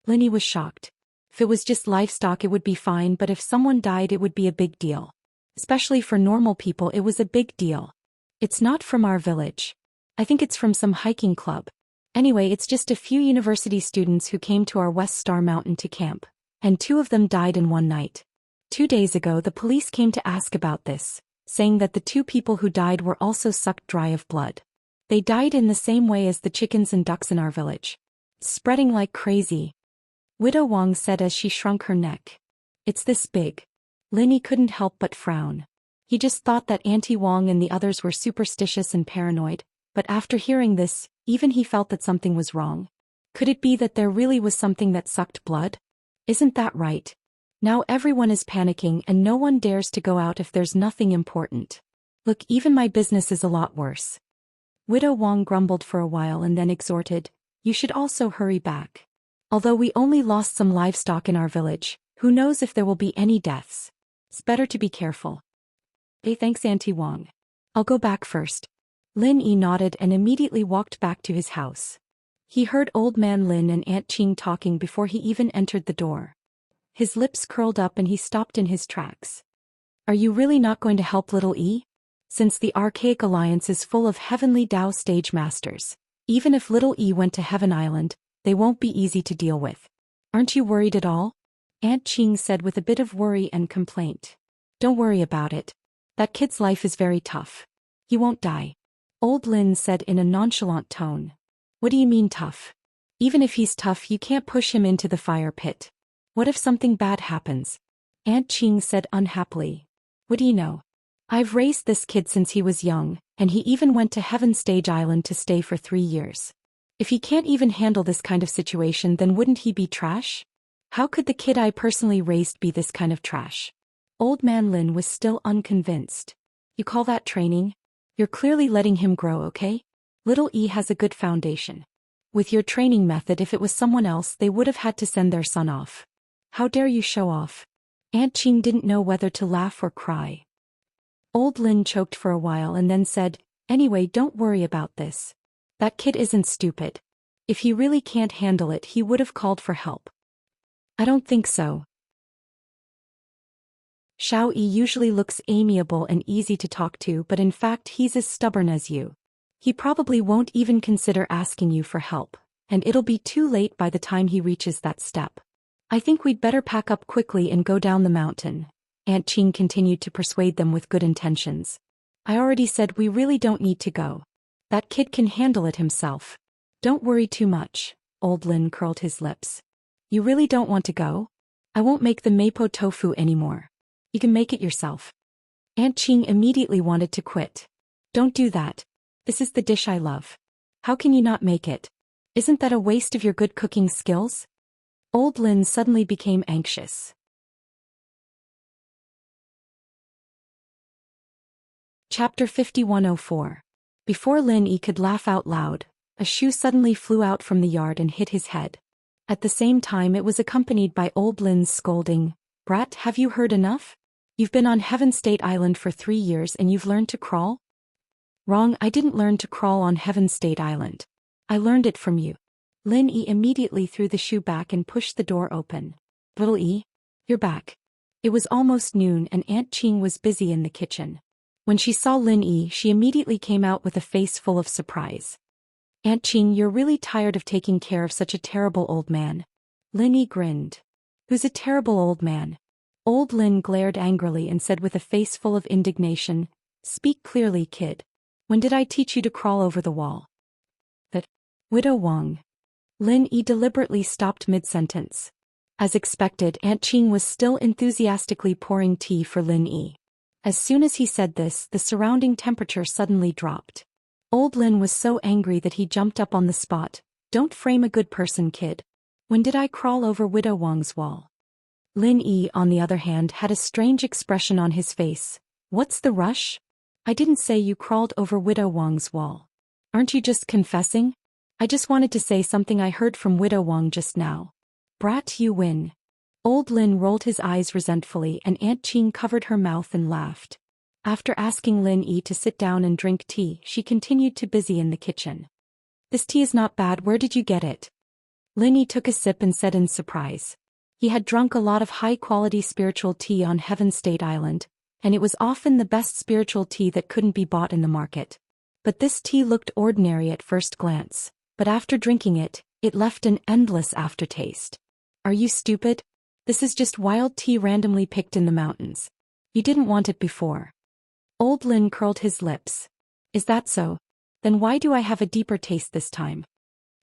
Lin Yi was shocked. If it was just livestock it would be fine, but if someone died it would be a big deal. Especially for normal people it was a big deal. It's not from our village. I think it's from some hiking club. Anyway, it's just a few university students who came to our West Star Mountain to camp, and 2 of them died in one night. 2 days ago the police came to ask about this, saying that the 2 people who died were also sucked dry of blood. They died in the same way as the chickens and ducks in our village. Spreading like crazy. Widow Wang said as she shrunk her neck. It's this big. Lin Yi couldn't help but frown. He just thought that Auntie Wang and the others were superstitious and paranoid, but after hearing this, even he felt that something was wrong. Could it be that there really was something that sucked blood? Isn't that right? Now everyone is panicking and no one dares to go out if there's nothing important. Look, even my business is a lot worse. Widow Wang grumbled for a while and then exhorted, you should also hurry back. Although we only lost some livestock in our village, who knows if there will be any deaths. It's better to be careful. Hey, thanks Auntie Wang. I'll go back first. Lin Yi nodded and immediately walked back to his house. He heard Old Man Lin and Aunt Qing talking before he even entered the door. His lips curled up and he stopped in his tracks. Are you really not going to help little E? Since the Archaic Alliance is full of heavenly Dao stage masters, even if little E went to Heaven Island, they won't be easy to deal with. Aren't you worried at all? Aunt Qing said with a bit of worry and complaint. Don't worry about it. That kid's life is very tough. He won't die. Old Lin said in a nonchalant tone. What do you mean tough? Even if he's tough you can't push him into the fire pit. What if something bad happens? Aunt Qing said unhappily. What do you know? I've raised this kid since he was young, and he even went to Heaven Stage Island to stay for 3 years. If he can't even handle this kind of situation, then wouldn't he be trash? How could the kid I personally raised be this kind of trash? Old Man Lin was still unconvinced. You call that training? You're clearly letting him grow, okay? Little E has a good foundation. With your training method, if it was someone else, they would have had to send their son off. How dare you show off? Aunt Qing didn't know whether to laugh or cry. Old Lin choked for a while and then said, anyway, don't worry about this. That kid isn't stupid. If he really can't handle it, he would have called for help. I don't think so. Xiao Yi usually looks amiable and easy to talk to, but in fact he's as stubborn as you. He probably won't even consider asking you for help, and it'll be too late by the time he reaches that step. I think we'd better pack up quickly and go down the mountain. Aunt Qing continued to persuade them with good intentions. I already said we really don't need to go. That kid can handle it himself. Don't worry too much. Old Lin curled his lips. You really don't want to go? I won't make the mapo tofu anymore. You can make it yourself. Aunt Qing immediately wanted to quit. Don't do that. This is the dish I love. How can you not make it? Isn't that a waste of your good cooking skills? Old Lin suddenly became anxious. Chapter 5104. Before Lin Yi could laugh out loud, a shoe suddenly flew out from the yard and hit his head. At the same time it was accompanied by old Lin's scolding, "Brat, have you heard enough? You've been on Heaven State Island for 3 years and you've learned to crawl?" "Wrong, I didn't learn to crawl on Heaven State Island. I learned it from you." Lin Yi immediately threw the shoe back and pushed the door open. "Little E, you're back." It was almost noon and Aunt Qing was busy in the kitchen. When she saw Lin Yi, she immediately came out with a face full of surprise. "Aunt Qing, you're really tired of taking care of such a terrible old man." Lin Yi grinned. "Who's a terrible old man?" Old Lin glared angrily and said with a face full of indignation, "Speak clearly, kid. When did I teach you to crawl over the wall?" "That Widow Wang." Lin Yi deliberately stopped mid-sentence. As expected, Aunt Qing was still enthusiastically pouring tea for Lin Yi. As soon as he said this, the surrounding temperature suddenly dropped. Old Lin was so angry that he jumped up on the spot. "Don't frame a good person, kid. When did I crawl over Widow Wang's wall?" Lin Yi, on the other hand, had a strange expression on his face. "What's the rush? I didn't say you crawled over Widow Wang's wall. Aren't you just confessing? I just wanted to say something I heard from Widow Wang just now." "Brat, you win." Old Lin rolled his eyes resentfully and Aunt Qing covered her mouth and laughed. After asking Lin Yi to sit down and drink tea, she continued to busy in the kitchen. "This tea is not bad, where did you get it?" Lin Yi took a sip and said in surprise. He had drunk a lot of high-quality spiritual tea on Heaven State Island, and it was often the best spiritual tea that couldn't be bought in the market. But this tea looked ordinary at first glance, but after drinking it, it left an endless aftertaste. "Are you stupid? This is just wild tea randomly picked in the mountains. You didn't want it before." Old Lin curled his lips. "Is that so? Then why do I have a deeper taste this time?"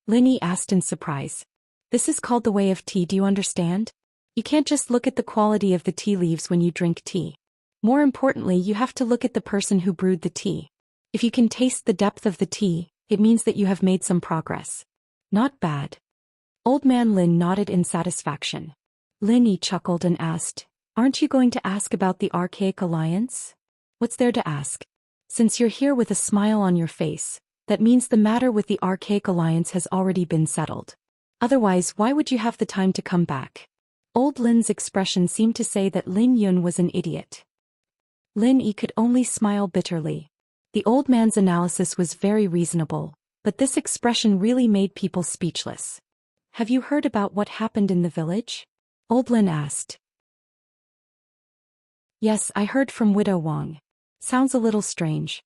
Lin Yi asked in surprise. "This is called the way of tea, do you understand? You can't just look at the quality of the tea leaves when you drink tea. More importantly, you have to look at the person who brewed the tea. If you can taste the depth of the tea, it means that you have made some progress." "Not bad." Old Man Lin nodded in satisfaction. Lin Yi chuckled and asked, "Aren't you going to ask about the Archaic Alliance?" "What's there to ask? Since you're here with a smile on your face, that means the matter with the Archaic Alliance has already been settled. Otherwise, why would you have the time to come back?" Old Lin's expression seemed to say that Lin Yun was an idiot. Lin Yi could only smile bitterly. The old man's analysis was very reasonable, but this expression really made people speechless. "Have you heard about what happened in the village?" Old Lin asked. "Yes, I heard from Widow Wang. Sounds a little strange."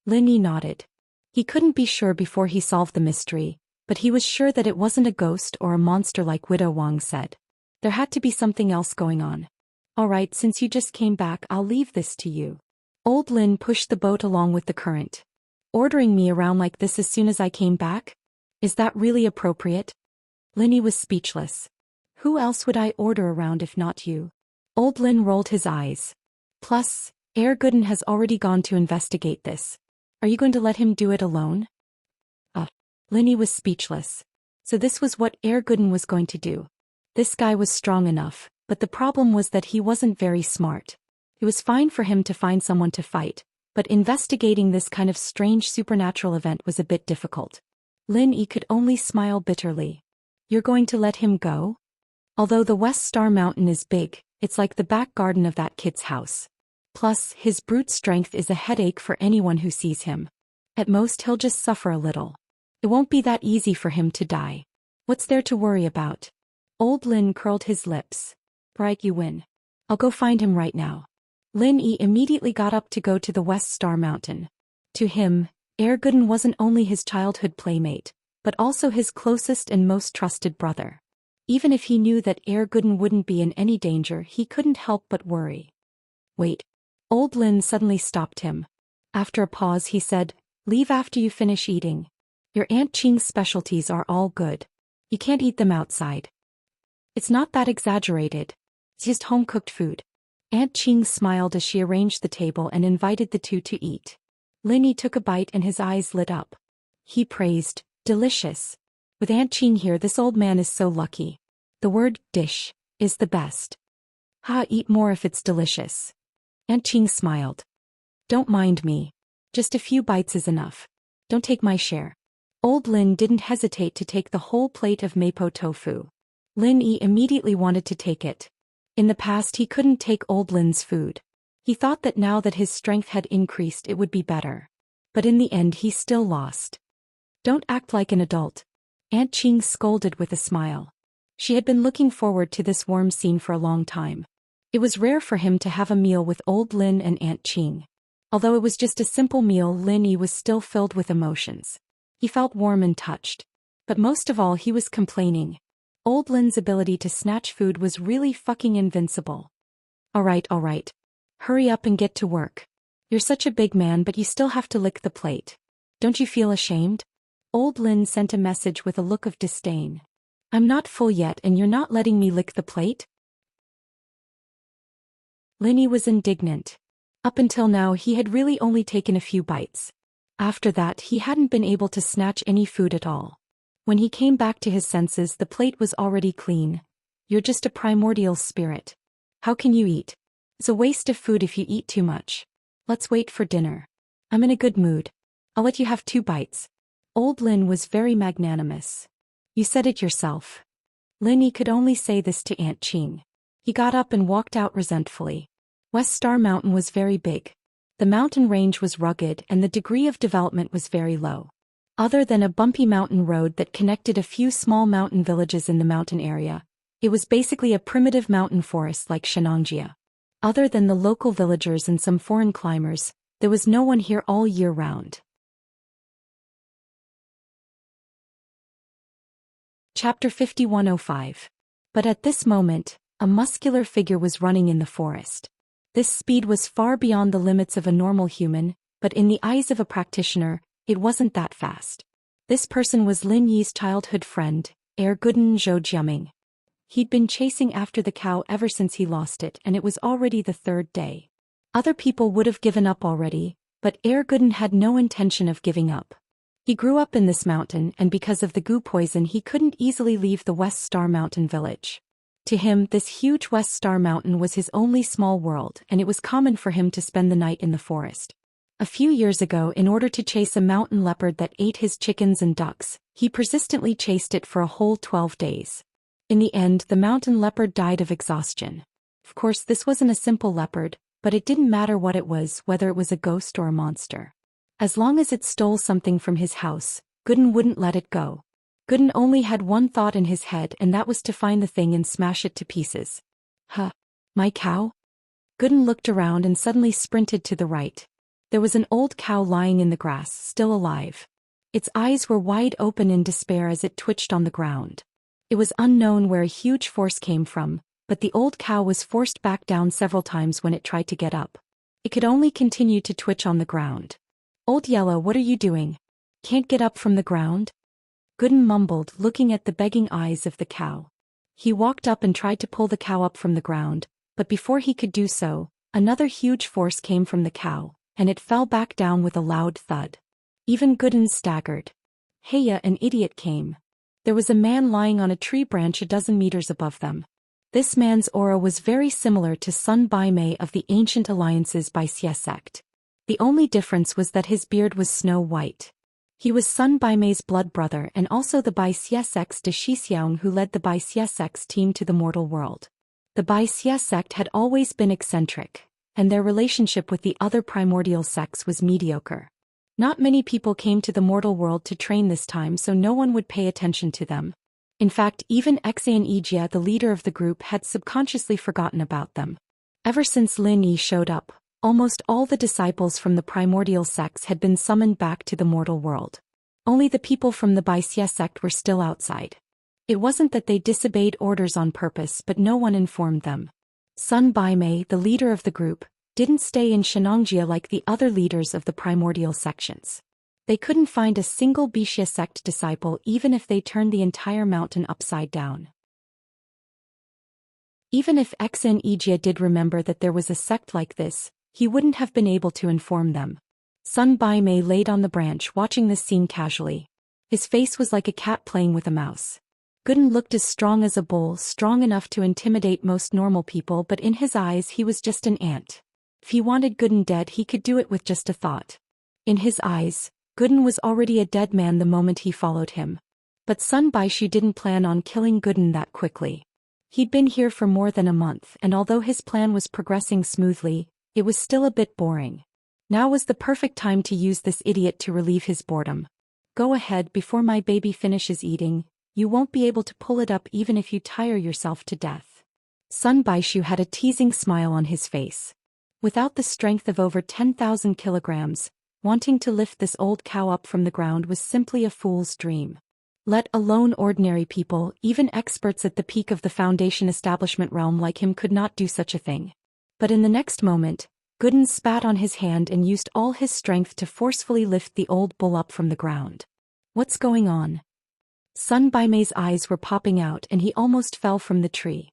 Lin Yi nodded. He couldn't be sure before he solved the mystery, but he was sure that it wasn't a ghost or a monster like Widow Wang said. There had to be something else going on. "All right, since you just came back, I'll leave this to you." Old Lin pushed the boat along with the current. "Ordering me around like this as soon as I came back? Is that really appropriate?" Lin Yi was speechless. "Who else would I order around if not you?" Old Lin rolled his eyes. "Plus, Air Gooden has already gone to investigate this. Are you going to let him do it alone?" Lin Yi was speechless. So this was what Air Gooden was going to do. This guy was strong enough, but the problem was that he wasn't very smart. It was fine for him to find someone to fight, but investigating this kind of strange supernatural event was a bit difficult. Lin Yi could only smile bitterly. "You're going to let him go?" Although the West Star Mountain is big, it's like the back garden of that kid's house. Plus, his brute strength is a headache for anyone who sees him. At most he'll just suffer a little. It won't be that easy for him to die. What's there to worry about? Old Lin curled his lips. "Right, you win. I'll go find him right now." Lin Yi immediately got up to go to the West Star Mountain. To him, Air Gooden wasn't only his childhood playmate, but also his closest and most trusted brother. Even if he knew that Air Gooden wouldn't be in any danger, he couldn't help but worry. "Wait." Old Lin suddenly stopped him. After a pause he said, "Leave after you finish eating. Your Aunt Qing's specialties are all good. You can't eat them outside." "It's not that exaggerated. It's just home-cooked food." Aunt Qing smiled as she arranged the table and invited the two to eat. Lin Yi took a bite and his eyes lit up. He praised, "Delicious. With Aunt Qing here, this old man is so lucky. The word dish is the best. Eat more if it's delicious." Aunt Qing smiled. "Don't mind me. Just a few bites is enough. Don't take my share." Old Lin didn't hesitate to take the whole plate of mapo tofu. Lin Yi immediately wanted to take it. In the past he couldn't take old Lin's food. He thought that now that his strength had increased it would be better. But in the end he still lost. Don't act like an adult. Aunt Qing scolded with a smile. She had been looking forward to this warm scene for a long time. It was rare for him to have a meal with old Lin and Aunt Qing. Although it was just a simple meal, Lin Yi was still filled with emotions. He felt warm and touched. But most of all he was complaining. Old Lin's ability to snatch food was really fucking invincible. Alright. Hurry up and get to work. You're such a big man but you still have to lick the plate. Don't you feel ashamed? Old Lin sent a message with a look of disdain. I'm not full yet and you're not letting me lick the plate? Lin Yi was indignant. Up until now he had really only taken a few bites. After that he hadn't been able to snatch any food at all. When he came back to his senses the plate was already clean. You're just a primordial spirit. How can you eat? It's a waste of food if you eat too much. Let's wait for dinner. I'm in a good mood. I'll let you have 2 bites. Old Lin was very magnanimous. You said it yourself. Lin Yi could only say this to Aunt Qing. He got up and walked out resentfully. West Star Mountain was very big. The mountain range was rugged and the degree of development was very low. Other than a bumpy mountain road that connected a few small mountain villages in the mountain area, it was basically a primitive mountain forest like Shenangjia. Other than the local villagers and some foreign climbers, there was no one here all year round. Chapter 5105. But at this moment, a muscular figure was running in the forest. This speed was far beyond the limits of a normal human, but in the eyes of a practitioner, it wasn't that fast. This person was Lin Yi's childhood friend, Erguden Zhou. He'd been chasing after the cow ever since he lost it and it was already the 3rd day. Other people would have given up already, but Erguden had no intention of giving up. He grew up in this mountain and because of the goo poison he couldn't easily leave the West Star Mountain village. To him this huge West Star Mountain was his only small world and it was common for him to spend the night in the forest. A few years ago, in order to chase a mountain leopard that ate his chickens and ducks, he persistently chased it for a whole 12 days. In the end the mountain leopard died of exhaustion. Of course this wasn't a simple leopard, but it didn't matter what it was, whether it was a ghost or a monster. As long as it stole something from his house, Gooden wouldn't let it go. Gooden only had one thought in his head and that was to find the thing and smash it to pieces. Huh? My cow? Gooden looked around and suddenly sprinted to the right. There was an old cow lying in the grass, still alive. Its eyes were wide open in despair as it twitched on the ground. It was unknown where a huge force came from, but the old cow was forced back down several times when it tried to get up. It could only continue to twitch on the ground. Old Yellow, what are you doing? Can't get up from the ground? Gooden mumbled, looking at the begging eyes of the cow. He walked up and tried to pull the cow up from the ground, but before he could do so, another huge force came from the cow, and it fell back down with a loud thud. Even Gooden staggered. Heya, an idiot, came. There was a man lying on a tree branch a dozen meters above them. This man's aura was very similar to Sun Baimei of the Ancient Alliance's Baixia sect. The only difference was that his beard was snow white. He was Sun Baimei's blood brother and also the Baixia sect's de Shixiang who led the Baixia sect's team to the mortal world. The Baixia sect had always been eccentric, and their relationship with the other primordial sects was mediocre. Not many people came to the mortal world to train this time, so no one would pay attention to them. In fact, even Xan Ijia, the leader of the group, had subconsciously forgotten about them. Ever since Lin Yi showed up, almost all the disciples from the primordial sects had been summoned back to the mortal world. Only the people from the Baixia sect were still outside. It wasn't that they disobeyed orders on purpose, but no one informed them. Sun Baimei, the leader of the group, didn't stay in Shenangjia like the other leaders of the primordial sections. They couldn't find a single Baixia sect disciple even if they turned the entire mountain upside down. Even if Xan Ijia did remember that there was a sect like this, he wouldn't have been able to inform them. Sun Baimei laid on the branch watching this scene casually. His face was like a cat playing with a mouse. Gooden looked as strong as a bull, strong enough to intimidate most normal people, but in his eyes he was just an ant. If he wanted Gooden dead he could do it with just a thought. In his eyes, Gooden was already a dead man the moment he followed him. But Sun Baishu didn't plan on killing Gooden that quickly. He'd been here for more than a month, and although his plan was progressing smoothly, it was still a bit boring. Now was the perfect time to use this idiot to relieve his boredom. Go ahead before my baby finishes eating, you won't be able to pull it up even if you tire yourself to death. Sun Baishu had a teasing smile on his face. Without the strength of over 10,000 kilograms, wanting to lift this old cow up from the ground was simply a fool's dream. Let alone ordinary people, even experts at the peak of the Foundation establishment realm like him could not do such a thing. But in the next moment, Gooden spat on his hand and used all his strength to forcefully lift the old bull up from the ground. What's going on? Sun Baimei's eyes were popping out and he almost fell from the tree.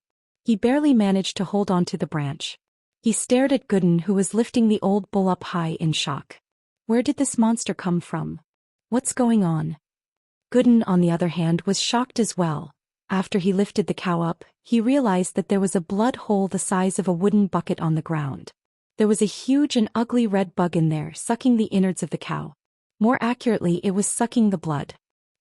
He barely managed to hold on to the branch. He stared at Gooden, who was lifting the old bull up high, in shock. Where did this monster come from? What's going on? Gooden, on the other hand, was shocked as well. After he lifted the cow up, he realized that there was a blood hole the size of a wooden bucket on the ground. There was a huge and ugly red bug in there, sucking the innards of the cow. More accurately, it was sucking the blood.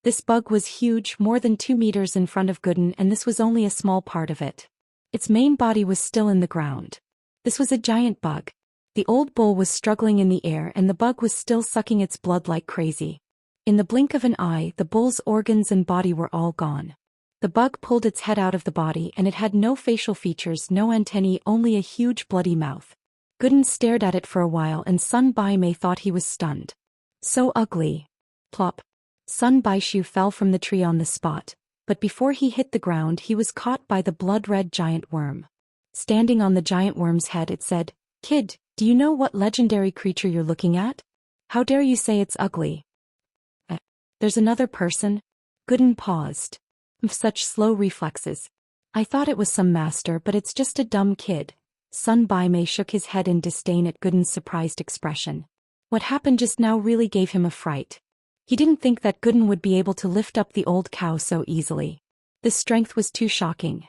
This bug was huge, more than 2 meters in front of Gooden, and this was only a small part of it. Its main body was still in the ground. This was a giant bug. The old bull was struggling in the air and the bug was still sucking its blood like crazy. In the blink of an eye, the bull's organs and body were all gone. The bug pulled its head out of the body and it had no facial features, no antennae, only a huge bloody mouth. Gooden stared at it for a while and Sun Baimei thought he was stunned. So ugly. Plop. Sun Baishu fell from the tree on the spot, but before he hit the ground he was caught by the blood-red giant worm. Standing on the giant worm's head it said, "Kid, do you know what legendary creature you're looking at? How dare you say it's ugly?" There's another person? Gooden paused. Such slow reflexes. I thought it was some master, but it's just a dumb kid. Sun Baimei shook his head in disdain at Gooden's surprised expression. What happened just now really gave him a fright. He didn't think that Gooden would be able to lift up the old cow so easily. This strength was too shocking.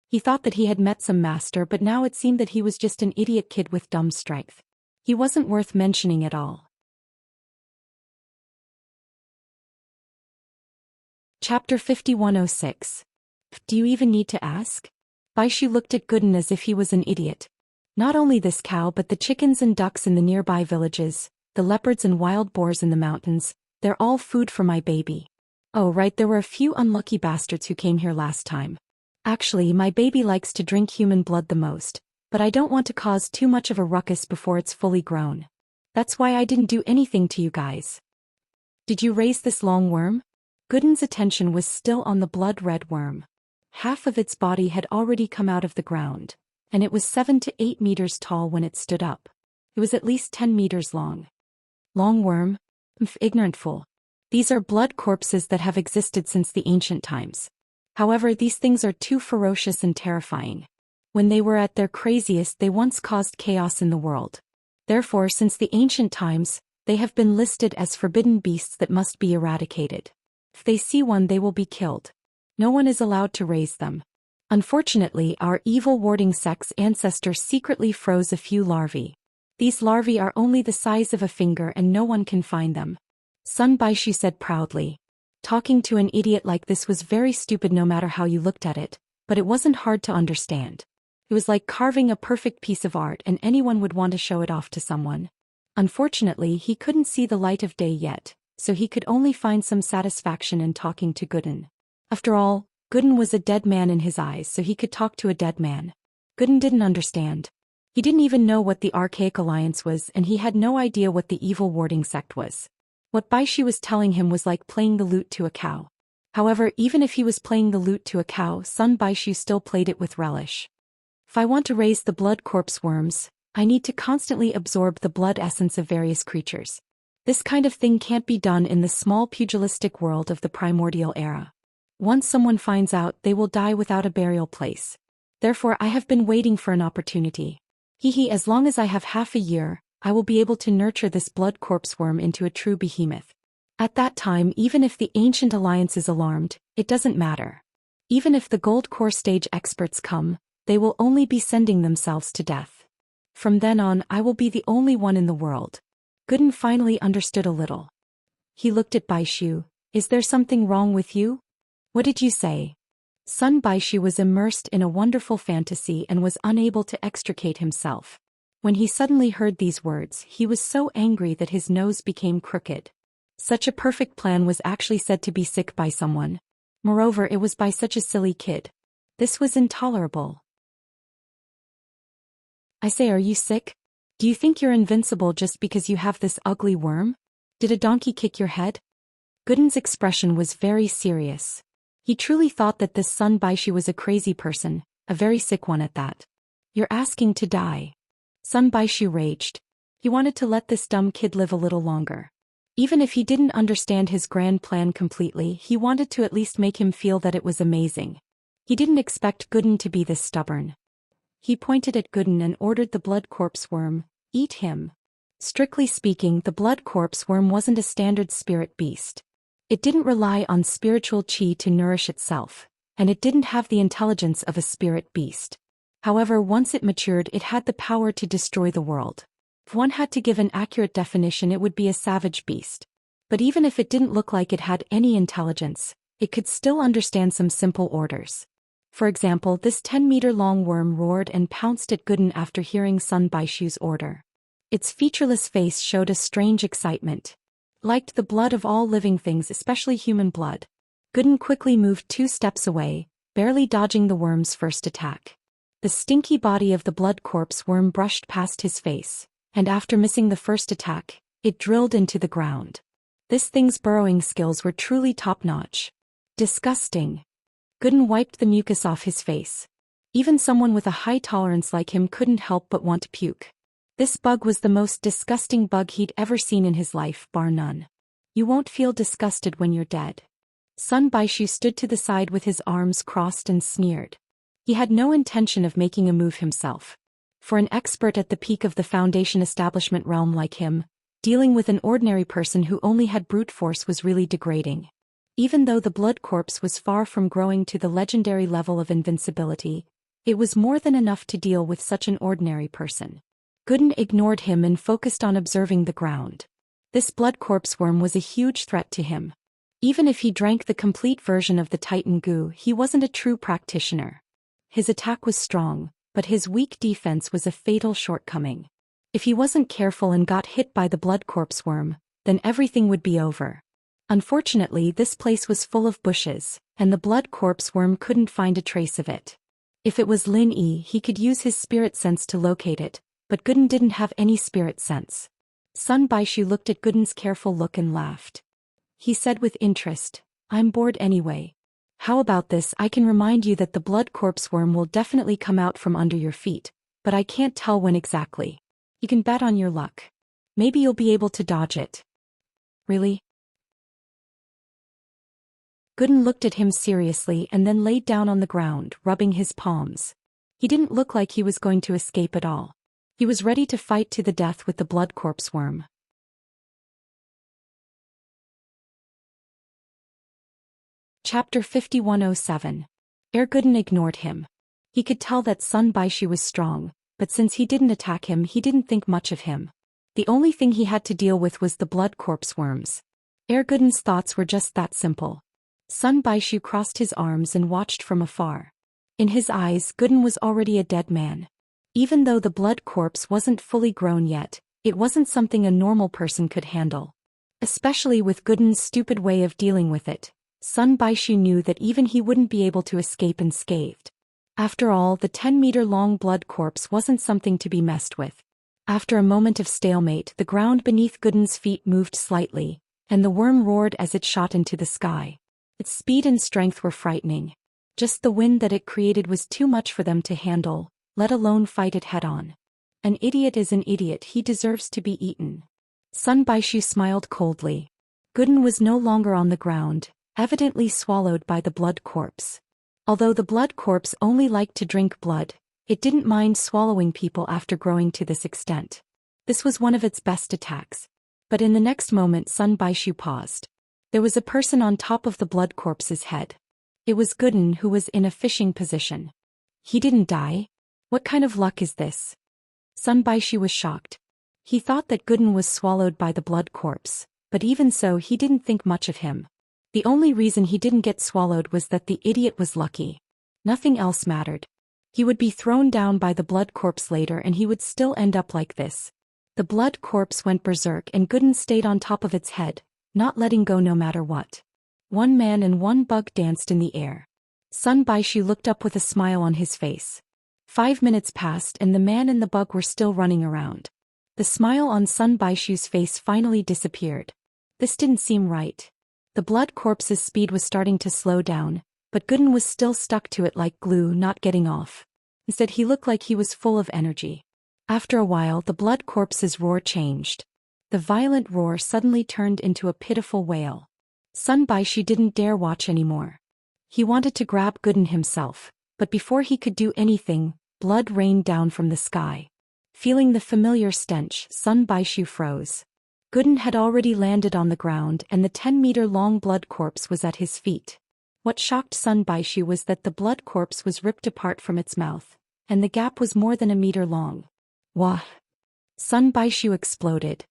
He thought that he had met some master, but now it seemed that he was just an idiot kid with dumb strength. He wasn't worth mentioning at all. Chapter 5106. Do you even need to ask? Baishu looked at Gooden as if he was an idiot. Not only this cow but the chickens and ducks in the nearby villages, the leopards and wild boars in the mountains, they're all food for my baby. Oh right, there were a few unlucky bastards who came here last time. Actually, my baby likes to drink human blood the most, but I don't want to cause too much of a ruckus before it's fully grown. That's why I didn't do anything to you guys. Did you raise this long worm? Gooden's attention was still on the blood-red worm. Half of its body had already come out of the ground, and it was 7 to 8 meters tall when it stood up. It was at least 10 meters long. Long worm? Ignorant fool. These are blood corpses that have existed since the ancient times. However, these things are too ferocious and terrifying. When they were at their craziest, they once caused chaos in the world. Therefore, since the ancient times, they have been listed as forbidden beasts that must be eradicated. If they see one, they will be killed. No one is allowed to raise them. Unfortunately, our evil warding sect's ancestor secretly froze a few larvae. These larvae are only the size of a finger and no one can find them. Sun Baishu said proudly. Talking to an idiot like this was very stupid no matter how you looked at it, but it wasn't hard to understand. It was like carving a perfect piece of art and anyone would want to show it off to someone. Unfortunately, he couldn't see the light of day yet, so he could only find some satisfaction in talking to Gooden. After all, Gooden was a dead man in his eyes, so he could talk to a dead man. Gooden didn't understand. He didn't even know what the Archaic Alliance was, and he had no idea what the evil warding sect was. What Baishu was telling him was like playing the lute to a cow. However, even if he was playing the lute to a cow, Sun Baishu still played it with relish. If I want to raise the blood corpse worms, I need to constantly absorb the blood essence of various creatures. This kind of thing can't be done in the small pugilistic world of the primordial era. Once someone finds out, they will die without a burial place. Therefore, I have been waiting for an opportunity. As long as I have half a year, I will be able to nurture this blood corpse worm into a true behemoth. At that time, even if the Ancient Alliance is alarmed, it doesn't matter. Even if the Gold Core stage experts come, they will only be sending themselves to death. From then on, I will be the only one in the world. Gooden finally understood a little. He looked at Baishu. Is there something wrong with you? What did you say? Sun Baishu was immersed in a wonderful fantasy and was unable to extricate himself. When he suddenly heard these words, he was so angry that his nose became crooked. Such a perfect plan was actually said to be sick by someone. Moreover, it was by such a silly kid. This was intolerable. I say, are you sick? Do you think you're invincible just because you have this ugly worm? Did a donkey kick your head? Gooden's expression was very serious. He truly thought that this Sun Baishu was a crazy person, a very sick one at that. You're asking to die. Sun Baishu raged. He wanted to let this dumb kid live a little longer. Even if he didn't understand his grand plan completely, he wanted to at least make him feel that it was amazing. He didn't expect Gooden to be this stubborn. He pointed at Gooden and ordered the blood corpse worm, eat him. Strictly speaking, the blood corpse worm wasn't a standard spirit beast. It didn't rely on spiritual chi to nourish itself, and it didn't have the intelligence of a spirit beast. However, once it matured, it had the power to destroy the world. If one had to give an accurate definition, it would be a savage beast. But even if it didn't look like it had any intelligence, it could still understand some simple orders. For example, this 10-meter-long worm roared and pounced at Gooden after hearing Sun Baishu's order. Its featureless face showed a strange excitement. Liked the blood of all living things, especially human blood. Gooden quickly moved 2 steps away, barely dodging the worm's first attack. The stinky body of the blood corpse worm brushed past his face, and after missing the first attack, it drilled into the ground. This thing's burrowing skills were truly top-notch. Disgusting. Gooden wiped the mucus off his face. Even someone with a high tolerance like him couldn't help but want to puke. This bug was the most disgusting bug he'd ever seen in his life, bar none. You won't feel disgusted when you're dead. Sun Baishu stood to the side with his arms crossed and sneered. He had no intention of making a move himself. For an expert at the peak of the Foundation establishment realm like him, dealing with an ordinary person who only had brute force was really degrading. Even though the blood corpse was far from growing to the legendary level of invincibility, it was more than enough to deal with such an ordinary person. Gooden ignored him and focused on observing the ground. This blood corpse worm was a huge threat to him. Even if he drank the complete version of the Titan goo, he wasn't a true practitioner. His attack was strong, but his weak defense was a fatal shortcoming. If he wasn't careful and got hit by the blood corpse worm, then everything would be over. Unfortunately, this place was full of bushes, and the blood corpse worm couldn't find a trace of it. If it was Lin Yi, he could use his spirit sense to locate it, but Gooden didn't have any spirit sense. Sun Baishu looked at Gooden's careful look and laughed. He said with interest, I'm bored anyway. How about this? I can remind you that the blood corpse worm will definitely come out from under your feet, but I can't tell when exactly. You can bet on your luck. Maybe you'll be able to dodge it. Really? Gooden looked at him seriously and then laid down on the ground, rubbing his palms. He didn't look like he was going to escape at all. He was ready to fight to the death with the blood corpse worm. Chapter 5107. Gooden ignored him. He could tell that Sun Baishu was strong, but since he didn't attack him, he didn't think much of him. The only thing he had to deal with was the blood corpse worms. Gooden's thoughts were just that simple. Sun Baishu crossed his arms and watched from afar. In his eyes, Gooden was already a dead man. Even though the blood corpse wasn't fully grown yet, it wasn't something a normal person could handle. Especially with Gooden's stupid way of dealing with it, Sun Baishu knew that even he wouldn't be able to escape unscathed. After all, the 10-meter-long blood corpse wasn't something to be messed with. After a moment of stalemate, the ground beneath Gooden's feet moved slightly, and the worm roared as it shot into the sky. Its speed and strength were frightening. Just the wind that it created was too much for them to handle, let alone fight it head-on. An idiot is an idiot, he deserves to be eaten. Sun Baishu smiled coldly. Gooden was no longer on the ground, evidently swallowed by the blood corpse. Although the blood corpse only liked to drink blood, it didn't mind swallowing people after growing to this extent. This was one of its best attacks. But in the next moment Sun Baishu paused. There was a person on top of the blood corpse's head. It was Gooden, who was in a fishing position. He didn't die? What kind of luck is this? Sun Baishu was shocked. He thought that Gooden was swallowed by the blood corpse, but even so he didn't think much of him. The only reason he didn't get swallowed was that the idiot was lucky. Nothing else mattered. He would be thrown down by the blood corpse later and he would still end up like this. The blood corpse went berserk and Gooden stayed on top of its head, not letting go no matter what. One man and one bug danced in the air. Sun Baishu looked up with a smile on his face. 5 minutes passed and the man and the bug were still running around. The smile on Sun Baishu's face finally disappeared. This didn't seem right. The blood corpse's speed was starting to slow down, but Gooden was still stuck to it like glue, not getting off. Instead he looked like he was full of energy. After a while the blood corpse's roar changed. The violent roar suddenly turned into a pitiful wail. Sun Baishu didn't dare watch anymore. He wanted to grab Gooden himself, but before he could do anything, blood rained down from the sky. Feeling the familiar stench, Sun Baishu froze. Gooden had already landed on the ground and the 10-meter-long blood corpse was at his feet. What shocked Sun Baishu was that the blood corpse was ripped apart from its mouth, and the gap was more than a meter long. Wah! Sun Baishu exploded.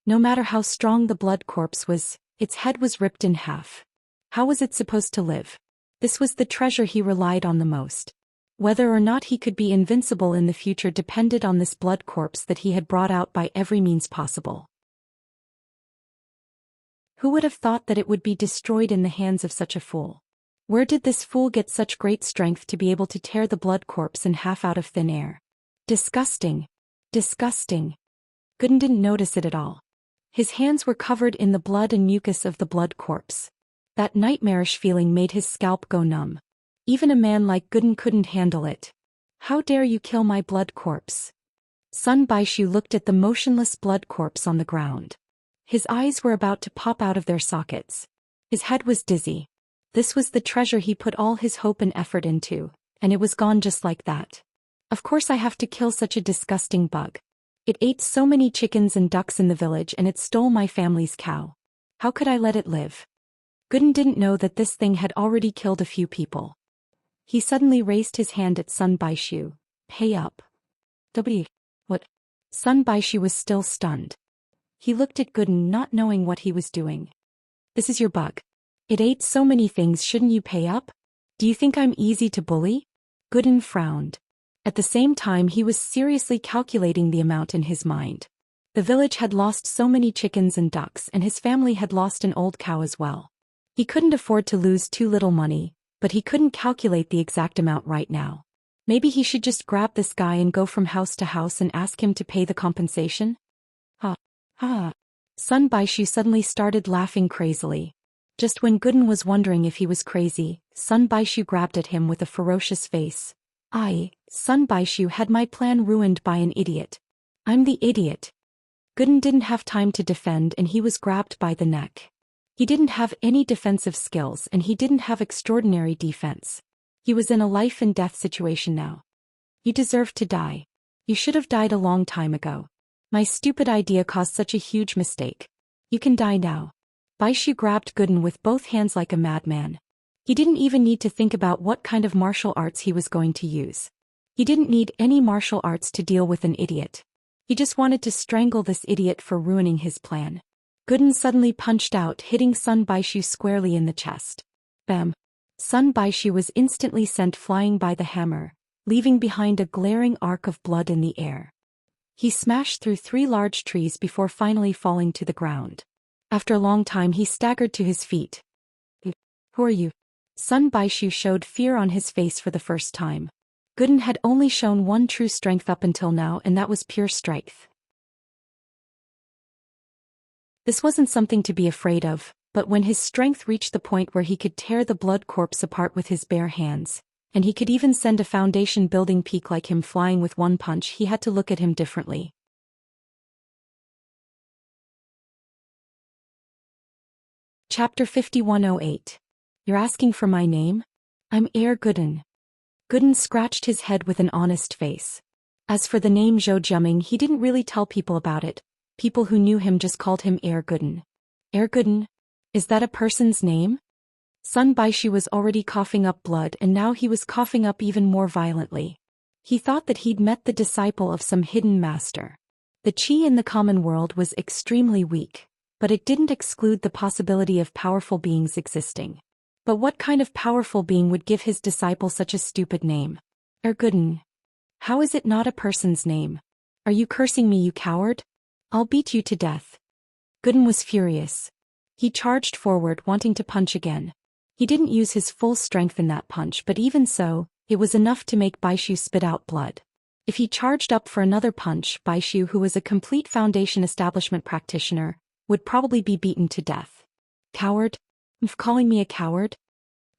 No matter how strong the blood corpse was, its head was ripped in half. How was it supposed to live? This was the treasure he relied on the most. Whether or not he could be invincible in the future depended on this blood corpse that he had brought out by every means possible. Who would have thought that it would be destroyed in the hands of such a fool? Where did this fool get such great strength to be able to tear the blood corpse in half out of thin air? Disgusting. Disgusting. Gooden didn't notice it at all. His hands were covered in the blood and mucus of the blood corpse. That nightmarish feeling made his scalp go numb. Even a man like Gooden couldn't handle it. How dare you kill my blood corpse? Sun Baishu looked at the motionless blood corpse on the ground. His eyes were about to pop out of their sockets. His head was dizzy. This was the treasure he put all his hope and effort into, and it was gone just like that. Of course I have to kill such a disgusting bug. It ate so many chickens and ducks in the village and it stole my family's cow. How could I let it live? Gooden didn't know that this thing had already killed a few people. He suddenly raised his hand at Sun Baishu. Pay up. What? Sun Baishu was still stunned. He looked at Gooden not knowing what he was doing. This is your bug. It ate so many things, shouldn't you pay up? Do you think I'm easy to bully? Gooden frowned. At the same time he was seriously calculating the amount in his mind. The village had lost so many chickens and ducks and his family had lost an old cow as well. He couldn't afford to lose too little money, but he couldn't calculate the exact amount right now. Maybe he should just grab this guy and go from house to house and ask him to pay the compensation? Ha! Ha! Sun Baishu suddenly started laughing crazily. Just when Gooden was wondering if he was crazy, Sun Baishu grabbed at him with a ferocious face. Sun Baishu had my plan ruined by an idiot. I'm the idiot. Gooden didn't have time to defend and he was grabbed by the neck. He didn't have any defensive skills and he didn't have extraordinary defense. He was in a life and death situation now. You deserve to die. You should have died a long time ago. My stupid idea caused such a huge mistake. You can die now. Baishu grabbed Gooden with both hands like a madman. He didn't even need to think about what kind of martial arts he was going to use. He didn't need any martial arts to deal with an idiot. He just wanted to strangle this idiot for ruining his plan. Gooden suddenly punched out, hitting Sun Baishu squarely in the chest. Bam! Sun Baishu was instantly sent flying by the hammer, leaving behind a glaring arc of blood in the air. He smashed through 3 large trees before finally falling to the ground. After a long time he staggered to his feet. Who are you? Sun Baishu showed fear on his face for the first time. Gooden had only shown one true strength up until now and that was pure strength. This wasn't something to be afraid of, but when his strength reached the point where he could tear the blood corpse apart with his bare hands, and he could even send a foundation building peak like him flying with one punch, he had to look at him differently. Chapter 5108. You're asking for my name? I'm Gooden. Gooden scratched his head with an honest face. As for the name Zhou Jiaming, he didn't really tell people about it. People who knew him just called him Gooden. Gooden? Is that a person's name? Sun Baishu was already coughing up blood and now he was coughing up even more violently. He thought that he'd met the disciple of some hidden master. The qi in the common world was extremely weak, but it didn't exclude the possibility of powerful beings existing. But what kind of powerful being would give his disciple such a stupid name? Gooden. How is it not a person's name? Are you cursing me, you coward? I'll beat you to death. Gooden was furious. He charged forward, wanting to punch again. He didn't use his full strength in that punch, but even so, it was enough to make Baishu spit out blood. If he charged up for another punch, Baishu, who was a complete Foundation establishment practitioner, would probably be beaten to death. Coward? Calling me a coward?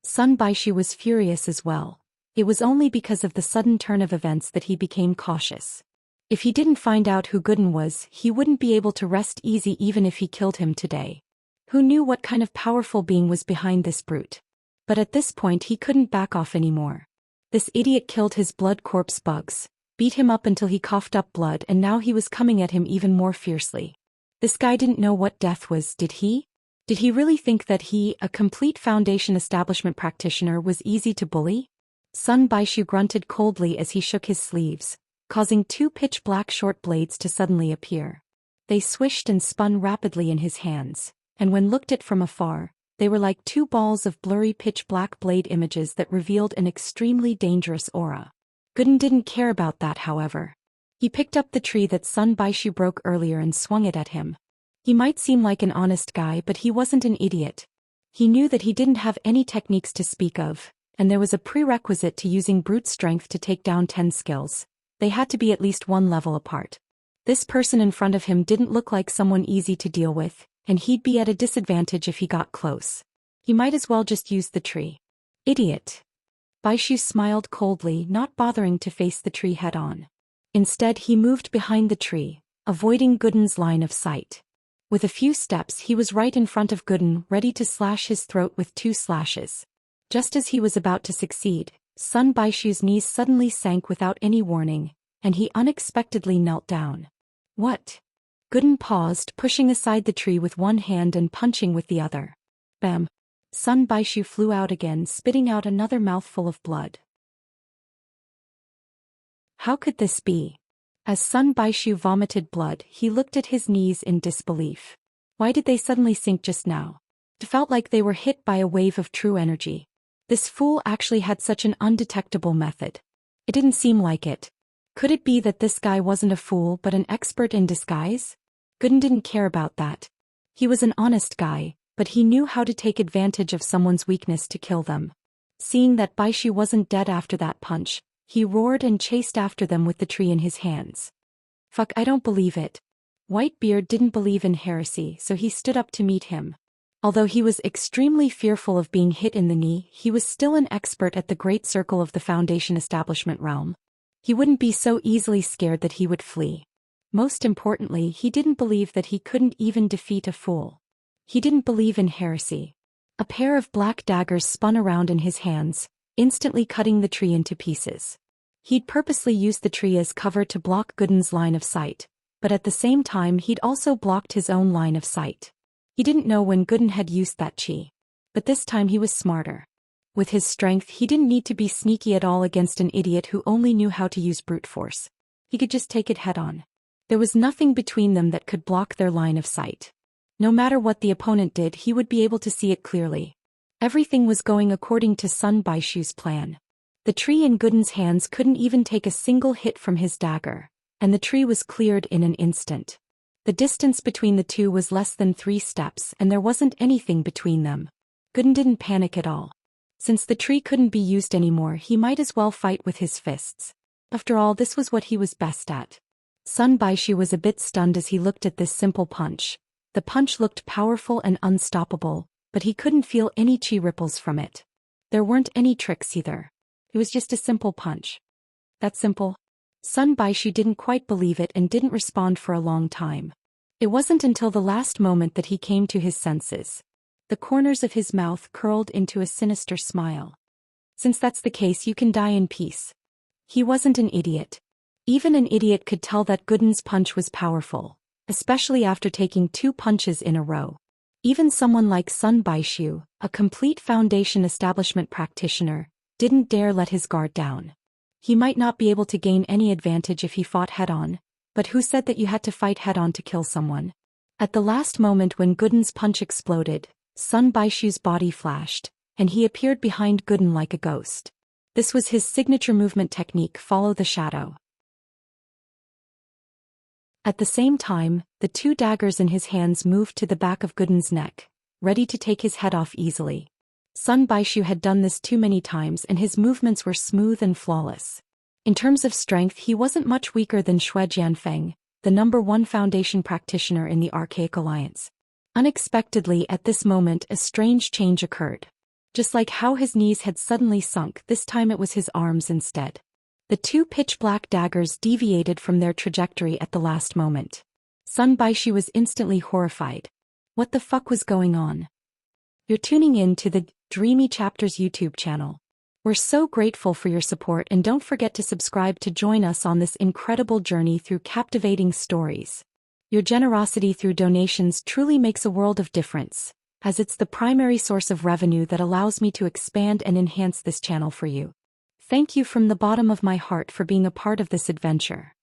Son Baishu was furious as well. It was only because of the sudden turn of events that he became cautious. If he didn't find out who Gooden was, he wouldn't be able to rest easy even if he killed him today. Who knew what kind of powerful being was behind this brute? But at this point he couldn't back off anymore. This idiot killed his blood corpse bugs, beat him up until he coughed up blood, and now he was coming at him even more fiercely. This guy didn't know what death was, did he? Did he really think that he, a complete Foundation establishment practitioner, was easy to bully? Son Baishu grunted coldly as he shook his sleeves, causing two pitch-black short blades to suddenly appear. They swished and spun rapidly in his hands, and when looked at from afar, they were like two balls of blurry pitch-black blade images that revealed an extremely dangerous aura. Gooden didn't care about that, however. He picked up the tree that Son Baishu broke earlier and swung it at him. He might seem like an honest guy, but he wasn't an idiot. He knew that he didn't have any techniques to speak of, and there was a prerequisite to using brute strength to take down 10 skills. They had to be at least one level apart. This person in front of him didn't look like someone easy to deal with, and he'd be at a disadvantage if he got close. He might as well just use the tree. Idiot. Baishu smiled coldly, not bothering to face the tree head-on. Instead he moved behind the tree, avoiding Gooden's line of sight. With a few steps he was right in front of Gooden, ready to slash his throat with 2 slashes. Just as he was about to succeed, Son Baishu's knees suddenly sank without any warning, and he unexpectedly knelt down. What? Gooden paused, pushing aside the tree with one hand and punching with the other. Bam! Son Baishu flew out again, spitting out another mouthful of blood. How could this be? As Son Baishu vomited blood, he looked at his knees in disbelief. Why did they suddenly sink just now? It felt like they were hit by a wave of true energy. This fool actually had such an undetectable method. It didn't seem like it. Could it be that this guy wasn't a fool but an expert in disguise? Gooden didn't care about that. He was an honest guy, but he knew how to take advantage of someone's weakness to kill them. Seeing that Baishu wasn't dead after that punch, he roared and chased after them with the tree in his hands. Fuck, I don't believe it. Whitebeard didn't believe in heresy, so he stood up to meet him. Although he was extremely fearful of being hit in the knee, he was still an expert at the great circle of the Foundation establishment realm. He wouldn't be so easily scared that he would flee. Most importantly, he didn't believe that he couldn't even defeat a fool. He didn't believe in heresy. A pair of black daggers spun around in his hands, instantly cutting the tree into pieces. He'd purposely used the tree as cover to block Gooden's line of sight, but at the same time he'd also blocked his own line of sight. He didn't know when Gooden had used that chi. But this time he was smarter. With his strength he didn't need to be sneaky at all against an idiot who only knew how to use brute force. He could just take it head-on. There was nothing between them that could block their line of sight. No matter what the opponent did, he would be able to see it clearly. Everything was going according to Son Baishu's plan. The tree in Gooden's hands couldn't even take a single hit from his dagger, and the tree was cleared in an instant. The distance between the two was less than 3 steps, and there wasn't anything between them. Gooden didn't panic at all. Since the tree couldn't be used anymore, he might as well fight with his fists. After all, this was what he was best at. Son Baishu was a bit stunned as he looked at this simple punch. The punch looked powerful and unstoppable, but he couldn't feel any chi ripples from it. There weren't any tricks either. It was just a simple punch. That simple? Son Baishu didn't quite believe it and didn't respond for a long time. It wasn't until the last moment that he came to his senses. The corners of his mouth curled into a sinister smile. Since that's the case, you can die in peace. He wasn't an idiot. Even an idiot could tell that Gooden's punch was powerful, especially after taking 2 punches in a row. Even someone like Son Baishu, a complete Foundation establishment practitioner, didn't dare let his guard down. He might not be able to gain any advantage if he fought head-on, but who said that you had to fight head-on to kill someone? At the last moment when Gooden's punch exploded, Sun Baishu's body flashed, and he appeared behind Gooden like a ghost. This was his signature movement technique, follow the shadow. At the same time, the two daggers in his hands moved to the back of Gooden's neck, ready to take his head off easily. Sun Baishu had done this too many times and his movements were smooth and flawless. In terms of strength, he wasn't much weaker than Xue Jianfeng, the #1 foundation practitioner in the Archaic Alliance. Unexpectedly at this moment a strange change occurred. Just like how his knees had suddenly sunk, this time it was his arms instead. The two pitch-black daggers deviated from their trajectory at the last moment. Sun Baishu was instantly horrified. What the fuck was going on? You're tuning in to the Dreamy Chapters YouTube channel. We're so grateful for your support and don't forget to subscribe to join us on this incredible journey through captivating stories. Your generosity through donations truly makes a world of difference, as it's the primary source of revenue that allows me to expand and enhance this channel for you. Thank you from the bottom of my heart for being a part of this adventure.